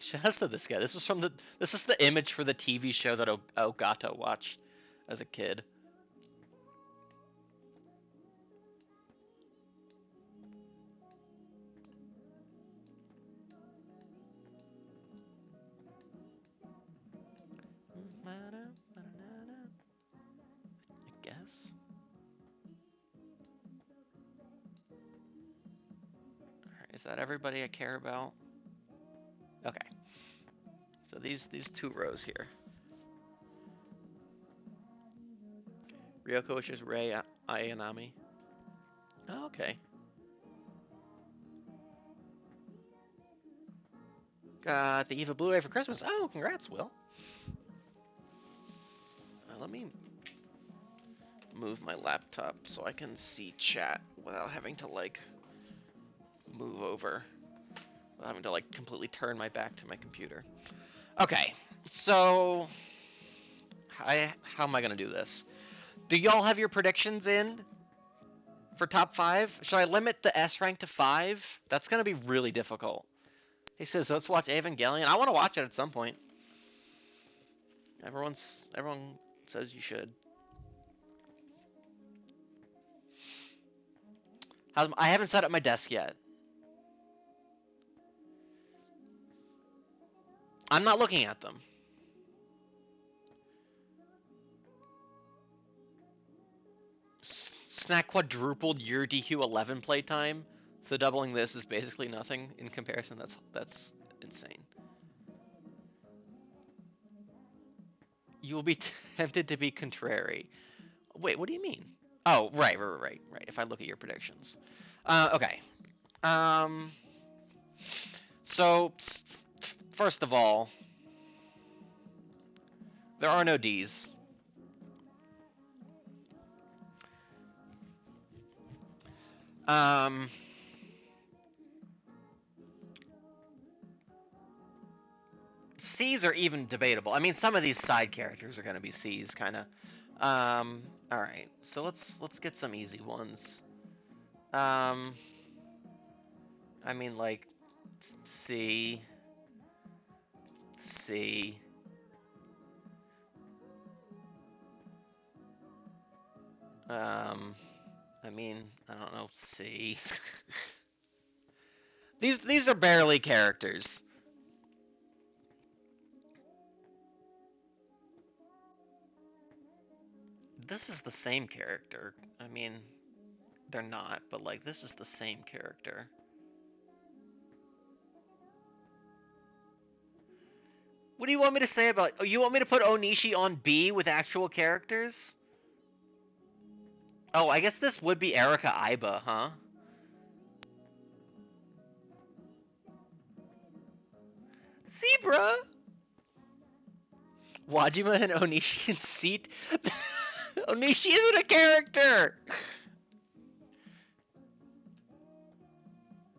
Shout out to this guy. This is the image for the TV show that Ogata watched as a kid. I guess. Alright, is that everybody I care about? Okay. So these two rows here. Ryoko, which is Rei Ayanami. Oh, okay. Got the EVA Blu-ray for Christmas. Oh, congrats, Will. Let me move my laptop so I can see chat without having to like move over. Without having to like completely turn my back to my computer. Okay, so how am I gonna do this? Do y'all have your predictions in for top 5? Should I limit the S rank to 5? That's gonna be really difficult. He says, let's watch Evangelion. I want to watch it at some point. Everyone says you should. I haven't set up my desk yet. I'm not looking at them. Snack quadrupled your DQ 11 playtime, so doubling this is basically nothing in comparison. That's insane. You will be tempted to be contrary. Wait, what do you mean? Oh, right. If I look at your predictions. Okay. So, first of all, there are no Ds. C's are even debatable. I mean, some of these side characters are gonna be C's, kind of. All right. So let's get some easy ones. I mean, like C, C. I mean, I don't know, C. These are barely characters. This is the same character. I mean, they're not, but like this is the same character. What do you want me to say about? Oh, you want me to put Onishi on B with actual characters? Oh, I guess this would be Erika Iba, huh? Zebra. Wajima and Onishi and Seat. Onishi isn't a character.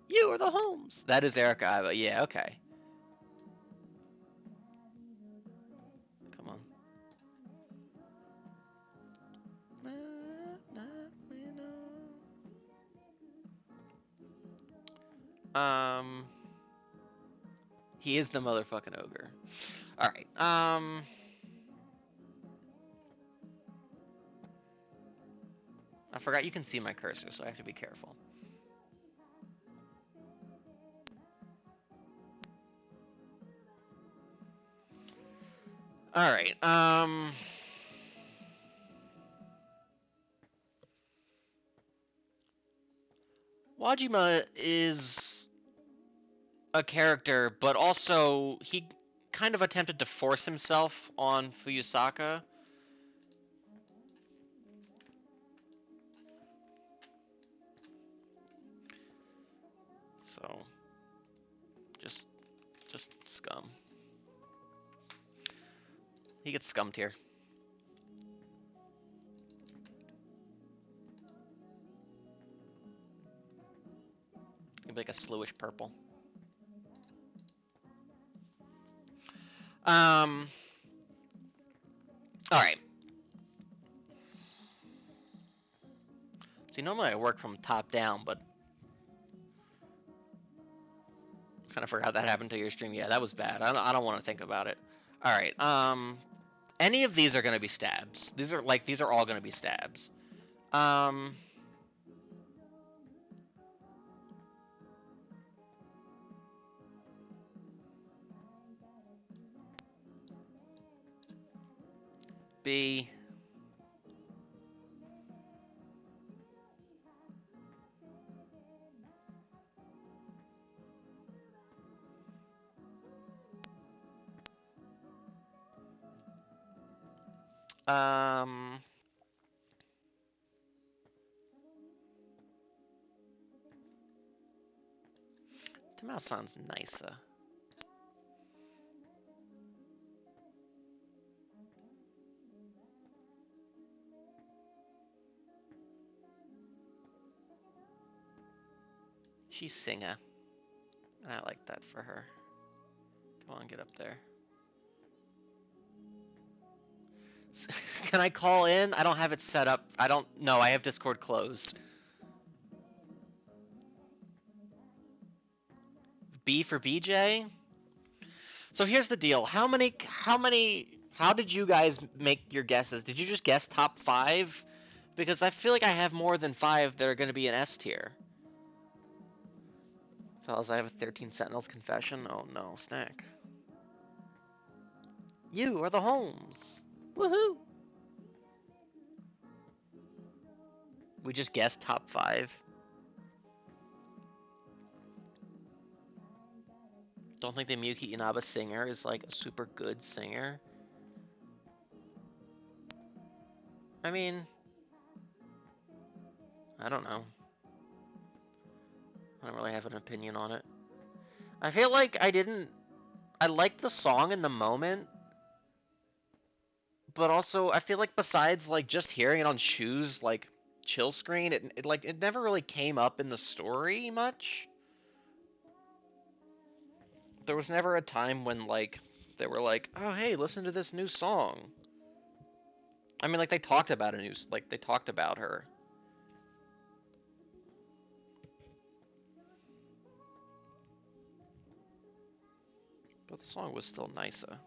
You are the Holmes. That is Erika Iba. Yeah, okay. Come on. He is the motherfucking ogre. All right. I forgot you can see my cursor, so I have to be careful. All right. Wajima is a character, but also he kind of attempted to force himself on Fuyusaka. So, just scum. He gets scummed here. He'd be like a slowish purple. All right. See, normally I work from top down, but kind of forgot that happened to your stream. Yeah, that was bad. I don't want to think about it. All right. Any of these are going to be stabs. These are all going to be stabs. B. Tamao sounds nicer. She's singer. And I like that for her. Come on, get up there. Can I call in? I don't have it set up. I don't know. I have Discord closed. B for BJ? So here's the deal. How did you guys make your guesses? Did you just guess top 5? Because I feel like I have more than 5 that are going to be an S tier. Fellas, I have a 13 Sentinels confession. Oh no, snack. You are the Holmes. Woohoo! We just guessed top 5. Don't think the Miyuki Inaba singer is like a super good singer. I mean, I don't know. I don't really have an opinion on it. I feel like I liked the song in the moment, but also I feel like besides like just hearing it on Shu's like chill screen, it never really came up in the story much. There was never a time when like They were like, oh hey, listen to this new song. I mean, like, they talked about they talked about her. But the song was still nicer.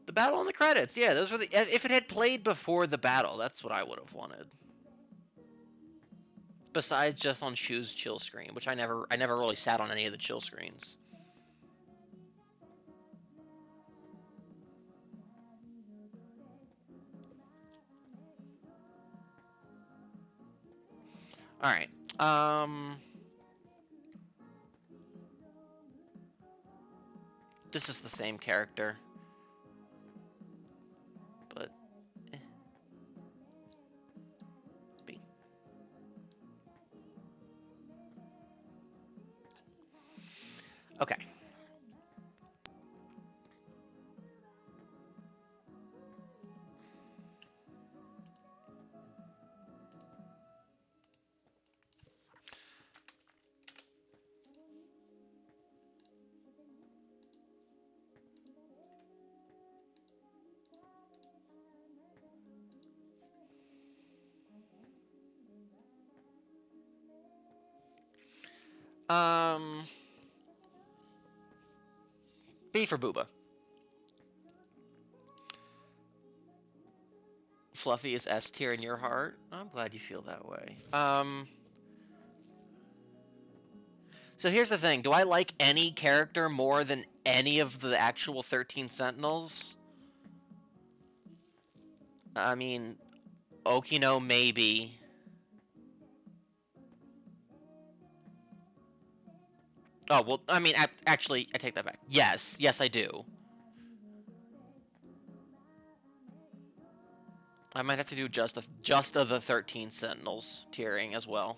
The battle and the credits, yeah, those were the. If it had played before the battle, that's what I would have wanted. Besides just on Shu's chill screen, which I never really sat on any of the chill screens. All right. This is the same character, but B. Okay. B for Booba. Fluffy is S tier in your heart. I'm glad you feel that way. So here's the thing. Do I like any character more than any of the actual 13 Sentinels? I mean, Okino maybe. Oh, well, I mean, actually, I take that back. Yes, I do. I might have to do just of the 13 Sentinels tiering as well.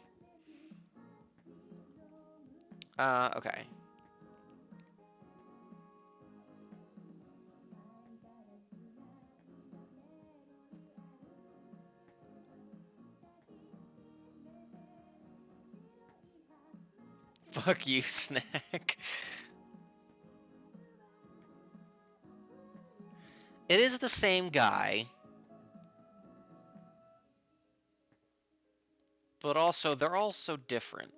Okay. Fuck you, Snack. It is the same guy. But also, they're all so different.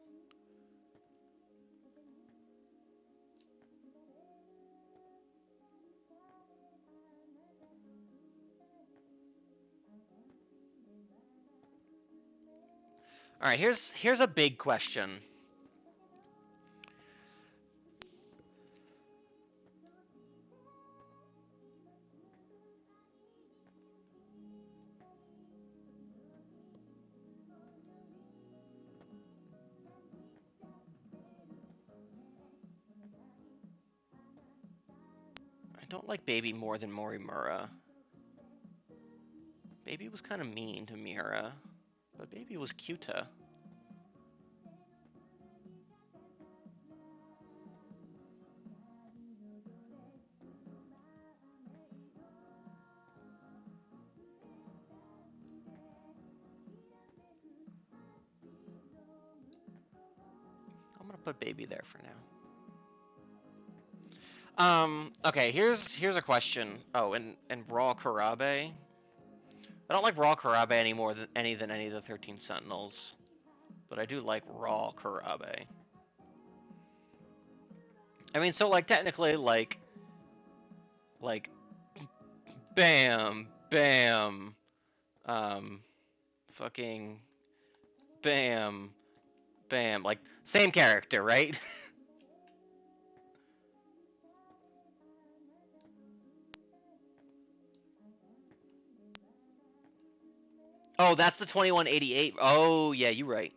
All right, here's a big question. I don't like Baby more than Morimura. Baby was kind of mean to Mira, but Baby was cuter. I'm gonna put Baby there for now. Okay, here's a question. Oh, and Raw Karabe. I don't like Raw Karabe any more than any of the 13 Sentinels, but I do like Raw Karabe. I mean, so like technically, like bam, bam, fucking bam, bam, like same character, right? Oh, that's the 2188. Oh, yeah, you're right.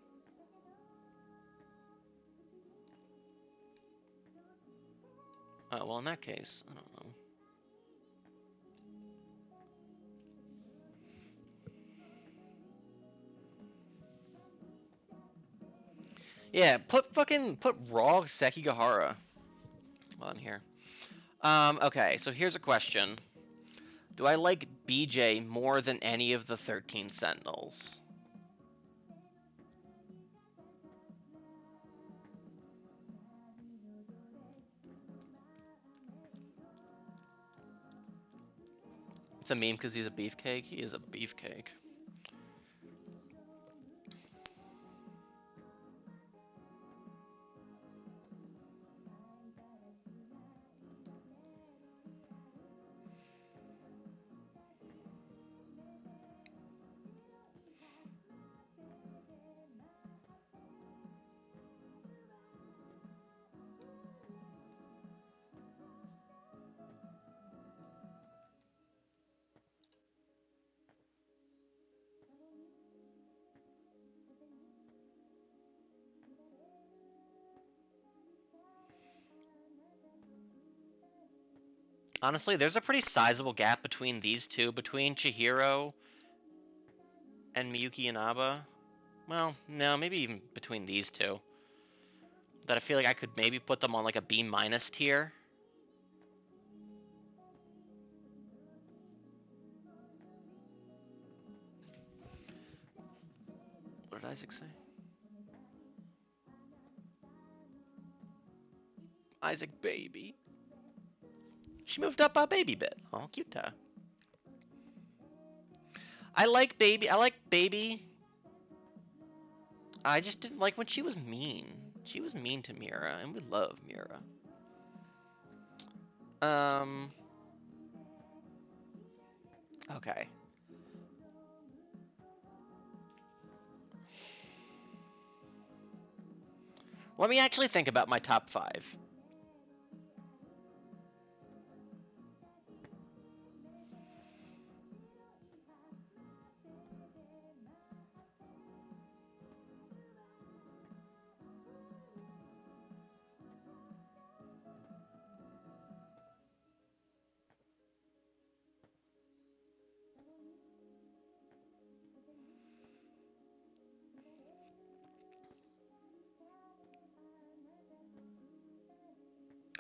Well, in that case, I don't know. Yeah, put Raw Sekigahara on here. Okay, so here's a question. Do I like BJ more than any of the 13 Sentinels? It's a meme because he's a beefcake. He is a beefcake. Honestly, there's a pretty sizable gap between these two, between Chihiro and Miyuki Inaba. Well, no, maybe even between these two. That I feel like I could maybe put them on like a B- tier. What did Isaac say? Isaac baby. She moved up a baby bit. Oh, cute. I like baby. I like baby. I just didn't like when she was mean. She was mean to Mira, and we love Mira. Okay. Let me actually think about my top 5.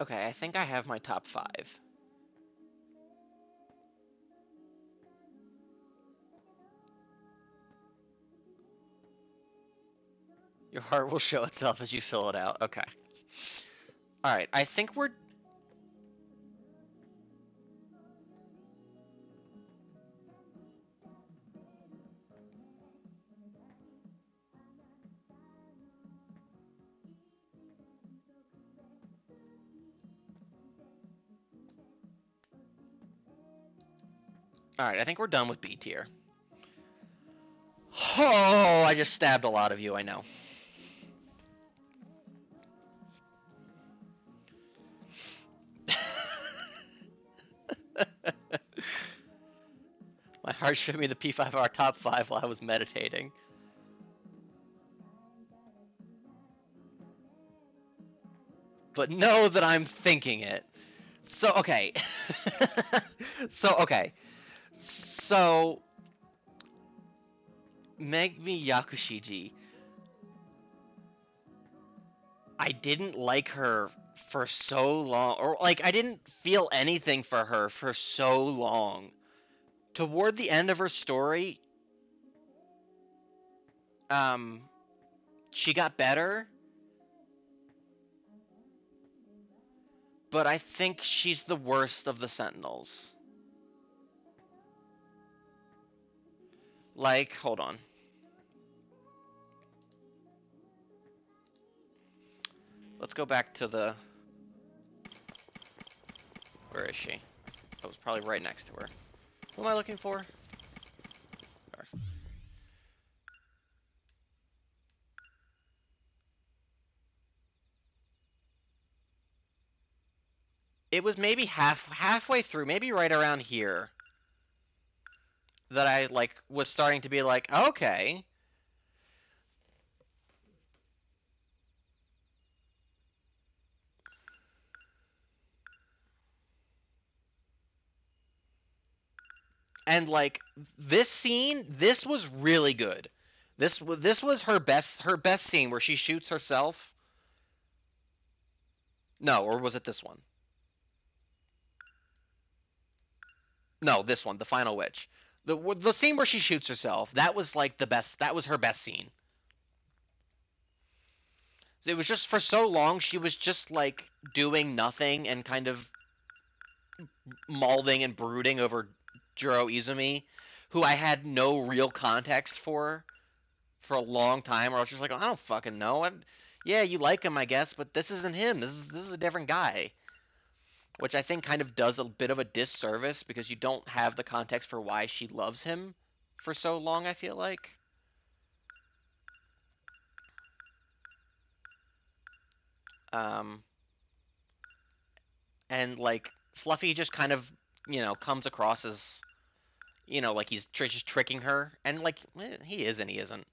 Okay, I think I have my top 5. Your heart will show itself as you fill it out. Okay. Alright, I think we're... Alright, I think we're done with B tier. Oh, I just stabbed a lot of you, I know. My heart showed me the P5R top 5 while I was meditating. But know that I'm thinking it. So, okay. Okay. So, Megumi Yakushiji. I didn't like her for so long. Or, like, I didn't feel anything for her for so long. Toward the end of her story, she got better. But I think she's the worst of the Sentinels. Like, hold on. Let's go back to the... Where is she? I was probably right next to her. Who am I looking for? There. It was maybe halfway through, maybe right around here, that I like was starting to be like, okay. And like this scene, this was really good. This was her best scene where she shoots herself. No, or was it this one? No, this one, the final witch. The scene where she shoots herself, that was like the best. That was her best scene. It was just for so long she was just like doing nothing and kind of mauling and brooding over Juro Izumi, who I had no real context for a long time, where I was just like, oh, I don't fucking know. Yeah, you like him, I guess, but this isn't him. This is a different guy. Which I think kind of does a bit of a disservice because you don't have the context for why she loves him for so long, I feel like. Um, and like Fluffy just kind of, comes across as, like he's just tricking her, and like he is and he isn't.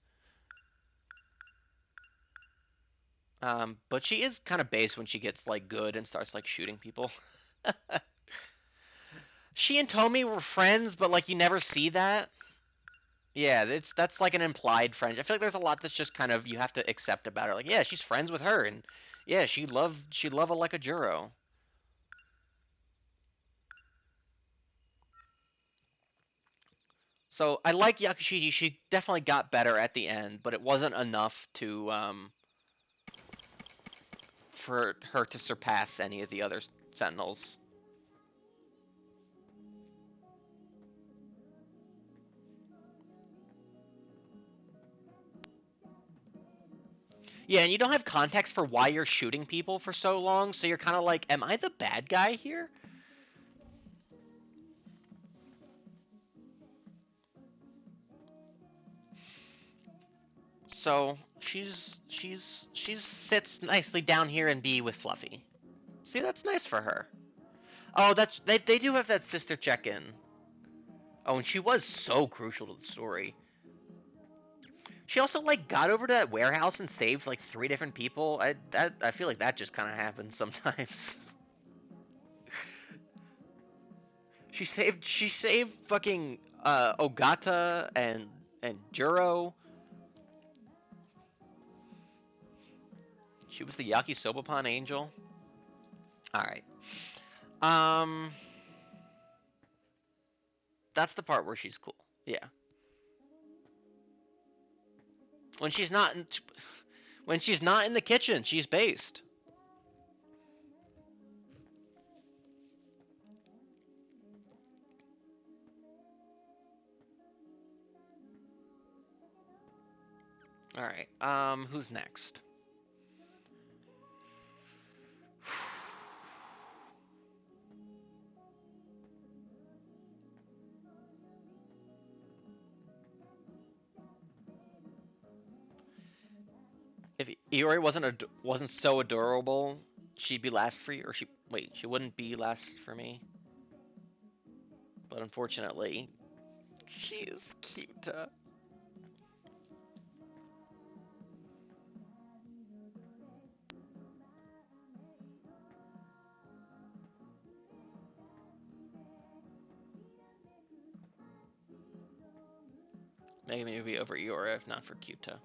But she is kind of base when she gets like good and starts like shooting people. She and Tommy were friends, but like you never see that. Yeah, that's like an implied friend. I feel like there's a lot that's just kind of you have to accept about her. Like, yeah, she's friends with her, and yeah, she'd love a like a Juro. So I like Yakushiji. She definitely got better at the end, but it wasn't enough to for her to surpass any of the other Sentinels. Yeah, and you don't have context for why you're shooting people for so long, so you're kind of like, am I the bad guy here? So she sits nicely down here in B with Fluffy. See, that's nice for her. Oh, they do have that sister check-in. Oh, and she was so crucial to the story. She also like got over to that warehouse and saved like 3 different people. I feel like that just kind of happens sometimes. She saved fucking Ogata and Juro. She was the Yakisobapan angel. All right. Um, that's the part where she's cool. Yeah. When she's not in the kitchen, she's based. All right. Who's next? If Iori wasn't so adorable, she'd be last for you, or she wouldn't be last for me. But unfortunately, she is cute. Maybe over Iori if not for Kyuta.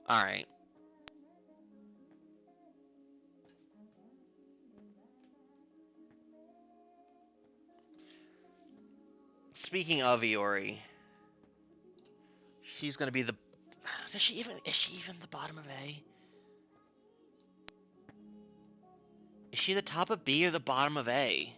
All right. Speaking of Iori, she's gonna be the. Is she even the bottom of A? Is she the top of B or the bottom of A?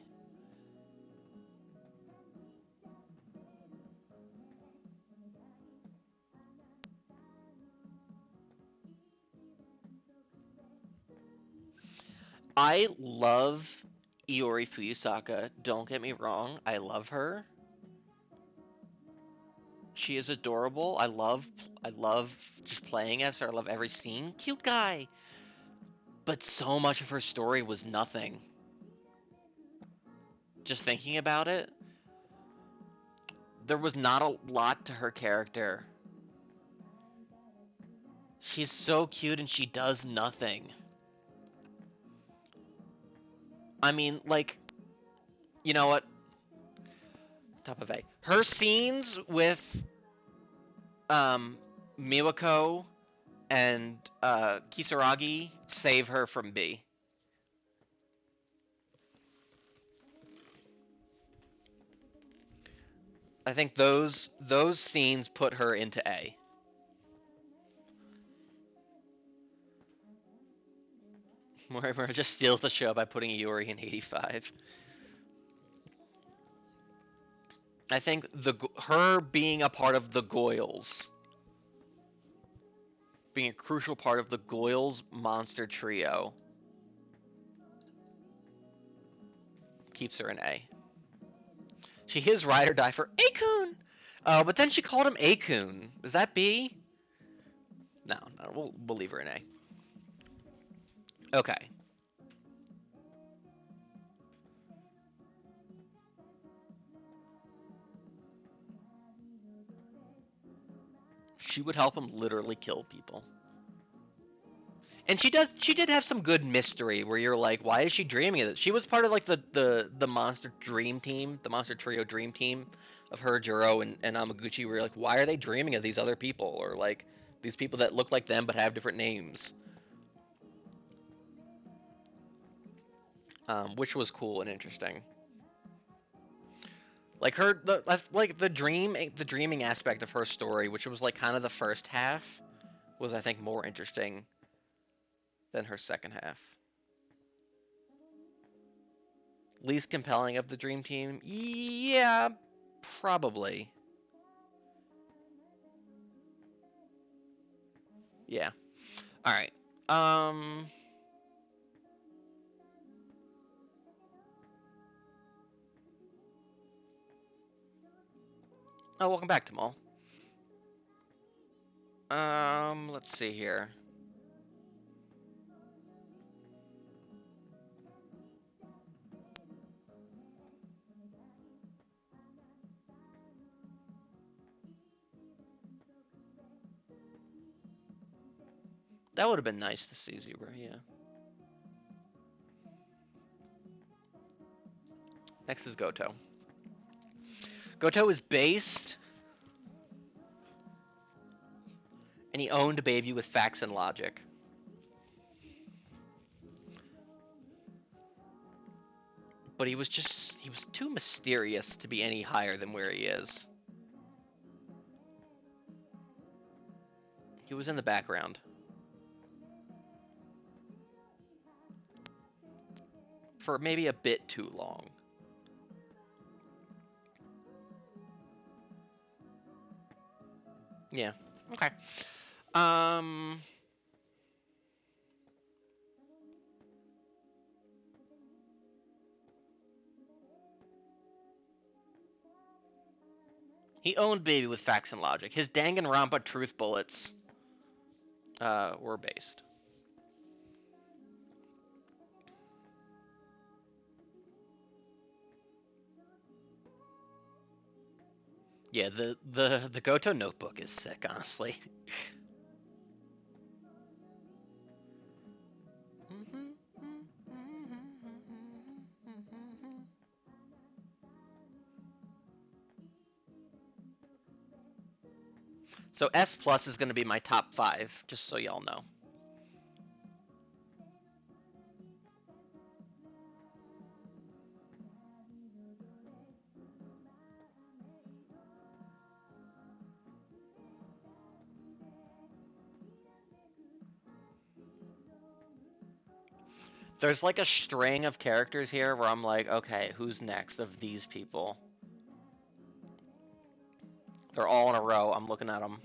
I love Iori Fuyusaka. Don't get me wrong. I love her. She is adorable. I love just playing as her. I love every scene. Cute guy. But so much of her story was nothing. Just thinking about it, there was not a lot to her character. She's so cute and she does nothing. I mean, like, you know what? Top of A. Her scenes with um, Miwako and Kisaragi save her from B. I think those scenes put her into A. Mortimer just steals the show by putting Yuri in 85. I think her being a part of the Goyles, being a crucial part of the Goyles monster trio, keeps her in A. She is ride or die for Akun! But then she called him Akun. Is that B? No, we'll leave her in A. Okay. She would help him literally kill people. And she did have some good mystery where you're like, why is she dreaming of this? She was part of like the monster dream team, the monster trio dream team of her, Juro, and Amaguchi, where you're like, why are they dreaming of these other people? Or like these people that look like them but have different names. Which was cool and interesting. Like the dreaming aspect of her story, which was like kind of the first half, was I think more interesting than her second half. Least compelling of the dream team? Yeah, probably. Yeah. All right. Oh, welcome back, Tamal. Let's see here. That would have been nice to see Zebra, yeah. Next is Goto. Goto is based, and he owned a baby with facts and logic. But he was too mysterious to be any higher than where he is. He was in the background. For maybe a bit too long. Yeah. Okay. He owned baby with facts and logic. His Danganronpa truth bullets were based. Yeah, the Goto notebook is sick, honestly. So S plus is going to be my top 5, just so y'all know. There's like a string of characters here where I'm like, okay, who's next of these people? They're all in a row. I'm looking at them.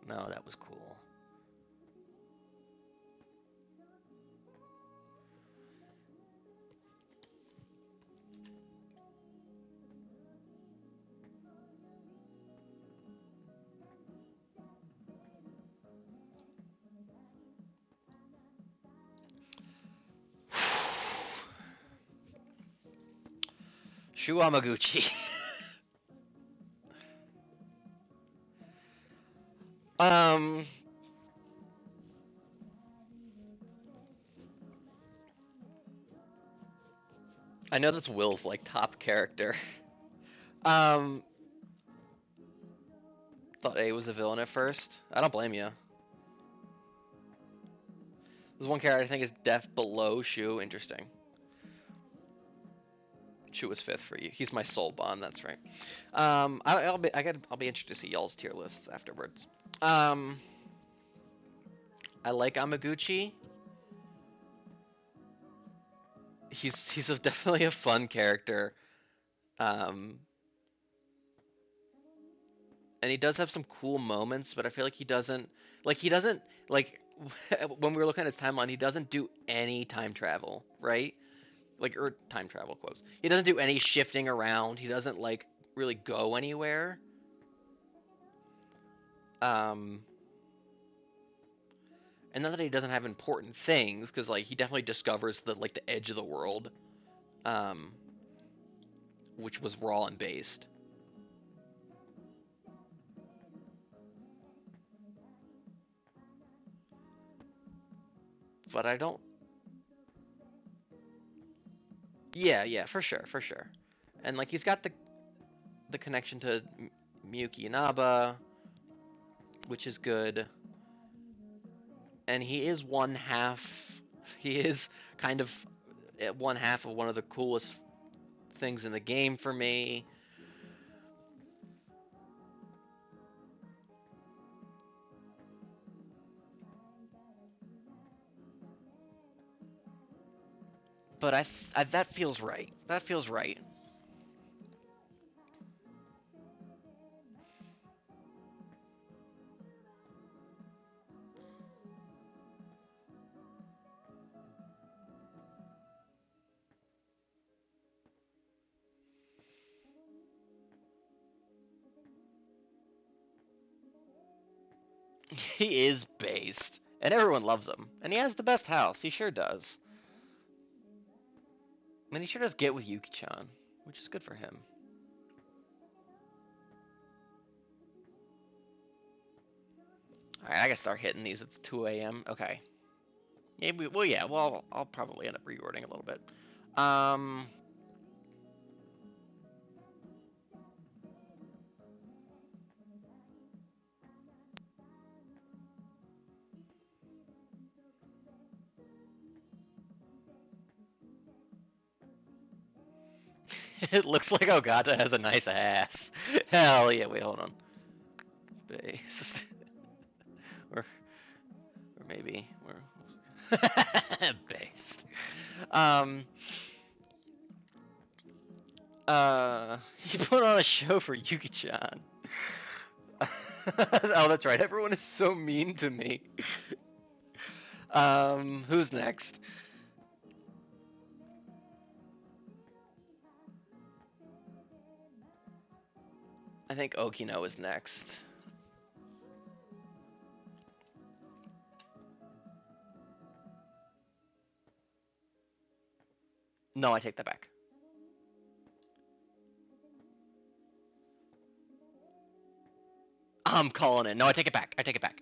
No, that was cool. Shu Amaguchi. um. I know that's Will's like top character. Um. Thought A was the villain at first. I don't blame you. There's one character I think is def below Shu. Interesting. Shu was 5th for you. He's my soul bond. That's right. I'll be interested to see y'all's tier lists afterwards. I like Amaguchi. He's definitely a fun character. And he does have some cool moments, but I feel like he doesn't like when we were looking at his timeline, he doesn't do any time travel, right? Like, or time travel quotes. He doesn't do any shifting around. He doesn't like really go anywhere. And not that he doesn't have important things, because like he definitely discovers the edge of the world, which was raw and based. But I don't. Yeah, for sure. And like he's got the connection to Miyuki Inaba, which is good. And he is one half. He is kind of one half of one of the coolest things in the game for me. But I that feels right. That feels right. He is based, and everyone loves him. And he has the best house. He sure does. And he sure does get with Yuki-chan, which is good for him. Alright, I gotta start hitting these. It's 2 a.m. Okay. Yeah, well, I'll probably end up reordering a little bit. It looks like Ogata has a nice ass. Hell yeah, wait, hold on. Based. or maybe we're based. He put on a show for Yuki-chan. Oh, that's right. Everyone is so mean to me. Who's next? I think Okino is next. No, I take that back. I'm calling it. No, I take it back. I take it back.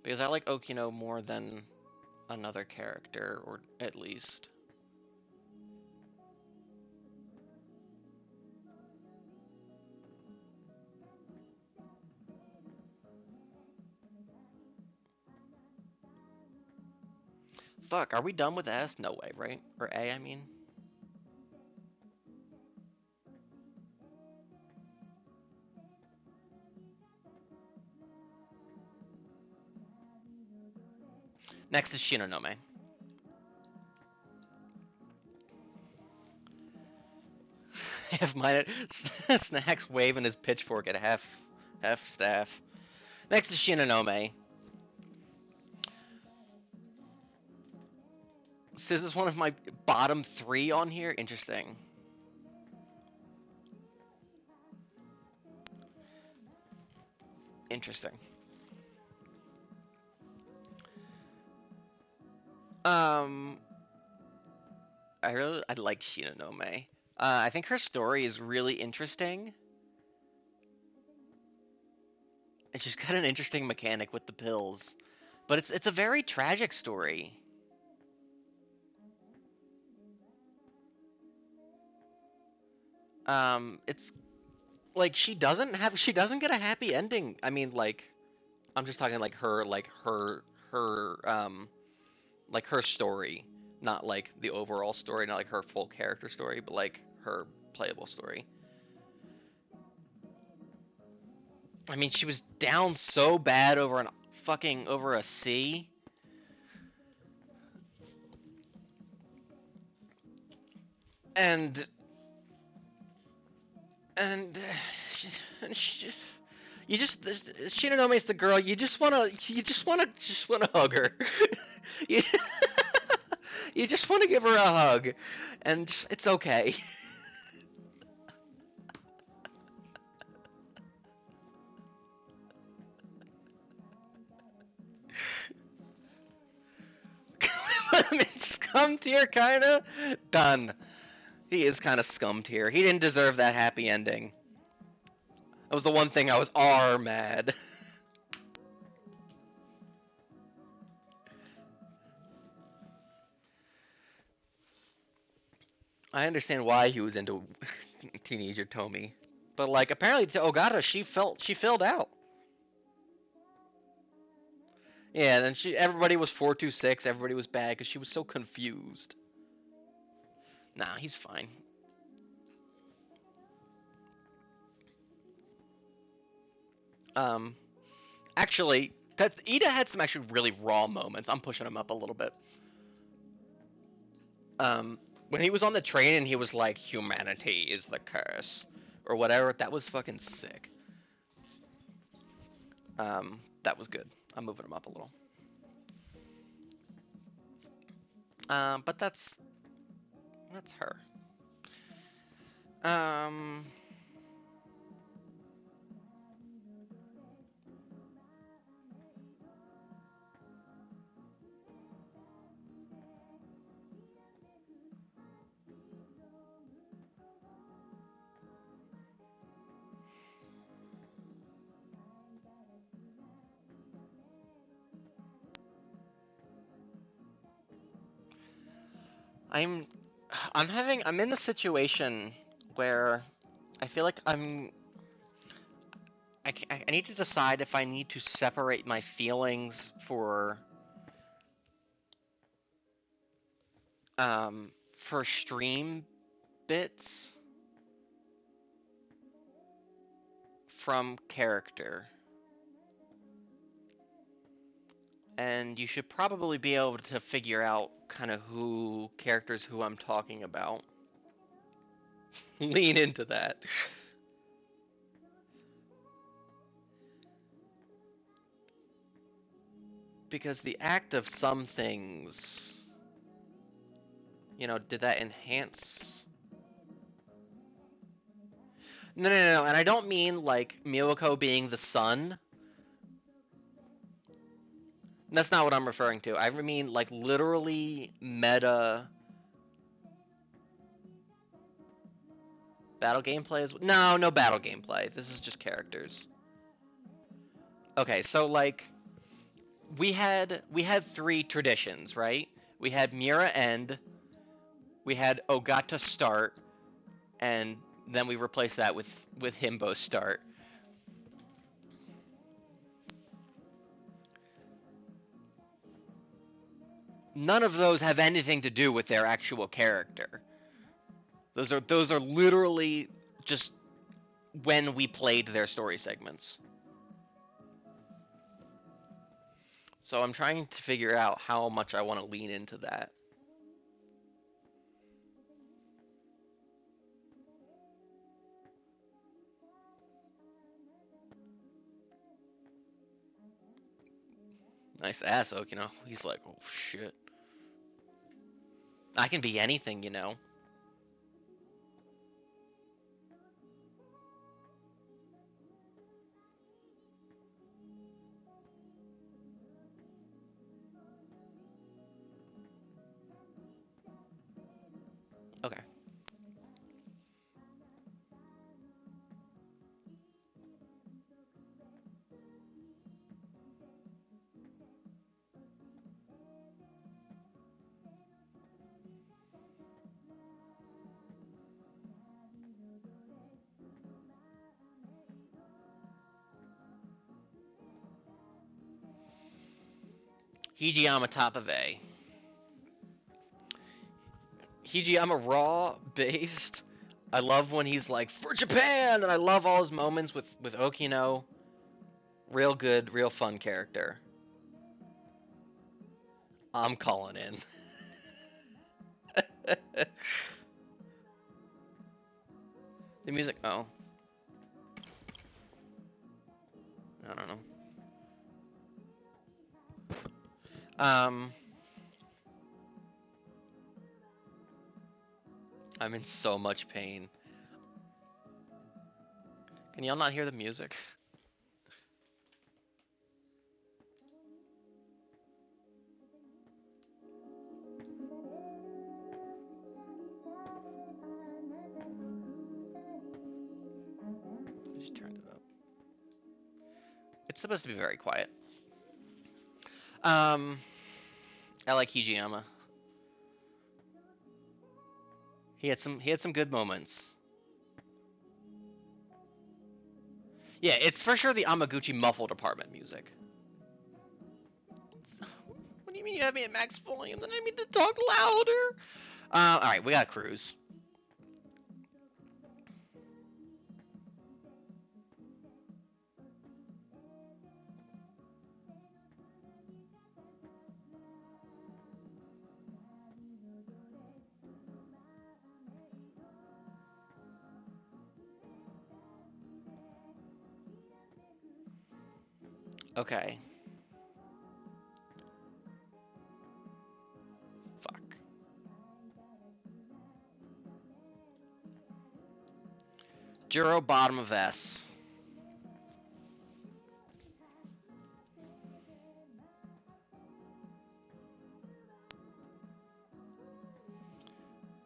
Because I like Okino more than another character, or at least. Fuck, are we done with S? No way, right? Or A, I mean. Next is Shinonome. Half mine. Snacks waving his pitchfork at half staff. Next is Shinonome. So this is one of my bottom 3 on here. Interesting. Interesting. I like Shinonome. I think her story is really interesting. And she's got an interesting mechanic with the pills. But it's a very tragic story. It's like she doesn't get a happy ending. I mean, like, I'm just talking like her story, not like the overall story, not like her full character story, but like her playable story. I mean, she was down so bad over a sea. And she, you just Shinanome's the girl. You just wanna hug her. you, you just wanna give her a hug, and it's okay. I mean, scum tier, kinda done. He is kind of scum tier. He didn't deserve that happy ending. That was the one thing I was mad. I understand why he was into teenager Tomi, but like apparently to Ogata, she filled out. Yeah, and then everybody was 426. Everybody was bad because she was so confused. Nah, he's fine. Actually, Ida had some actually really raw moments. I'm pushing him up a little bit. When he was on the train and he was like, "Humanity is the curse," or whatever, that was fucking sick. That was good. I'm moving him up a little. But that's her. I'm in the situation where I feel like I need to decide if I need to separate my feelings for stream bits from character. And you should probably be able to figure out kind of who I'm talking about. Lean into that. Because the act of some things, did that enhance? No, and I don't mean like Miwako being the sun. That's not what I'm referring to. I mean like literally meta battle gameplay. No battle gameplay. This is just characters. Okay, so like we had 3 traditions, right? We had Mira end, we had Ogata start, and then we replaced that with Himbo start. None of those have anything to do with their actual character. Those are literally just when we played their story segments. So I'm trying to figure out how much I want to lean into that. Nice ass, Oak, He's like, oh shit. I can be anything, Okay. Hijiyama top of A. Hijiyama raw based. I love when he's like for Japan, and I love all his moments with Okino. Real good, real fun character. I'm calling in. The music. Oh, I don't know. I'm in so much pain. Can y'all not hear the music? I just turned it up. It's supposed to be very quiet. I like Hijiyama. He had some good moments. Yeah, it's for sure the Amaguchi muffle department music. What do you mean you have me at max volume? Then I need to talk louder. All right, we got cruise. Okay. Fuck. Juro bottom of S.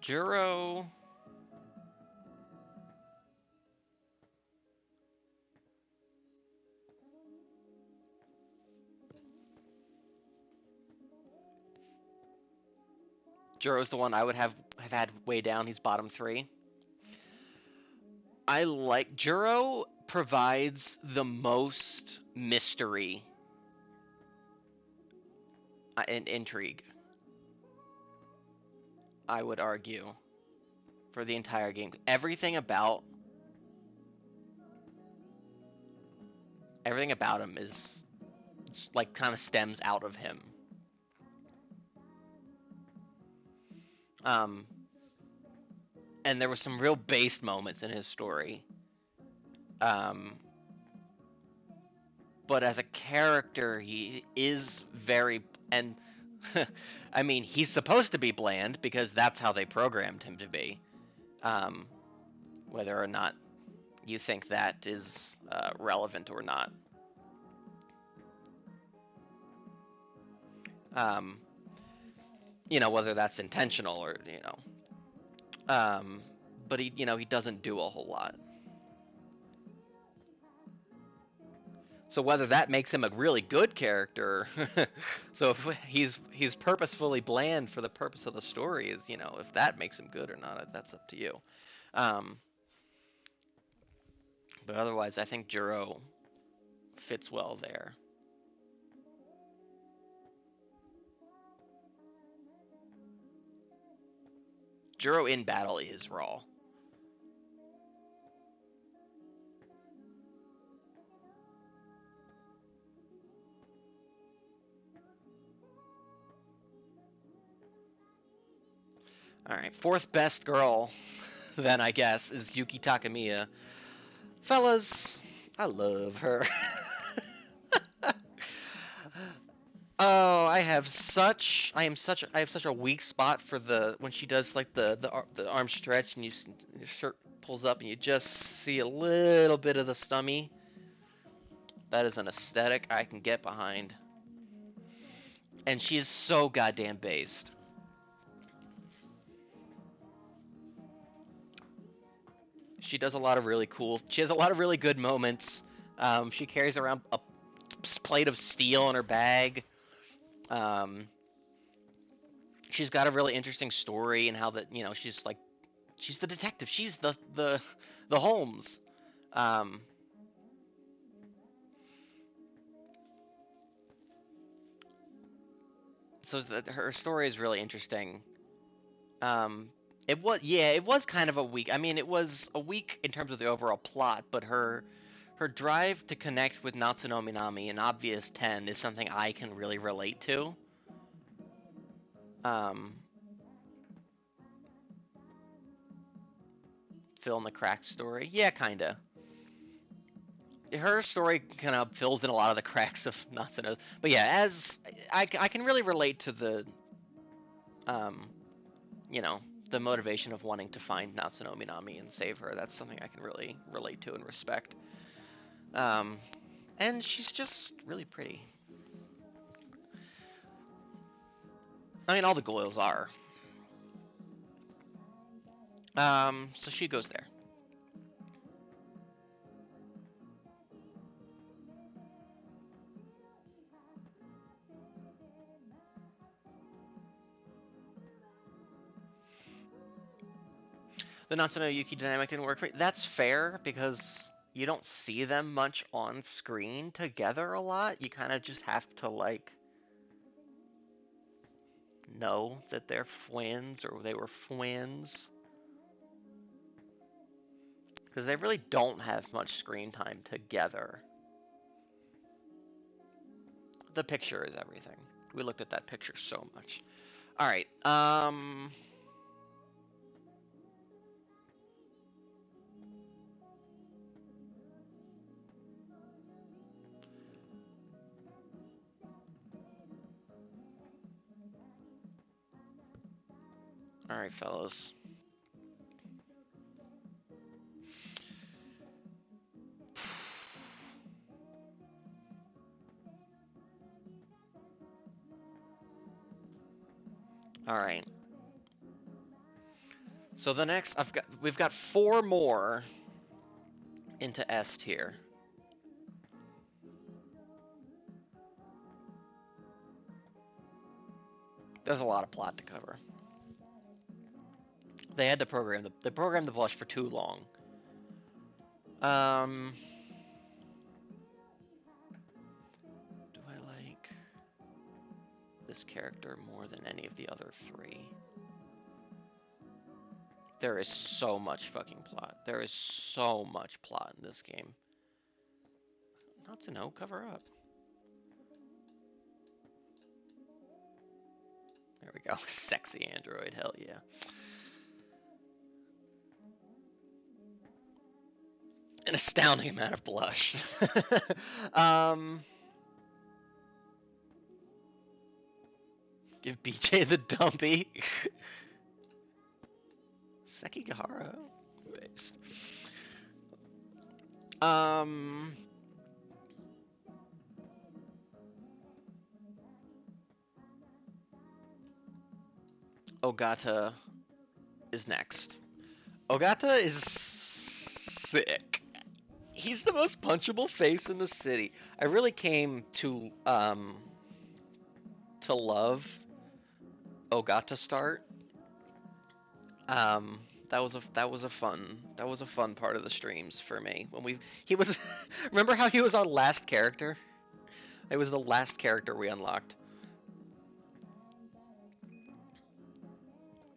Juro. Juro's the one I would have had way down. He's bottom 3. I like Juro provides the most mystery and intrigue, I would argue, for the entire game. Everything about him is like kind of stems out of him. And there were some real based moments in his story. But as a character, he is very, and I mean, he's supposed to be bland because that's how they programmed him to be. Whether or not you think that is relevant or not. Whether that's intentional or, but he doesn't do a whole lot. So whether that makes him a really good character, so if he's purposefully bland for the purpose of the story, is if that makes him good or not, that's up to you. But otherwise, I think Juro fits well there. Juro in battle is raw. Alright, fourth best girl, then I guess, is Yuki Takamiya. Fellas, I love her. Oh, I have such a weak spot for when she does like the arm stretch and your shirt pulls up and you just see a little bit of the stummy. That is an aesthetic I can get behind. And she is so goddamn based. She does a lot of really cool. She has a lot of really good moments. She carries around a plate of steel in her bag. She's got a really interesting story and how that she's like she's the detective. She's the Holmes. So her story is really interesting. It was kind of a weak. I mean, it was a weak in terms of the overall plot, but her drive to connect with Natsuno Minami, an obvious 10, is something I can really relate to. Fill in the cracked story. Yeah, kinda. Her story kind of fills in a lot of the cracks of Natsuno. But yeah, as I can really relate to the the motivation of wanting to find Natsuno Minami and save her. That's something I can really relate to and respect. And she's just really pretty. I mean, all the Goyles are. So she goes there. The Natsuno Yuki dynamic didn't work for me. That's fair, because you don't see them much on screen together a lot. You kind of just have to, like, know that they're twins, or they were twins. Because they really don't have much screen time together. The picture is everything. We looked at that picture so much. Alright, Alright, fellas. Alright. So the next, we've got 4 more into S tier. There's a lot of plot to cover. They had to program they programmed the blush for too long. Do I like this character more than any of the other 3? There is so much fucking plot. There is so much plot in this game. Not to know, cover up. There we go. Sexy android, hell yeah. An astounding amount of blush. Give BJ the dumpy. Sekigahara? Waste. Ogata is next. Ogata is sick. He's the most punchable face in the city. I really came to love Ogata start. That was a fun part of the streams for me when he was remember how he was our last character? It was the last character we unlocked.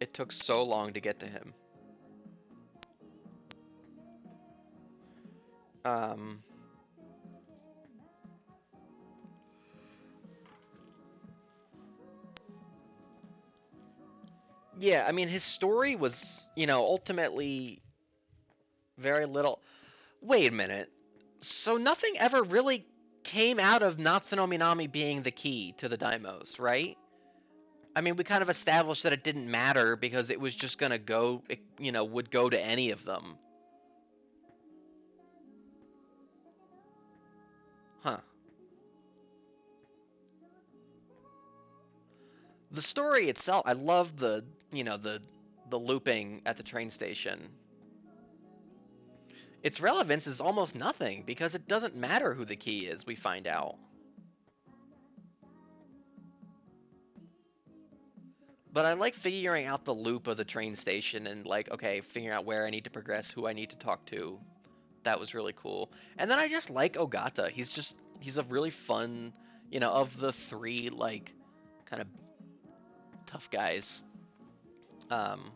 It took so long to get to him. Yeah, I mean, his story was, ultimately very little. Wait a minute. So nothing ever really came out of Natsuno Minami being the key to the Daimos, right? I mean, we kind of established that it didn't matter because it was just gonna go, would go to any of them. Huh. The story itself, I love the looping at the train station. its relevance is almost nothing because it doesn't matter who the key is, we find out. But I like figuring out the loop of the train station and like, okay, figuring out where I need to progress, who I need to talk to. That was really cool. And then I just like Ogata. He's a really fun, of the three like kind of tough guys. Um,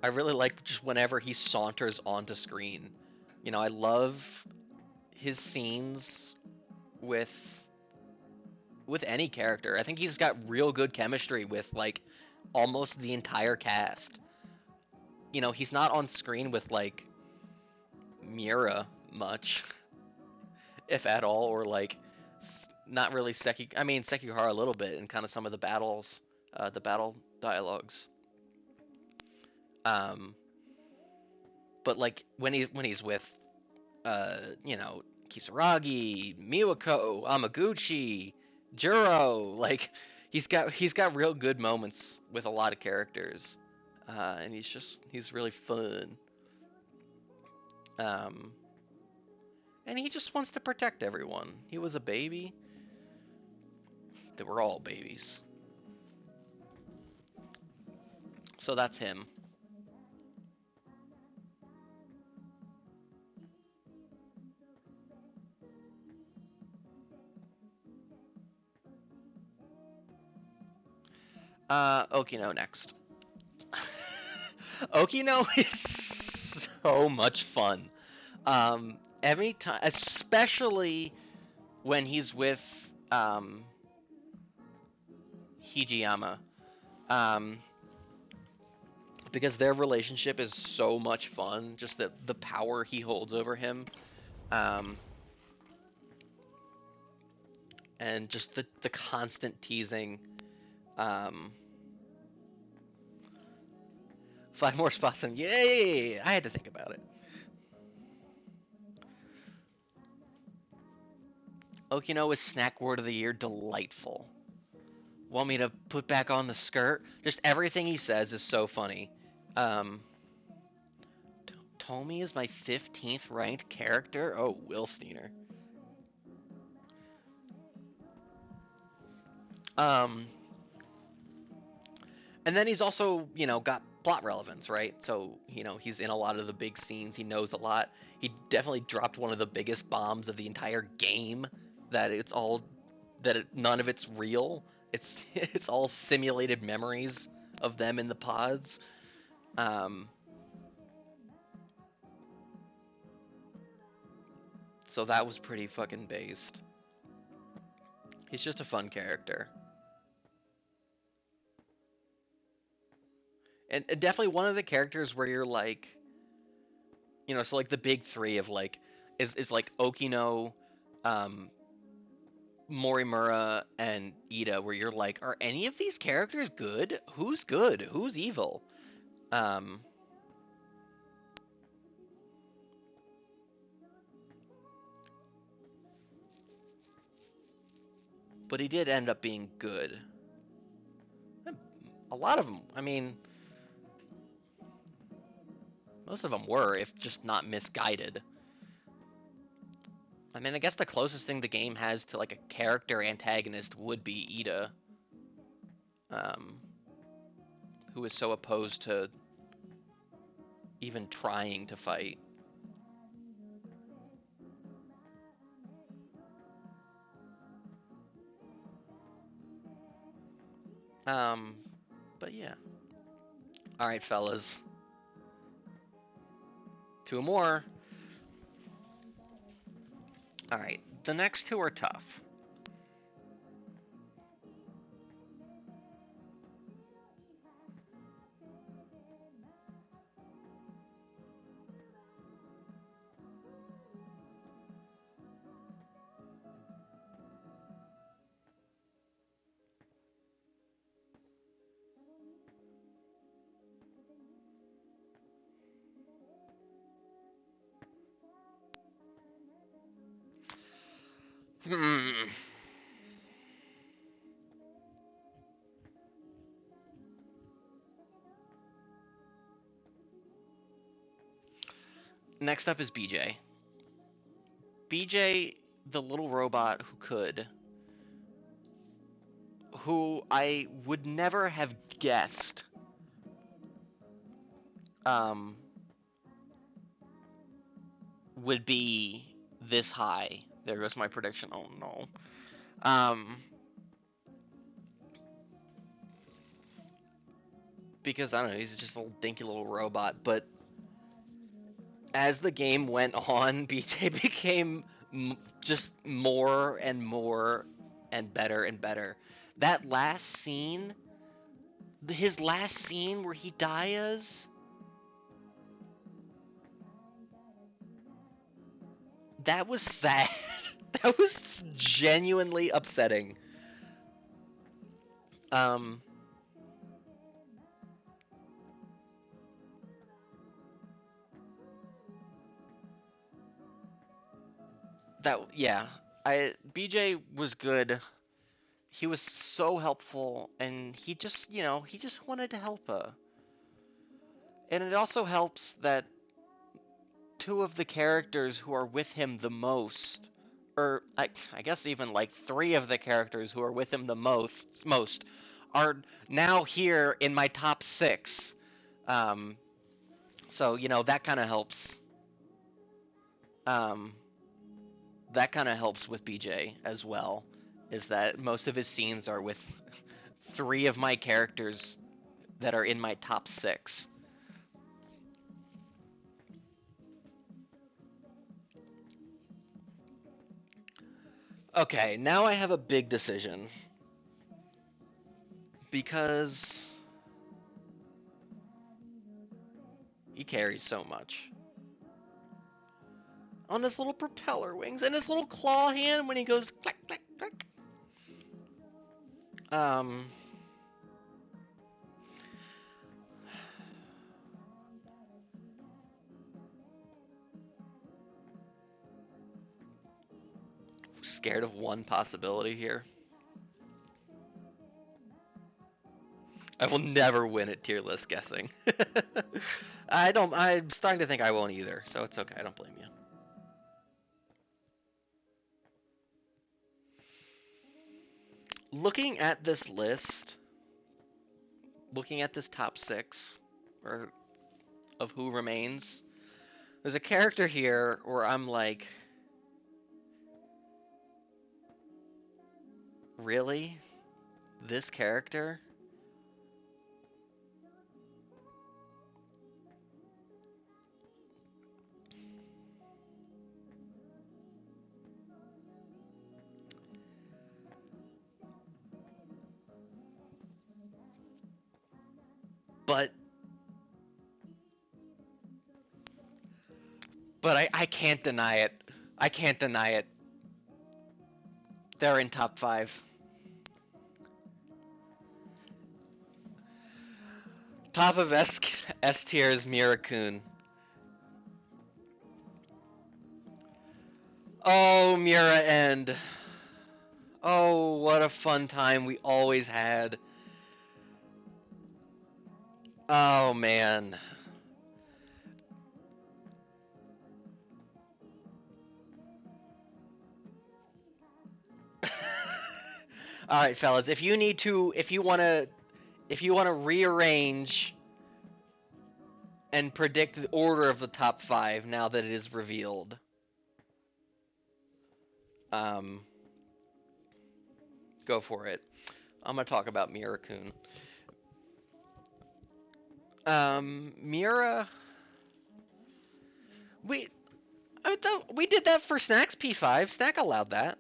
I really like just whenever he saunters onto screen. I love his scenes with any character. I think he's got real good chemistry with like almost the entire cast. He's not on screen with like Miura much, if at all, or like not really Sekihara a little bit in kind of some of the battles, the battle dialogues. But like when he's with Kisaragi, Miwako, Amaguchi, Juro, like he's got real good moments with a lot of characters, and he's really fun. And he just wants to protect everyone. He was a baby. They were all babies. So that's him. Okino next. Okino is so much fun. Every time, especially when he's with Hijiyama, because their relationship is so much fun. Just the power he holds over him, and just the constant teasing. 5 more spots and yay! I had to think about it. Okino is snack word of the year, delightful. Want me to put back on the skirt? Just everything he says is so funny. Tomi is my 15th ranked character? Oh, Will Steiner. And then he's also, got plot relevance, right? So, he's in a lot of the big scenes. He knows a lot. He definitely dropped one of the biggest bombs of the entire game. None of it's real. It's all simulated memories of them in the pods. So that was pretty fucking based. He's just a fun character. And definitely one of the characters where you're like, so like the big three of like, is like Okino, Morimura, and Ida, where you're like, are any of these characters good? Who's good? Who's evil? But he did end up being good. A lot of them, most of them were, if just not misguided. I guess the closest thing the game has to like a character antagonist would be Ida, who is so opposed to even trying to fight. But yeah. Alright, fellas. 2 more. Alright, the next 2 are tough. Next up is BJ. BJ, the little robot who could, who I would never have guessed would be this high. There goes my prediction. Oh no. Because I don't know, he's just a little dinky little robot, but as the game went on, BJ became just more and more and better and better. That last scene, his last scene where he dies, that was sad. That was genuinely upsetting. BJ was good. He was so helpful, and he just, he just wanted to help her. And it also helps that two of the characters who are with him the most, or I guess even like three of the characters who are with him the most are now here in my top 6. So, that kind of helps. That kind of helps with BJ as well, is that most of his scenes are with 3 of my characters that are in my top 6. Okay, now I have a big decision. Because he carries so much. On his little propeller wings and his little claw hand when he goes clack, clack, clack. Scared of one possibility here. I will never win at tier list guessing. I'm starting to think I won't either, so it's okay, I don't blame you. Looking at this list, looking at this top 6, or of who remains, there's a character here where I'm like, really? This character? But I can't deny it. I can't deny it. They're in top 5. Top of S tier is Mirakun. Oh, Mira End. Oh, what a fun time we always had. Oh, man. All right, fellas, if you want to rearrange and predict the order of the top 5 now that it is revealed, go for it. I'm gonna talk about Mirakun. Mira, we did that for Snack's P5. Snack allowed that.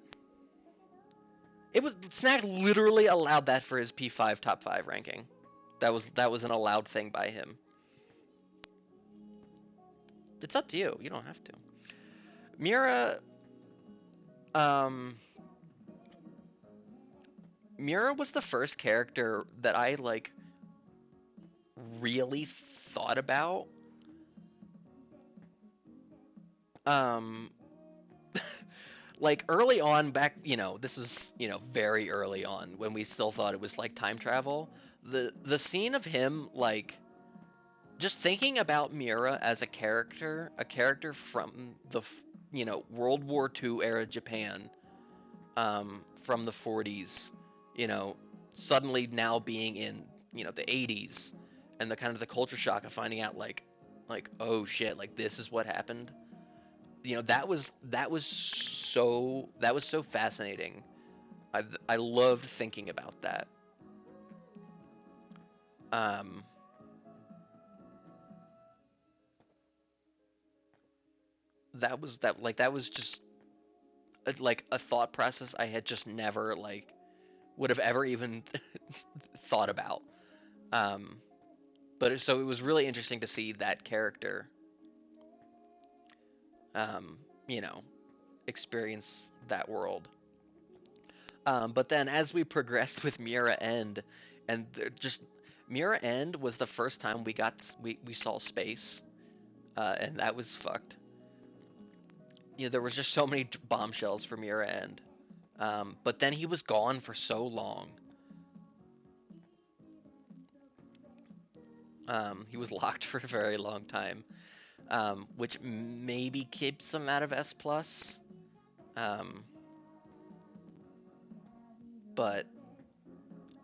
Snack literally allowed that for his P5 top 5 ranking. That was an allowed thing by him. It's up to you. You don't have to. Mira, Mira was the first character that I really thought about. Like early on back, this is, very early on when we still thought it was like time travel. The scene of him just thinking about Mira as a character from the World War II era Japan, from the 40s, suddenly now being in the 80s, and the kind of the culture shock of finding out like oh shit, like this is what happened. That was so fascinating. I loved thinking about that. That was just like a thought process I had just never would have ever even thought about. So it was really interesting to see that character, um, you know, experience that world. But then as we progressed with Mira End, and just Mira End was the first time we saw space, and that was fucked. There was just so many bombshells for Mira End. But then he was gone for so long. He was locked for a very long time, which maybe keeps him out of S plus. But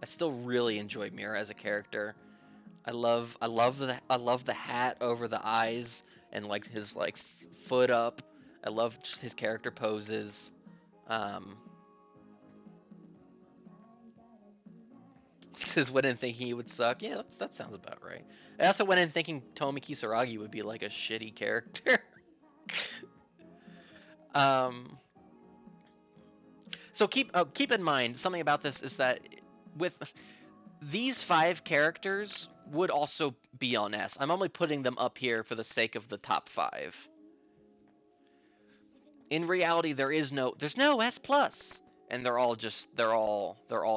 I still really enjoy Mira as a character. I love the hat over the eyes and his foot up. I love just his character poses. Says went in thinking he would suck. Yeah, that sounds about right. I also went in thinking Tomi Kisaragi would be like a shitty character. So keep in mind something about this is that with these 5 characters would also be on S. I'm only putting them up here for the sake of the top 5. In reality, there's no S plus, and they're all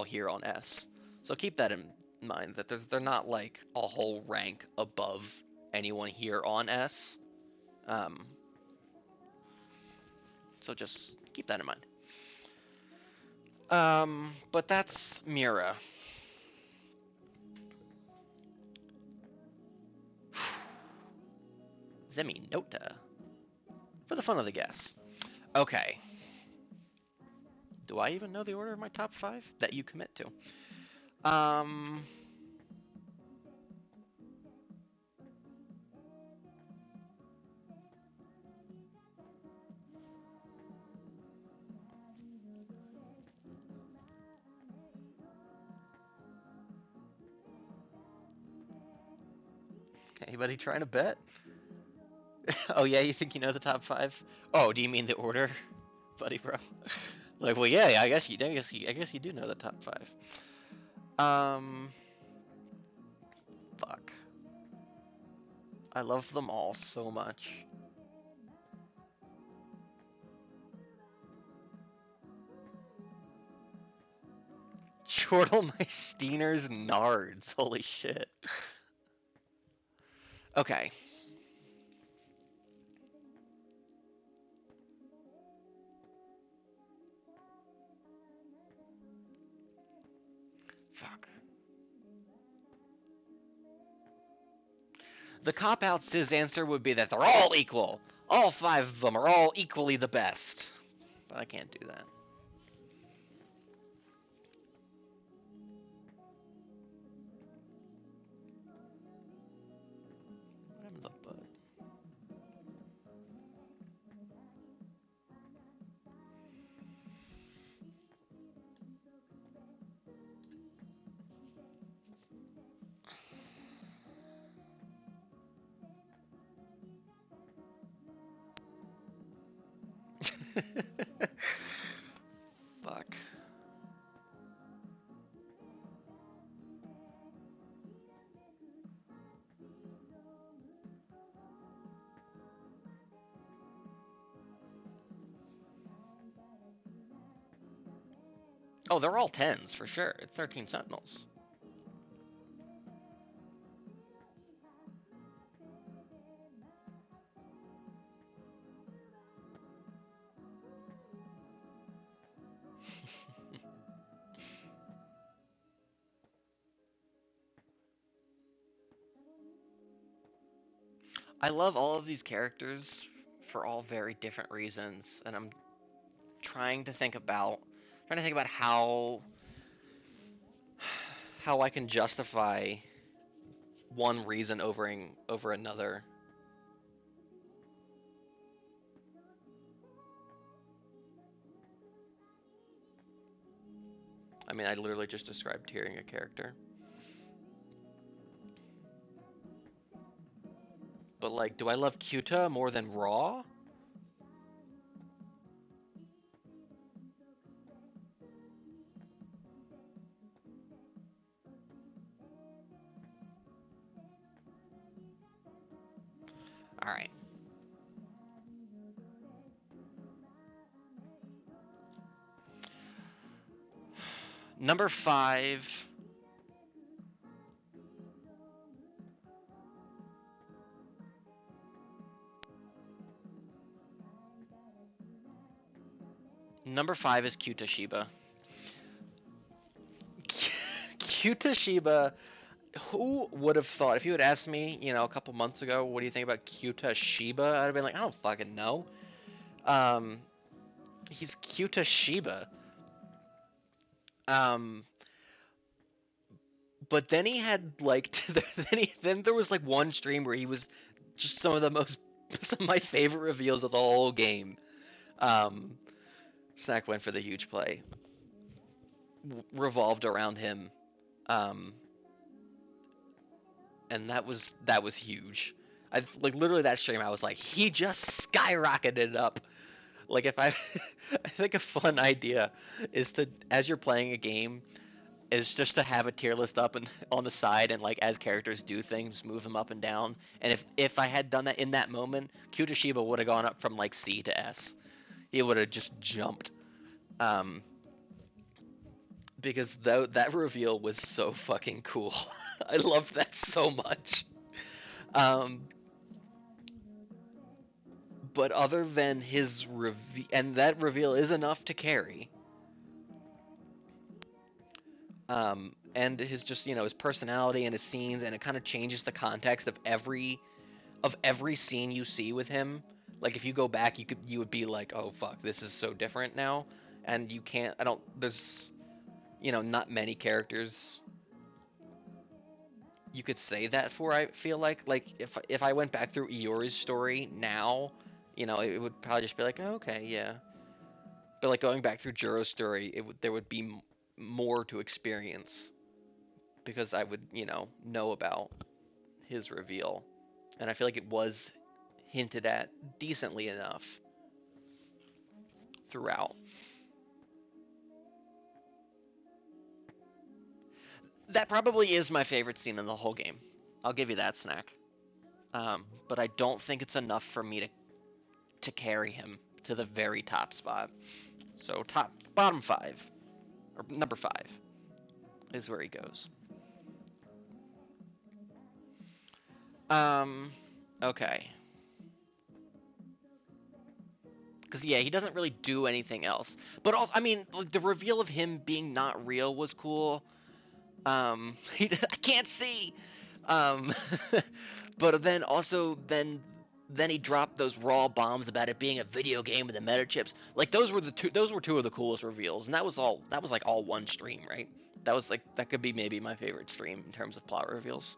here on S. So keep that in mind, that they're not like a whole rank above anyone here on S. So just keep that in mind. But that's Mira. Zeminota. For the fun of the guess. Okay. Do I even know the order of my top 5 that you commit to? Anybody trying to bet? Oh yeah, you think you know the top 5? Oh, do you mean the order, buddy, bro? Well, yeah, I guess you do know the top 5. Fuck. I love them all so much. Chortle my Steener's Nards. Holy shit. Okay. Fuck. The cop-out Siz's answer would be that they're all equal. All 5 of them are all equally the best. But I can't do that. What happened to the butt? Fuck. Oh, they're all 10s for sure. It's 13 Sentinels. I love all of these characters for all very different reasons, and I'm trying to think about how I can justify one reason over another. I mean, I literally just described tiering a character. But like, do I love Kyuta more than Raw? All right. Number 5. Number 5 is Kyuta Shiba. Kyuta Shiba. Who would have thought, if you had asked me, a couple months ago, what do you think about Kyuta Shiba? I'd have been like, I don't fucking know. He's Kyuta Shiba. But then he had like, then there was like one stream where he was just some of my favorite reveals of the whole game. Snack went for the huge play. Revolved around him. And that was huge. I like literally that stream I was like, he just skyrocketed up. Like if I I think a fun idea is to, as you're playing a game, is just to have a tier list up and on the side, and like as characters do things, move them up and down. And if I had done that in that moment, Kyuta Shiba would have gone up from like C to S. He would have just jumped. Because that reveal was so fucking cool. I loved that so much. But other than his reveal, and that reveal is enough to carry. And his just his personality and his scenes, and it kind of changes the context of every scene you see with him. Like if you go back, you would be like, oh fuck, this is so different now, and you can't. There's not many characters you could say that for. I feel like if I went back through Iori's story now, it would probably just be like, oh, okay, yeah. But like going back through Juro's story, there would be more to experience, because I would know about his reveal, and I feel like it was hinted at decently enough throughout. That probably is my favorite scene in the whole game. I'll give you that, Snack. But I don't think it's enough for me to carry him to the very top spot. So bottom 5, or number 5, is where he goes. Okay. Because yeah, he doesn't really do anything else. But also, I mean, like, the reveal of him being not real was cool. I can't see. But then also then he dropped those raw bombs about it being a video game with the meta chips. Like those were two of the coolest reveals, and that was like all one stream, right? That could be maybe my favorite stream in terms of plot reveals.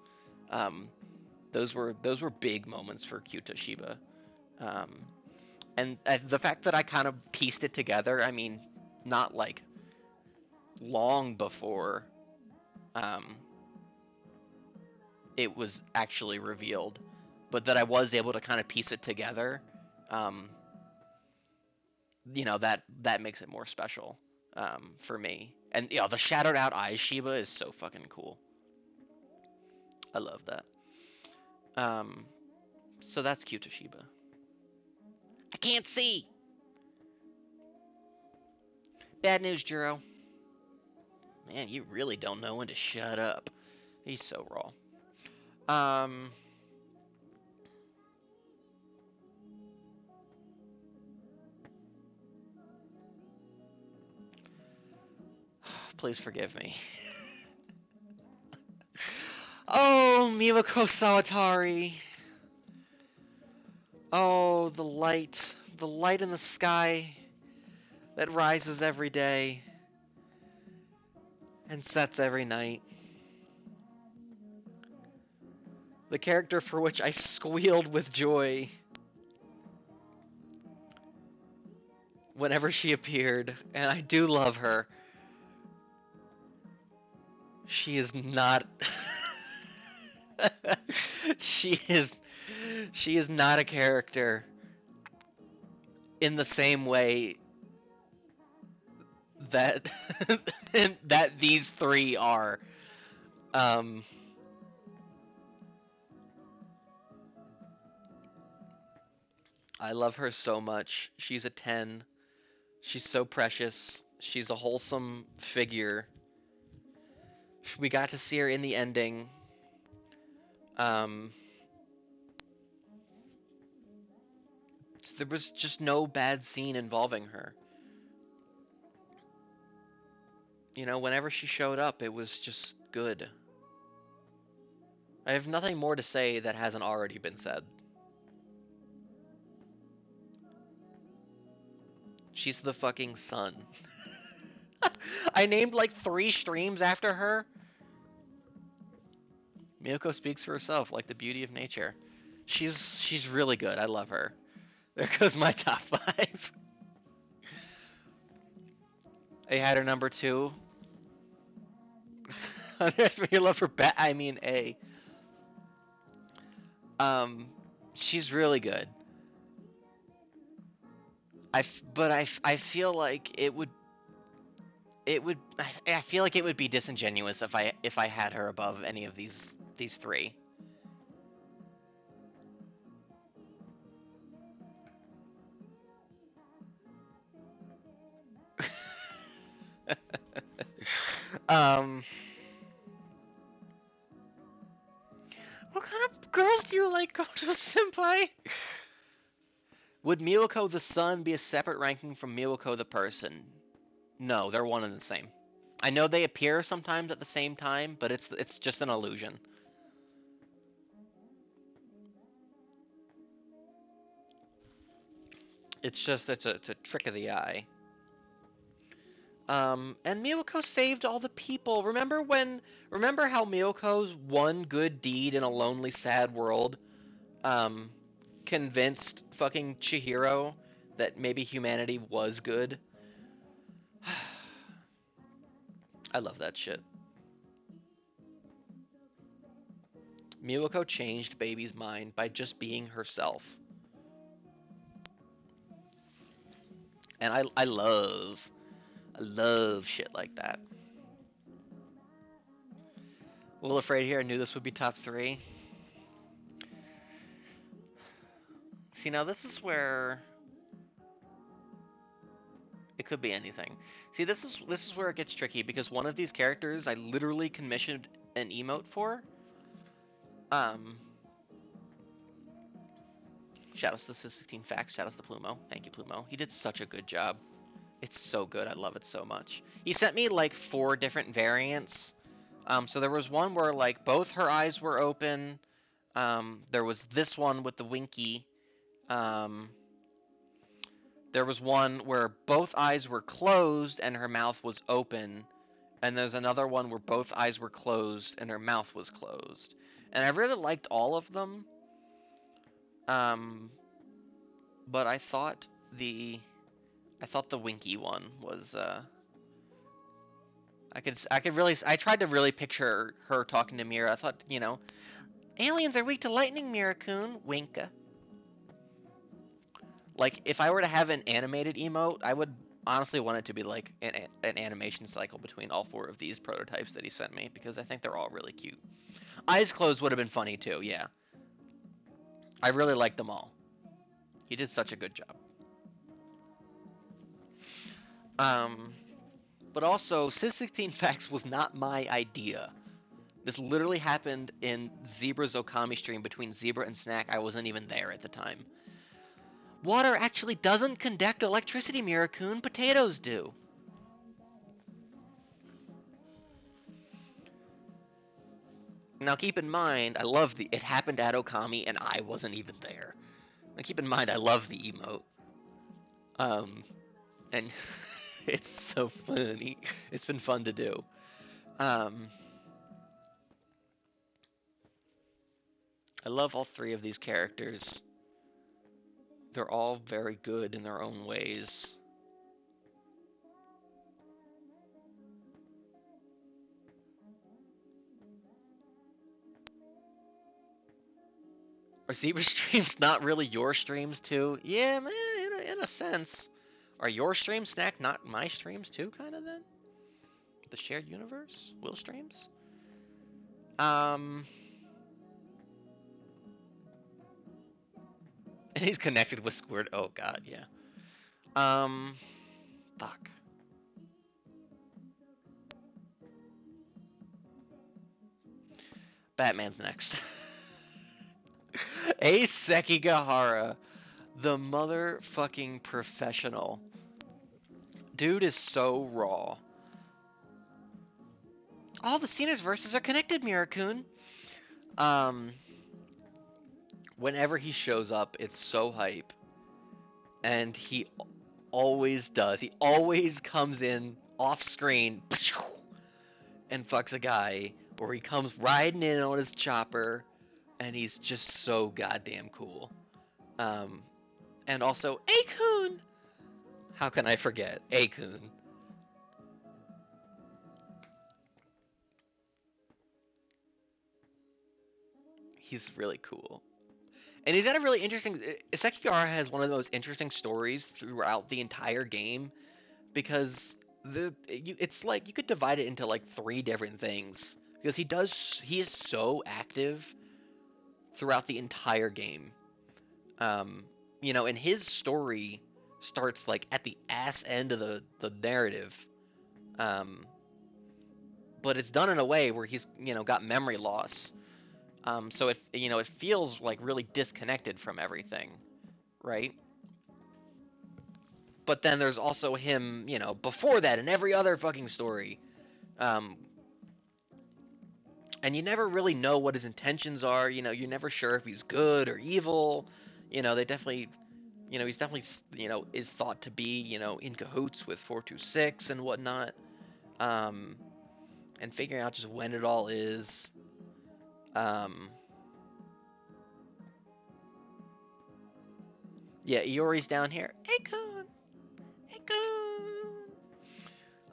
Those were big moments for Kyuta Shiba. And the fact that I kind of pieced it together, I mean, not like long before it was actually revealed, but that I was able to kind of piece it together, that makes it more special for me. And the shadowed out eyes Shiba is so fucking cool. I love that. So that's Kyuta Shiba. I can't see. Bad news, Juro. Man, you really don't know when to shut up. He's so raw. Please forgive me. Oh, Mimiko Sawatari. Oh, the light in the sky that rises every day and sets every night. The character for which I squealed with joy whenever she appeared, and I do love her. She is not she is not a character in the same way that that these three are. Um I love her so much. She's a 10. She's so precious. She's a wholesome figure. We got to see her in the ending. Um, there was just no bad scene involving her. You know, whenever she showed up, it was just good. I have nothing more to say that hasn't already been said. She's the fucking sun. I named like 3 streams after her. Miyoko speaks for herself, like the beauty of nature. She's really good. I love her. There goes my top 5. I had her number 2. Underestimate your love for I mean A. She's really good. But I feel like it would I feel like it would be disingenuous if I had her above any of these 3. um What kind of girls do you like, Gojo Senpai? Would Miyoko the sun be a separate ranking from Miyoko the person? No, they're one and the same. I know they appear sometimes at the same time, but it's just an illusion. It's a trick of the eye. And Miyoko saved all the people. Remember how Miyoko's one good deed in a lonely, sad world, convinced fucking Chihiro that maybe humanity was good? I love that shit. Miyoko changed Baby's mind by just being herself. And I love shit like that. A little afraid here. I knew this would be top 3. See, now this is where it could be anything. See, this is where it gets tricky, because one of these characters I literally commissioned an emote for. Shout out to the 16 Facts. Shout out to Plumo. Thank you, Plumo. He did such a good job. It's so good. I love it so much. He sent me like 4 different variants. So there was one where like both her eyes were open. There was this one with the winky. There was one where both eyes were closed and her mouth was open. And there's another one where both eyes were closed and her mouth was closed. And I really liked all of them. But I thought the winky one was I tried to really picture her talking to Mira. I thought, you know, aliens are weak to lightning, Mira-kun. Winka. Like, if I were to have an animated emote, I would honestly want it to be like an animation cycle between all 4 of these prototypes that he sent me, because I think they're all really cute. Eyes closed would have been funny too, yeah. I really liked them all. He did such a good job. But also, Sis 16 Facts was not my idea. This literally happened in Zebra's Okami stream between Zebra and Snack. I wasn't even there at the time. Water actually doesn't conduct electricity, Mira-kun. Potatoes do. Now keep in mind, it happened at Okami and I wasn't even there. And keep in mind, I love the emote. And it's so funny. It's been fun to do. I love all three of these characters. They're all very good in their own ways. Are Zebra streams not really your streams too? Yeah, man, in a sense. Are your streams, Snack, not my streams too, kind of then? The shared universe? Will streams? And he's connected with Squirt. Oh god, yeah. Fuck. Batman's next. A Sekigahara, the motherfucking professional. Dude is so raw. All the Cena's verses are connected, Mirakun. Whenever he shows up, it's so hype. And he always does. He always comes in off screen and fucks a guy, or he comes riding in on his chopper, and he's just so goddamn cool. And also, Akun! How can I forget? Akun. He's really cool. And he's got a really interesting... Sekigahara has one of the most interesting stories throughout the entire game, because it's like you could divide it into like 3 different things, because he is so active throughout the entire game. And his story starts like at the ass end of the narrative, but it's done in a way where he's got memory loss, so it feels like really disconnected from everything, right? But then there's also him, before that in every other fucking story. And you never really know what his intentions are. You're never sure if he's good or evil. They definitely, he's definitely, is thought to be, in cahoots with 426 and whatnot. And figuring out just when it all is. Yeah, Iori's down here. Akon!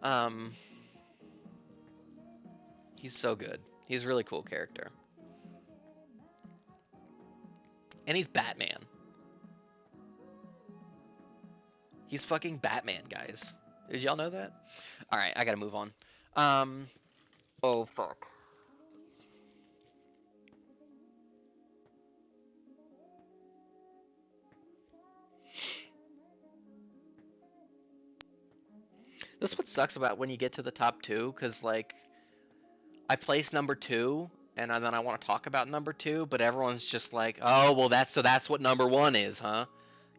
Akon! He's so good. He's a really cool character. And he's Batman. He's fucking Batman, guys. Did y'all know that? Alright, I gotta move on. Oh, fuck. This is what sucks about when you get to the top 2, because, like, I place number 2, and then I want to talk about number 2, but everyone's just like, oh, well, that's what number 1 is, huh?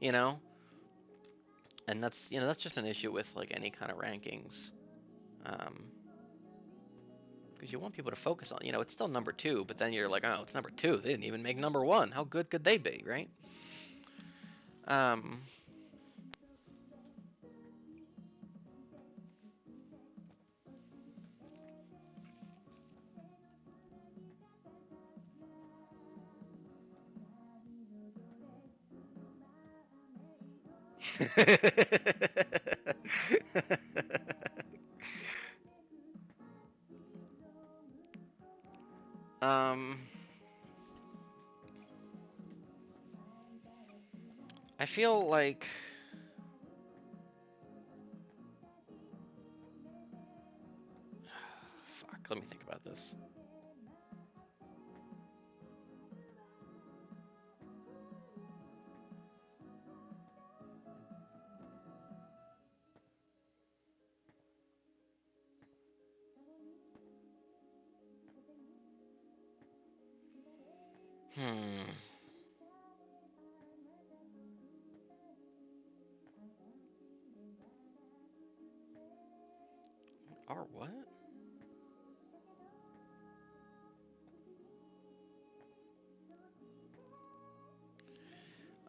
And that's just an issue with, like, any kind of rankings. Because you want people to focus on, it's still number 2, but then you're like, oh, it's number 2. They didn't even make number 1. How good could they be, right? I feel like fuck, let me think about this. Or what?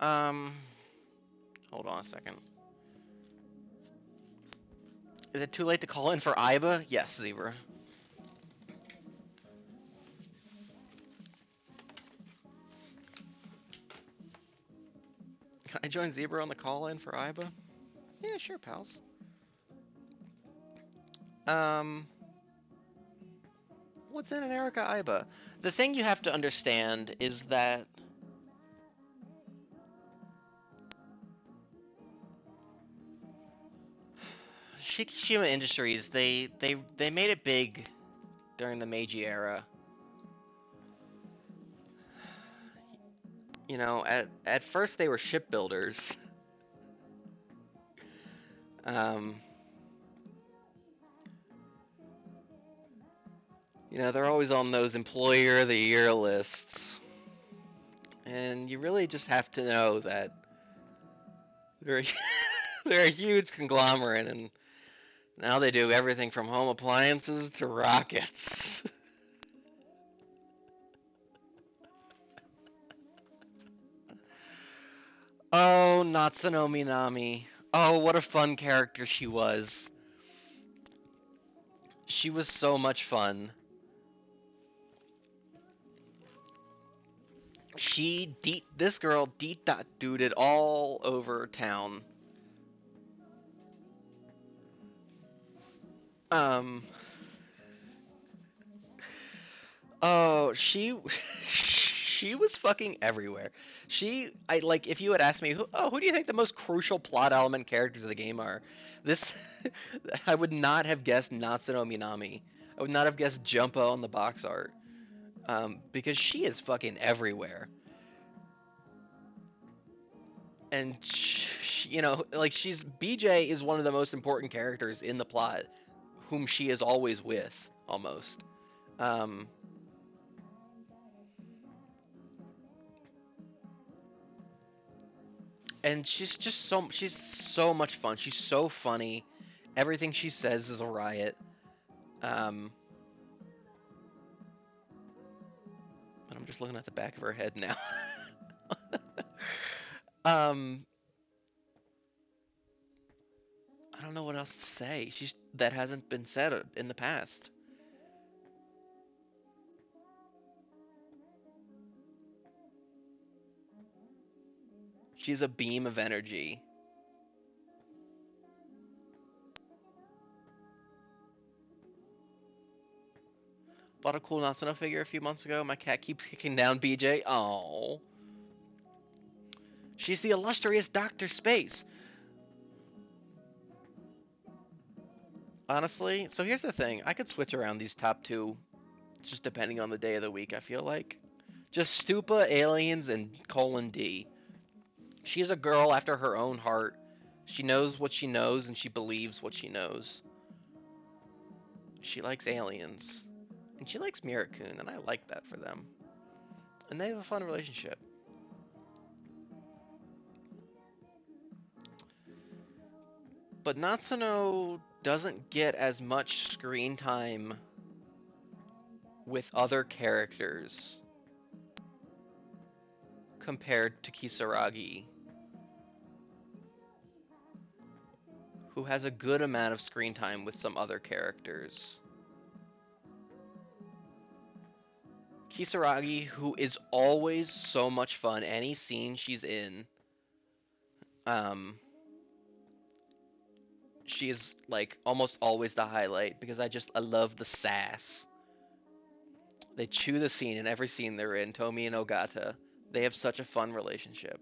Hold on a second. Is it too late to call in for Iba? Yes, Zebra. Can I join Zebra on the call in for Iba? Yeah, sure, pals. What's in an Erica Iba? The thing you have to understand is that Shikishima Industries, they made it big during the Meiji era. You know, at first they were shipbuilders. You know, they're always on those Employer of the Year lists. And you really just have to know that they're they're a huge conglomerate, and now they do everything from home appliances to rockets. Oh, Natsuno Minami. Oh, what a fun character she was. She was so much fun. This girl duded all over town. Oh, she was fucking everywhere. If you had asked me, who do you think the most crucial plot element characters of the game are? This, I would not have guessed Natsuno Minami. I would not have guessed Jumpo on the box art. Because she is fucking everywhere. And BJ is one of the most important characters in the plot, whom she is always with, almost. And she's so much fun. She's so funny. Everything she says is a riot. And I'm just looking at the back of her head now. I don't know what else to say. That hasn't been said in the past. She's a beam of energy. Bought a cool Natsuno figure a few months ago. My cat keeps kicking down BJ. Oh. She's the illustrious Dr. Space. Honestly, so here's the thing. I could switch around these top two, just depending on the day of the week, I feel like. Just Stupa, Aliens, and :D. She's a girl after her own heart. She knows what she knows, and she believes what she knows. She likes aliens. And she likes Mirakun, and I like that for them. And they have a fun relationship. But Natsuno doesn't get as much screen time with other characters compared to Kisaragi, who has a good amount of screen time with some other characters. Kisaragi, who is always so much fun, any scene she's in, she is like almost always the highlight because I love the sass. They chew the scene in every scene they're in, Tomi and Ogata. They have such a fun relationship.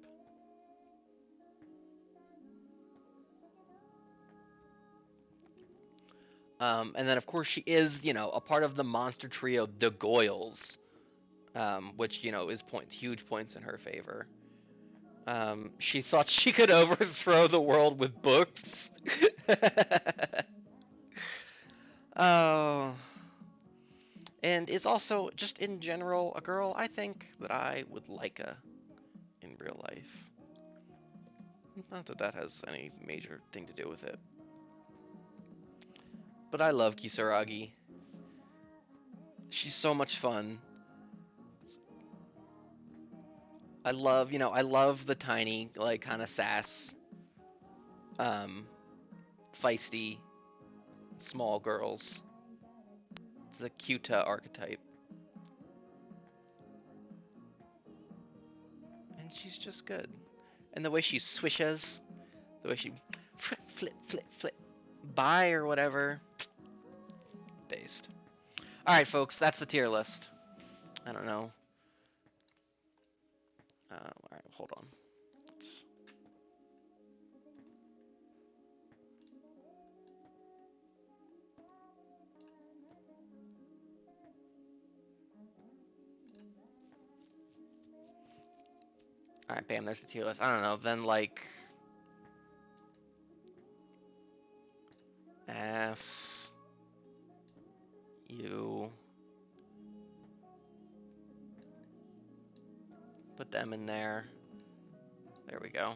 And then of course she is, a part of the monster trio, the Goyles, which, is huge points in her favor. She thought she could overthrow the world with books. Oh. And is also, just in general, a girl I think that I would like in real life. Not that that has any major thing to do with it. But I love Kisaragi. She's so much fun. I love, I love the tiny, like, kind of sass, feisty, small girls. It's the Cuta archetype. And she's just good. And the way she swishes, the way she flip, flip, flip, flip, bye or whatever. Based. Alright, folks, that's the tier list. I don't know. Alright, hold on. Alright, bam, there's the tier list. I don't know, then like... S... U... Put them in there. There we go.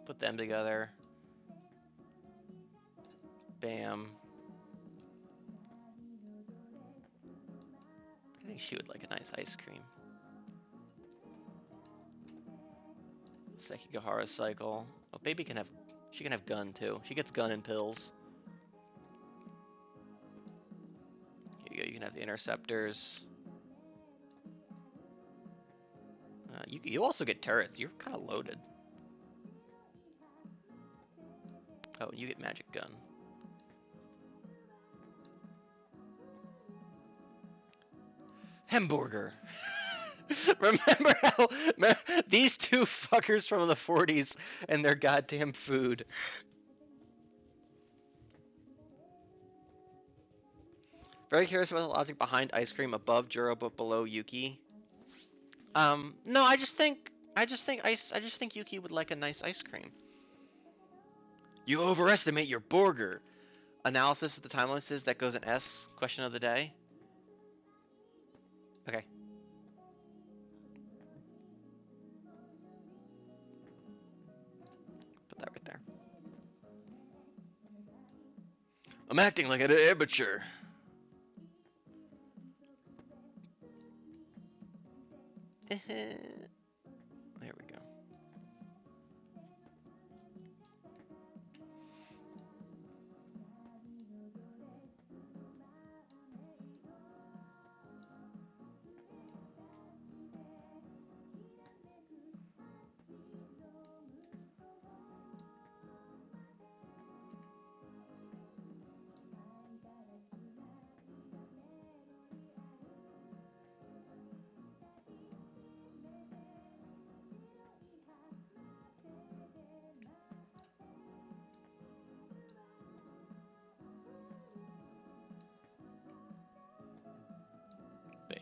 Put them together. Bam. I think she would like a nice ice cream. Sekigahara cycle. Oh, baby can have... She can have gun, too. She gets gun and pills. Here you go. You can have the interceptors. You also get turrets. You're kind of loaded. Oh, you get magic gun. Hamburger. Remember how these two fuckers from the 40s and their goddamn food. Very curious about the logic behind ice cream above Juro but below Yuki. No, I just think Yuki would like a nice ice cream. You overestimate your burger. Analysis of the timelines that goes in S. Question of the day. Okay. Put that right there. I'm acting like an amateur. There we go.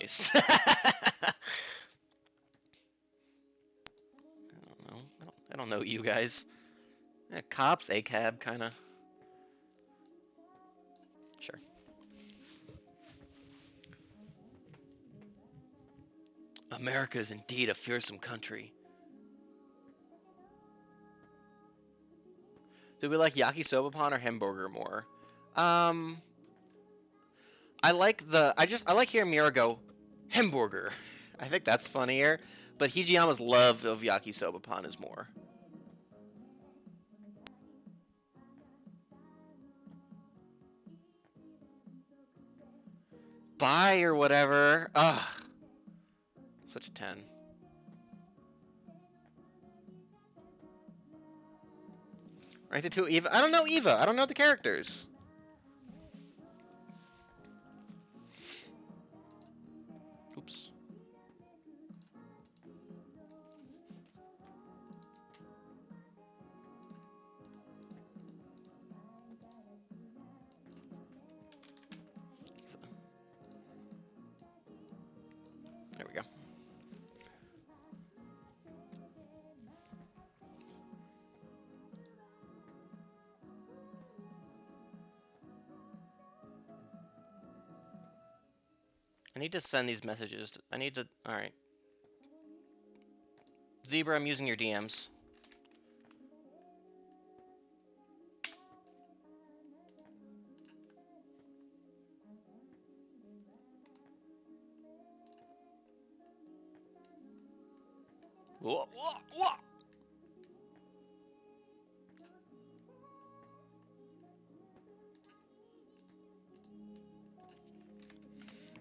Base. I don't know. I don't know you guys. Cops, a cab, kind of. Sure. America is indeed a fearsome country. Do we like yakisoba or hamburger more? I like hearing Mira go, hamburger. I think that's funnier. But Hijiyama's love of yakisoba pan is more. Bye or whatever. Ugh. Such a 10. Right the two Eva. I don't know Eva. I don't know the characters. Oops. There we go. I need to send these messages. Alright. Zebra, I'm using your DMs. Whoa, whoa, whoa.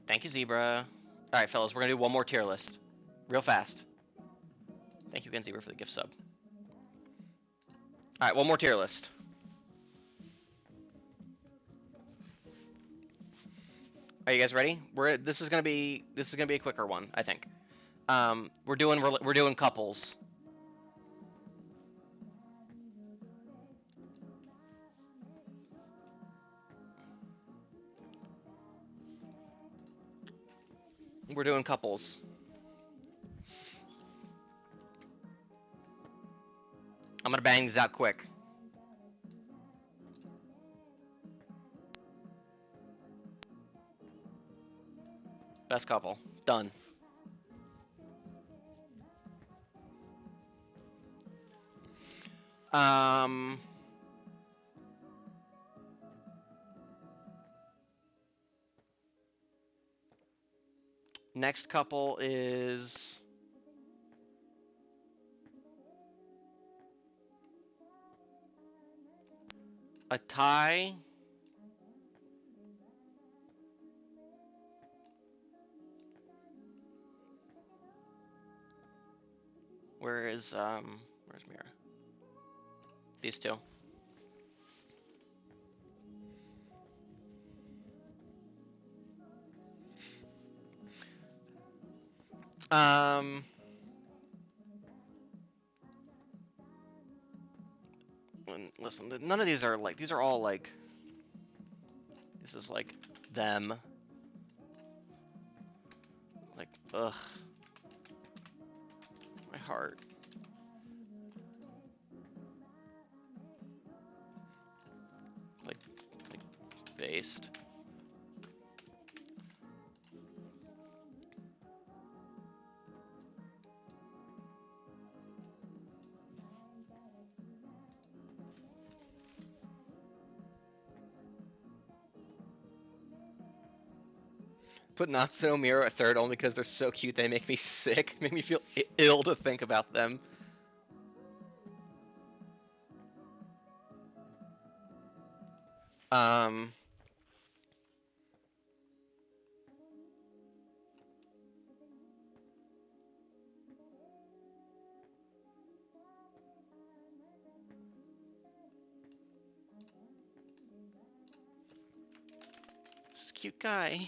Thank you, Zebra. All right, fellas, we're gonna do one more tier list, real fast. Thank you again, Zebra, for the gift sub. All right, one more tier list. Are you guys ready? This is gonna be a quicker one, I think. We're doing couples. We're doing couples. I'm gonna bang these out quick. Best couple. Done. Next couple is a tie. Where's Mira? These two. Listen, none of these are like, these are all like, this is like them. Like, ugh. My heart. Like based. Put Natsuo Miro at third only because they're so cute they make me sick. Make me feel ill to think about them. This cute guy.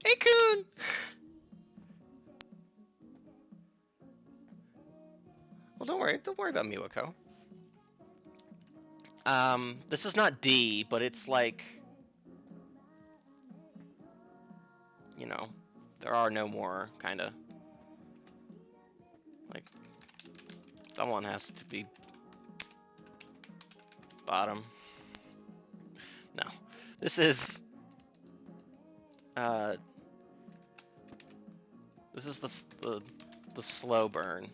Hey, Coon! Well, don't worry about Miwako. This is not D, but it's like, you know, there are no more, kinda. Like, someone has to be bottom. No. This is, this is the slow burn.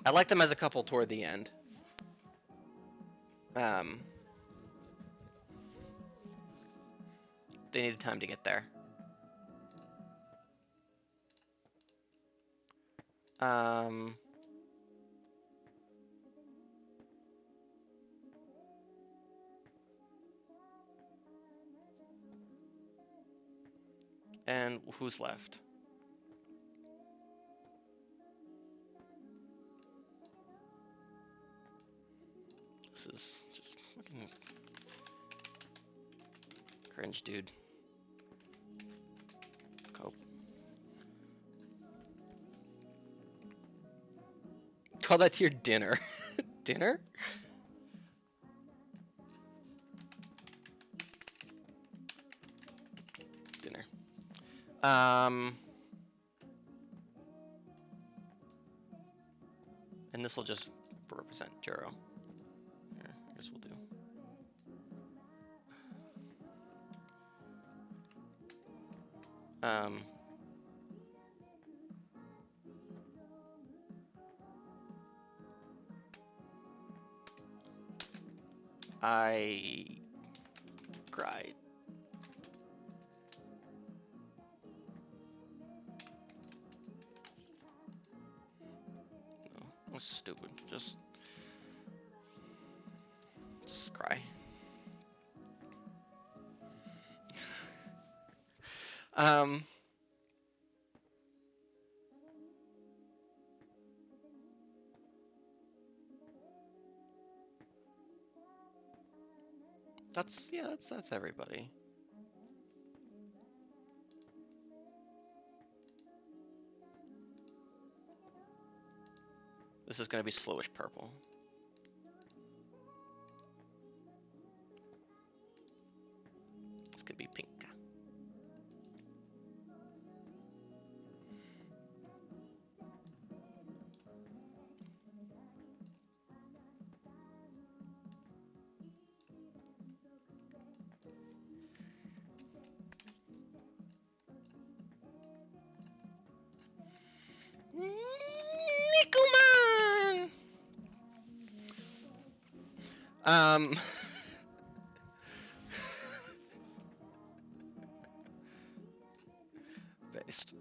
I like them as a couple toward the end. They needed time to get there. And who's left? This is just fucking cringe, dude. Cope. Call that to your dinner. Dinner? Dinner. And this will just represent Juro. Here, I guess we'll do. I cried. No, that's stupid. Just cry. That's everybody. This is gonna be slowish purple. This could be pink. Nikuman! Based.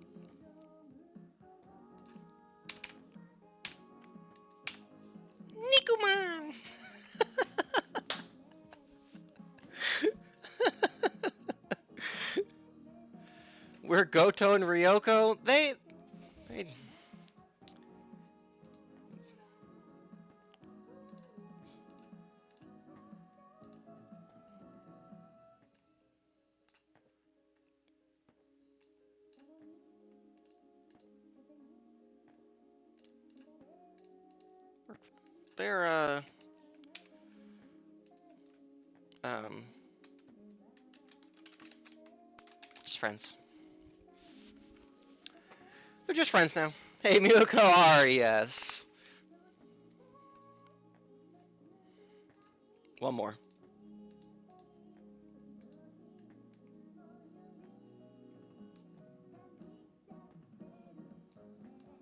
Nikuman! We're Goto and Ryoko. They they're just friends. They're just friends now. Hey, Miyuko Ari, yes. One more.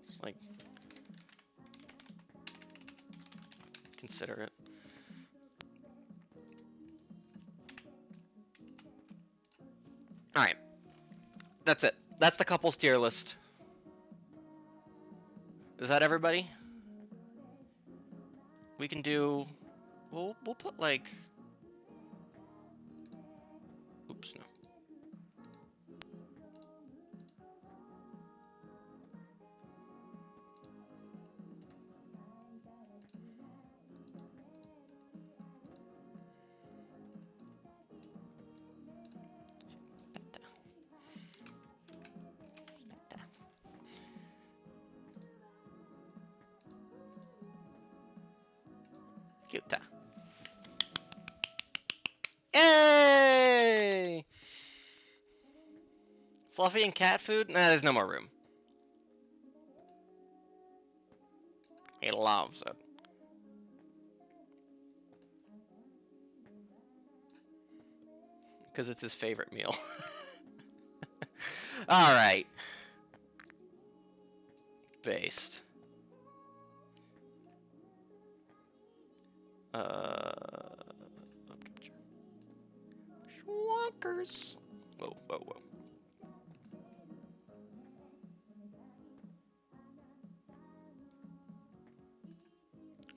Just like consider it. All right. That's it. That's the couples tier list. Is that everybody? We can do. We'll put like. Oops, no. Cute. Hey! Fluffy and cat food? Nah, there's no more room. He loves it. Because it's his favorite meal. Alright. Based. Schwankers. Whoa, whoa, whoa.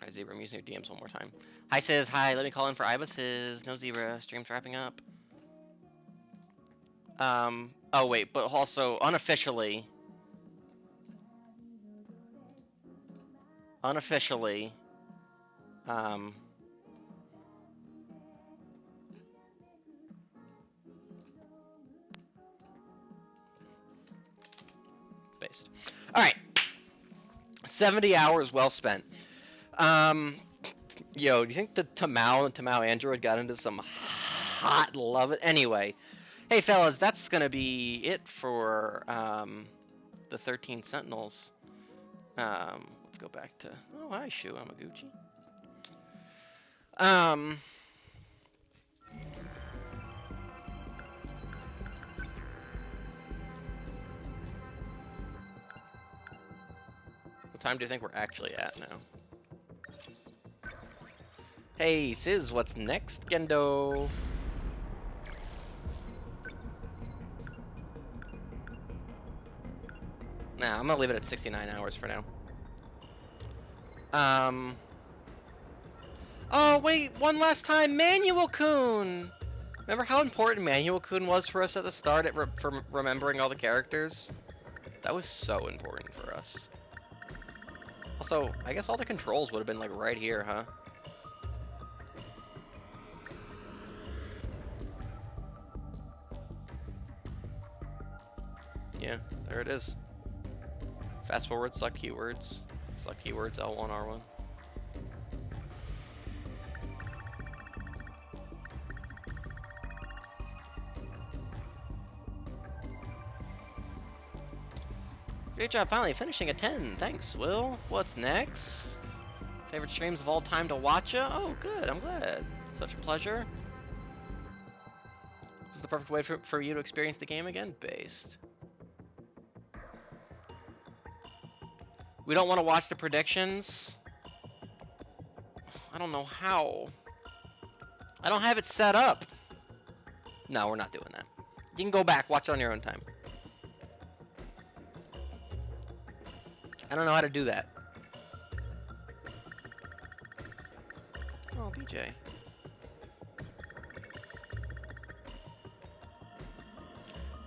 Alright, Zebra, I'm using your DMs one more time. Hi, Sis. Hi, let me call in for Ibis's. No Zebra. Stream's wrapping up. Oh, wait, but also, unofficially, based. Alright. 70 hours well spent. Yo, do you think the Tamao and Tamao Android got into some hot love it? Anyway, hey fellas, that's gonna be it for the 13 Sentinels. Let's go back to. Oh, hi, Shu Amaguchi. time do you think we're actually at now? Hey, Sis, what's next, Gendo? Nah, I'm gonna leave it at 69 hours for now. Oh, wait, one last time, Manuel-kun! Remember how important Manuel-kun was for us at the start for remembering all the characters? That was so important for us. Also, I guess all the controls would have been like right here, huh? Yeah, there it is. Fast forward, select keywords. Select keywords, L1, R1. Great job finally finishing a 10. Thanks, Will. What's next? Favorite streams of all time to watch ya? Oh, good. I'm glad. Such a pleasure. This is the perfect way for you to experience the game again? Based. We don't want to watch the predictions? I don't know how. I don't have it set up. No, we're not doing that. You can go back, watch it on your own time. I don't know how to do that. Oh, BJ.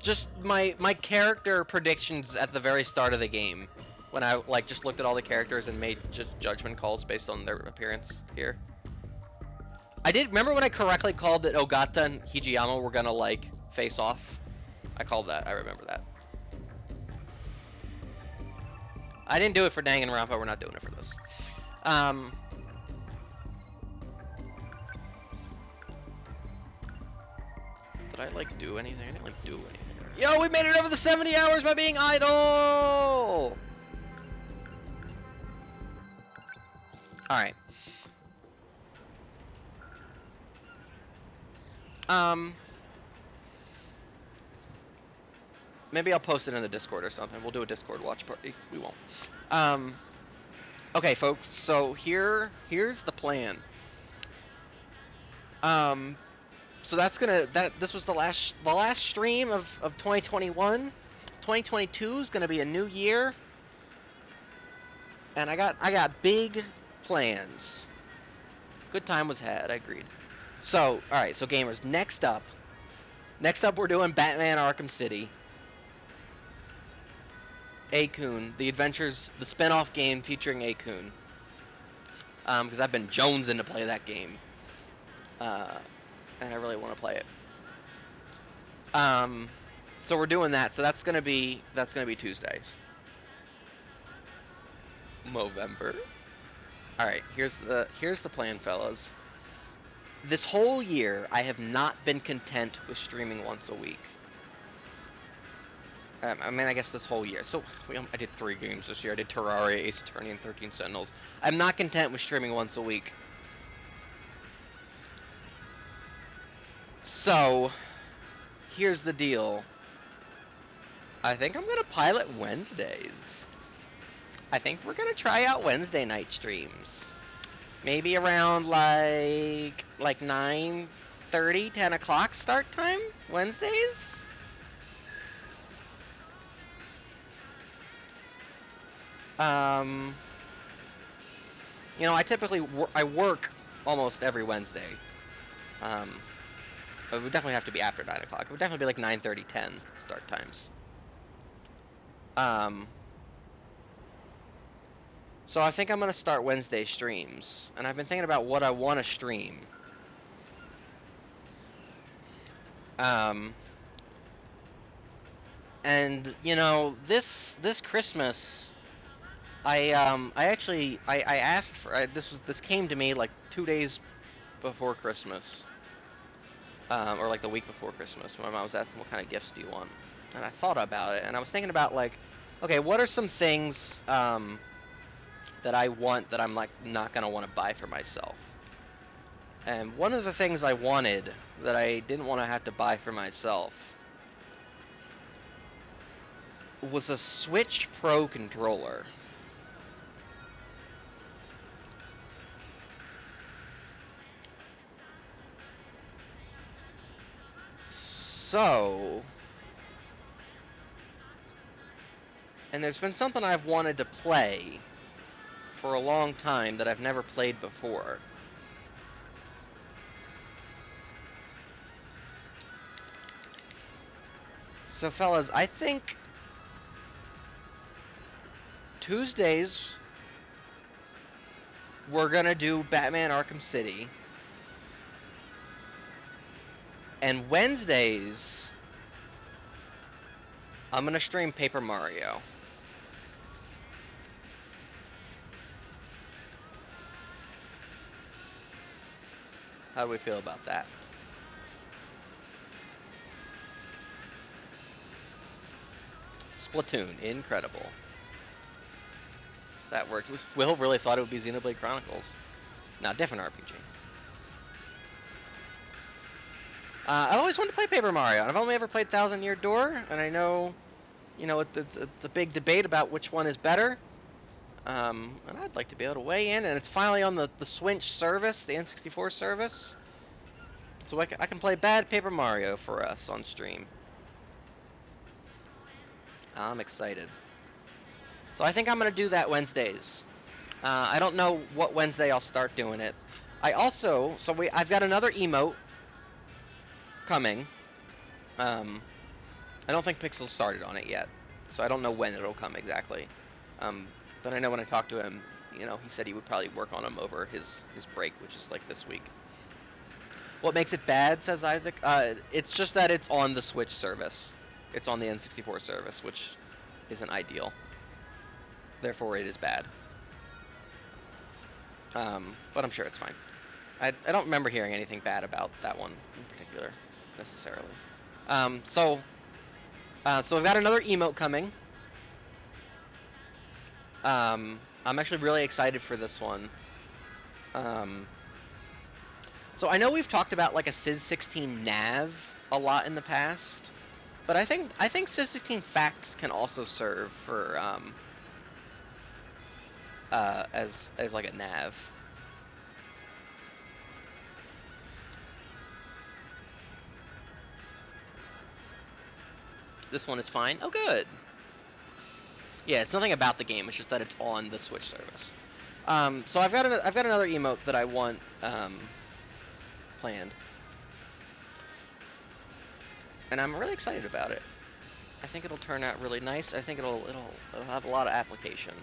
Just my character predictions at the very start of the game, when I like just looked at all the characters and made just judgment calls based on their appearance here. I did remember when I correctly called that Ogata and Hijiyama were gonna like face off. I called that. I remember that. I didn't do it for Danganronpa. We're not doing it for this. Did I like do anything? I didn't like do anything. Yo, we made it over the 70 hours by being idle! Alright. Maybe I'll post it in the Discord or something. We'll do a Discord watch party. We won't. Okay, folks. So here's the plan. So this was the last stream of 2021. 2022 is gonna be a new year, and I got big plans. Good time was had. I agreed. So all right. So gamers, next up we're doing Batman Arkham City. A-kun, the spin-off game featuring A-kun. Because I've been jonesing to play that game. And I really want to play it. So we're doing that. So that's gonna be Tuesdays. Movember. All right. Here's the plan, fellas. This whole year, I have not been content with streaming once a week. I mean, I guess this whole year. So, I did 3 games this year. I did Terraria, Ace Attorney, and 13 Sentinels. I'm not content with streaming once a week. So, here's the deal. I think I'm gonna pilot Wednesdays. I think we're gonna try out Wednesday night streams. Maybe around like 9:30, 10 o'clock start time, Wednesdays? You know, I typically work almost every Wednesday. It would definitely have to be after 9 o'clock. It would definitely be like 9:30, 10 start times. So I think I'm going to start Wednesday streams. And I've been thinking about what I want to stream. And, you know, this Christmas, I asked for, this came to me like 2 days before Christmas. Or like the week before Christmas. My mom was asking, what kind of gifts do you want? And I thought about it, and I was thinking about like, okay, what are some things, that I want that I'm like not gonna want to buy for myself. And one of the things I wanted that I didn't want to have to buy for myself was a Switch Pro controller. So, and there's been something I've wanted to play for a long time that I've never played before. So fellas, I think Tuesdays we're gonna do Batman Arkham City. And Wednesdays I'm gonna stream Paper Mario. How do we feel about that? Splatoon, incredible. That worked. Will really thought it would be Xenoblade Chronicles. No, different RPG. I've always wanted to play Paper Mario. I've only ever played Thousand Year Door, and I know, you know, it's a big debate about which one is better. And I'd like to be able to weigh in, and it's finally on the Switch service, the N64 service. So I can play bad Paper Mario for us on stream. I'm excited. So I think I'm going to do that Wednesdays. I don't know what Wednesday I'll start doing it. I also, I've got another emote coming. I don't think Pixel started on it yet, so I don't know when it'll come exactly. But I know when I talked to him, you know, he said he would probably work on them over his break, which is like this week. What makes it bad, says Isaac? It's just that it's on the Switch service. It's on the N64 service, which isn't ideal. Therefore, it is bad. But I'm sure it's fine. I don't remember hearing anything bad about that one in particular, necessarily. So I've got another emote coming. I'm actually really excited for this one. So I know we've talked about like a Sis16 nav a lot in the past, but I think Sis16 facts can also serve for as like a nav. This one is fine. Oh, good. Yeah, it's nothing about the game. It's just that it's on the Switch service. So I've got another emote that I want planned, and I'm really excited about it. I think it'll turn out really nice. I think it'll have a lot of application.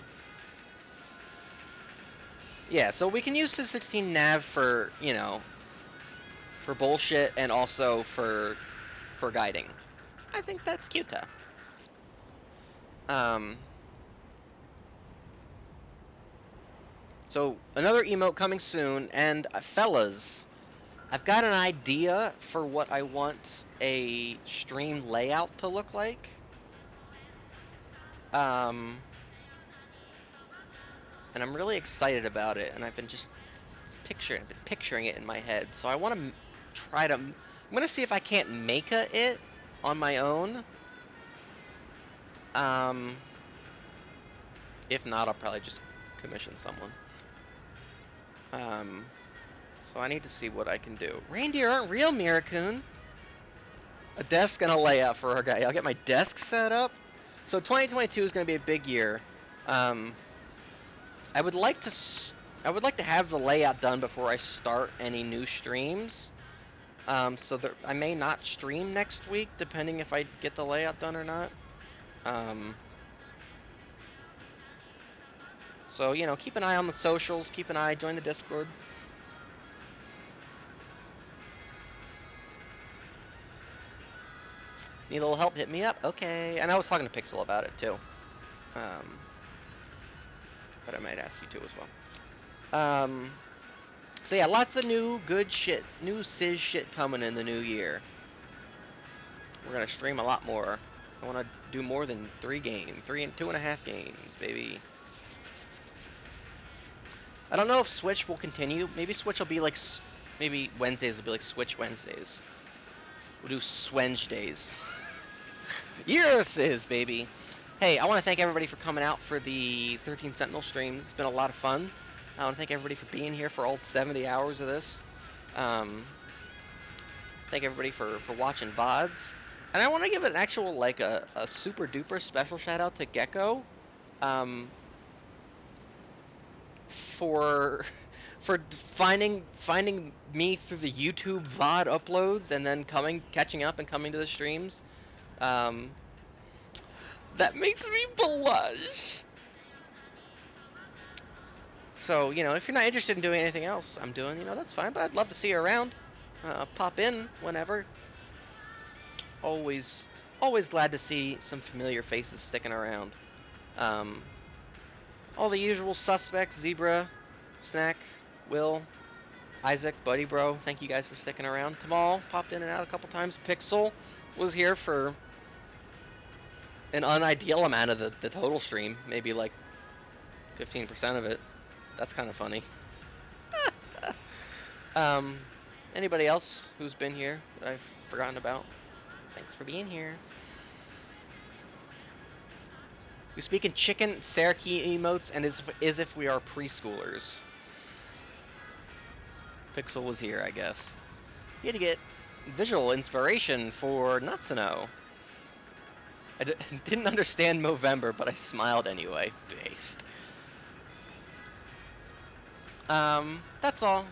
Yeah, so we can use the 16 nav for, you know, for bullshit and also for guiding. I think that's cute. So another emote coming soon, and fellas, I've got an idea for what I want a stream layout to look like. And I'm really excited about it, and I've been just picturing it in my head. So I want to try to. I'm gonna see if I can't make it on my own. If not, I'll probably just commission someone. So I need to see what I can do. Reindeer aren't real, Mirakun. A desk and a layout for our guy. I'll get my desk set up. So 2022 is going to be a big year. I would like to have the layout done before I start any new streams. So I may not stream next week, depending if I get the layout done or not. So, you know, keep an eye on the socials, join the Discord. Need a little help? Hit me up. Okay. And I was talking to Pixel about it too. But I might ask you too as well. So yeah, lots of new good shit, new Sis shit coming in the new year. We're gonna stream a lot more. I want to do more than 3 games, 2.5 games, baby. I don't know if Switch will continue. Maybe Switch will be like, maybe Wednesdays will be like Switch Wednesdays. We'll do Swenge days. Yes, is baby. Hey, I want to thank everybody for coming out for the 13 Sentinel streams. It's been a lot of fun. I want to thank everybody for being here for all 70 hours of this. Thank everybody for watching VODs. And I want to give an actual, like, a super duper special shout out to Gecko. For finding me through the YouTube VOD uploads and then catching up and coming to the streams. That makes me blush. So, you know, if you're not interested in doing anything else I'm doing, you know, that's fine, but I'd love to see you around. Pop in whenever. Always glad to see some familiar faces sticking around. All the usual suspects: Zebra, Snack, Will, Isaac, Buddy Bro, thank you guys for sticking around. Tamal popped in and out a couple times. Pixel was here for an unideal amount of the total stream, maybe like 15% of it. That's kind of funny. Anybody else who's been here that I've forgotten about? Thanks for being here. We speak in chicken, Saraki emotes, and as if we are preschoolers. Pixel was here, I guess. You had to get visual inspiration for Natsuno. I didn't understand Movember, but I smiled anyway. Based. That's all.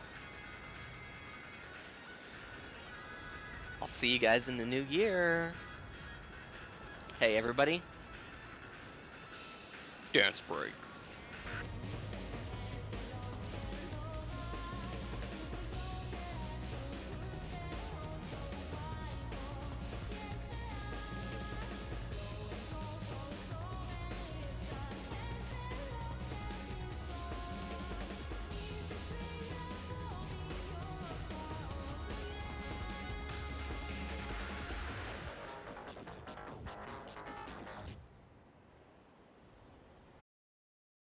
I'll see you guys in the new year. Hey, everybody. Dance break.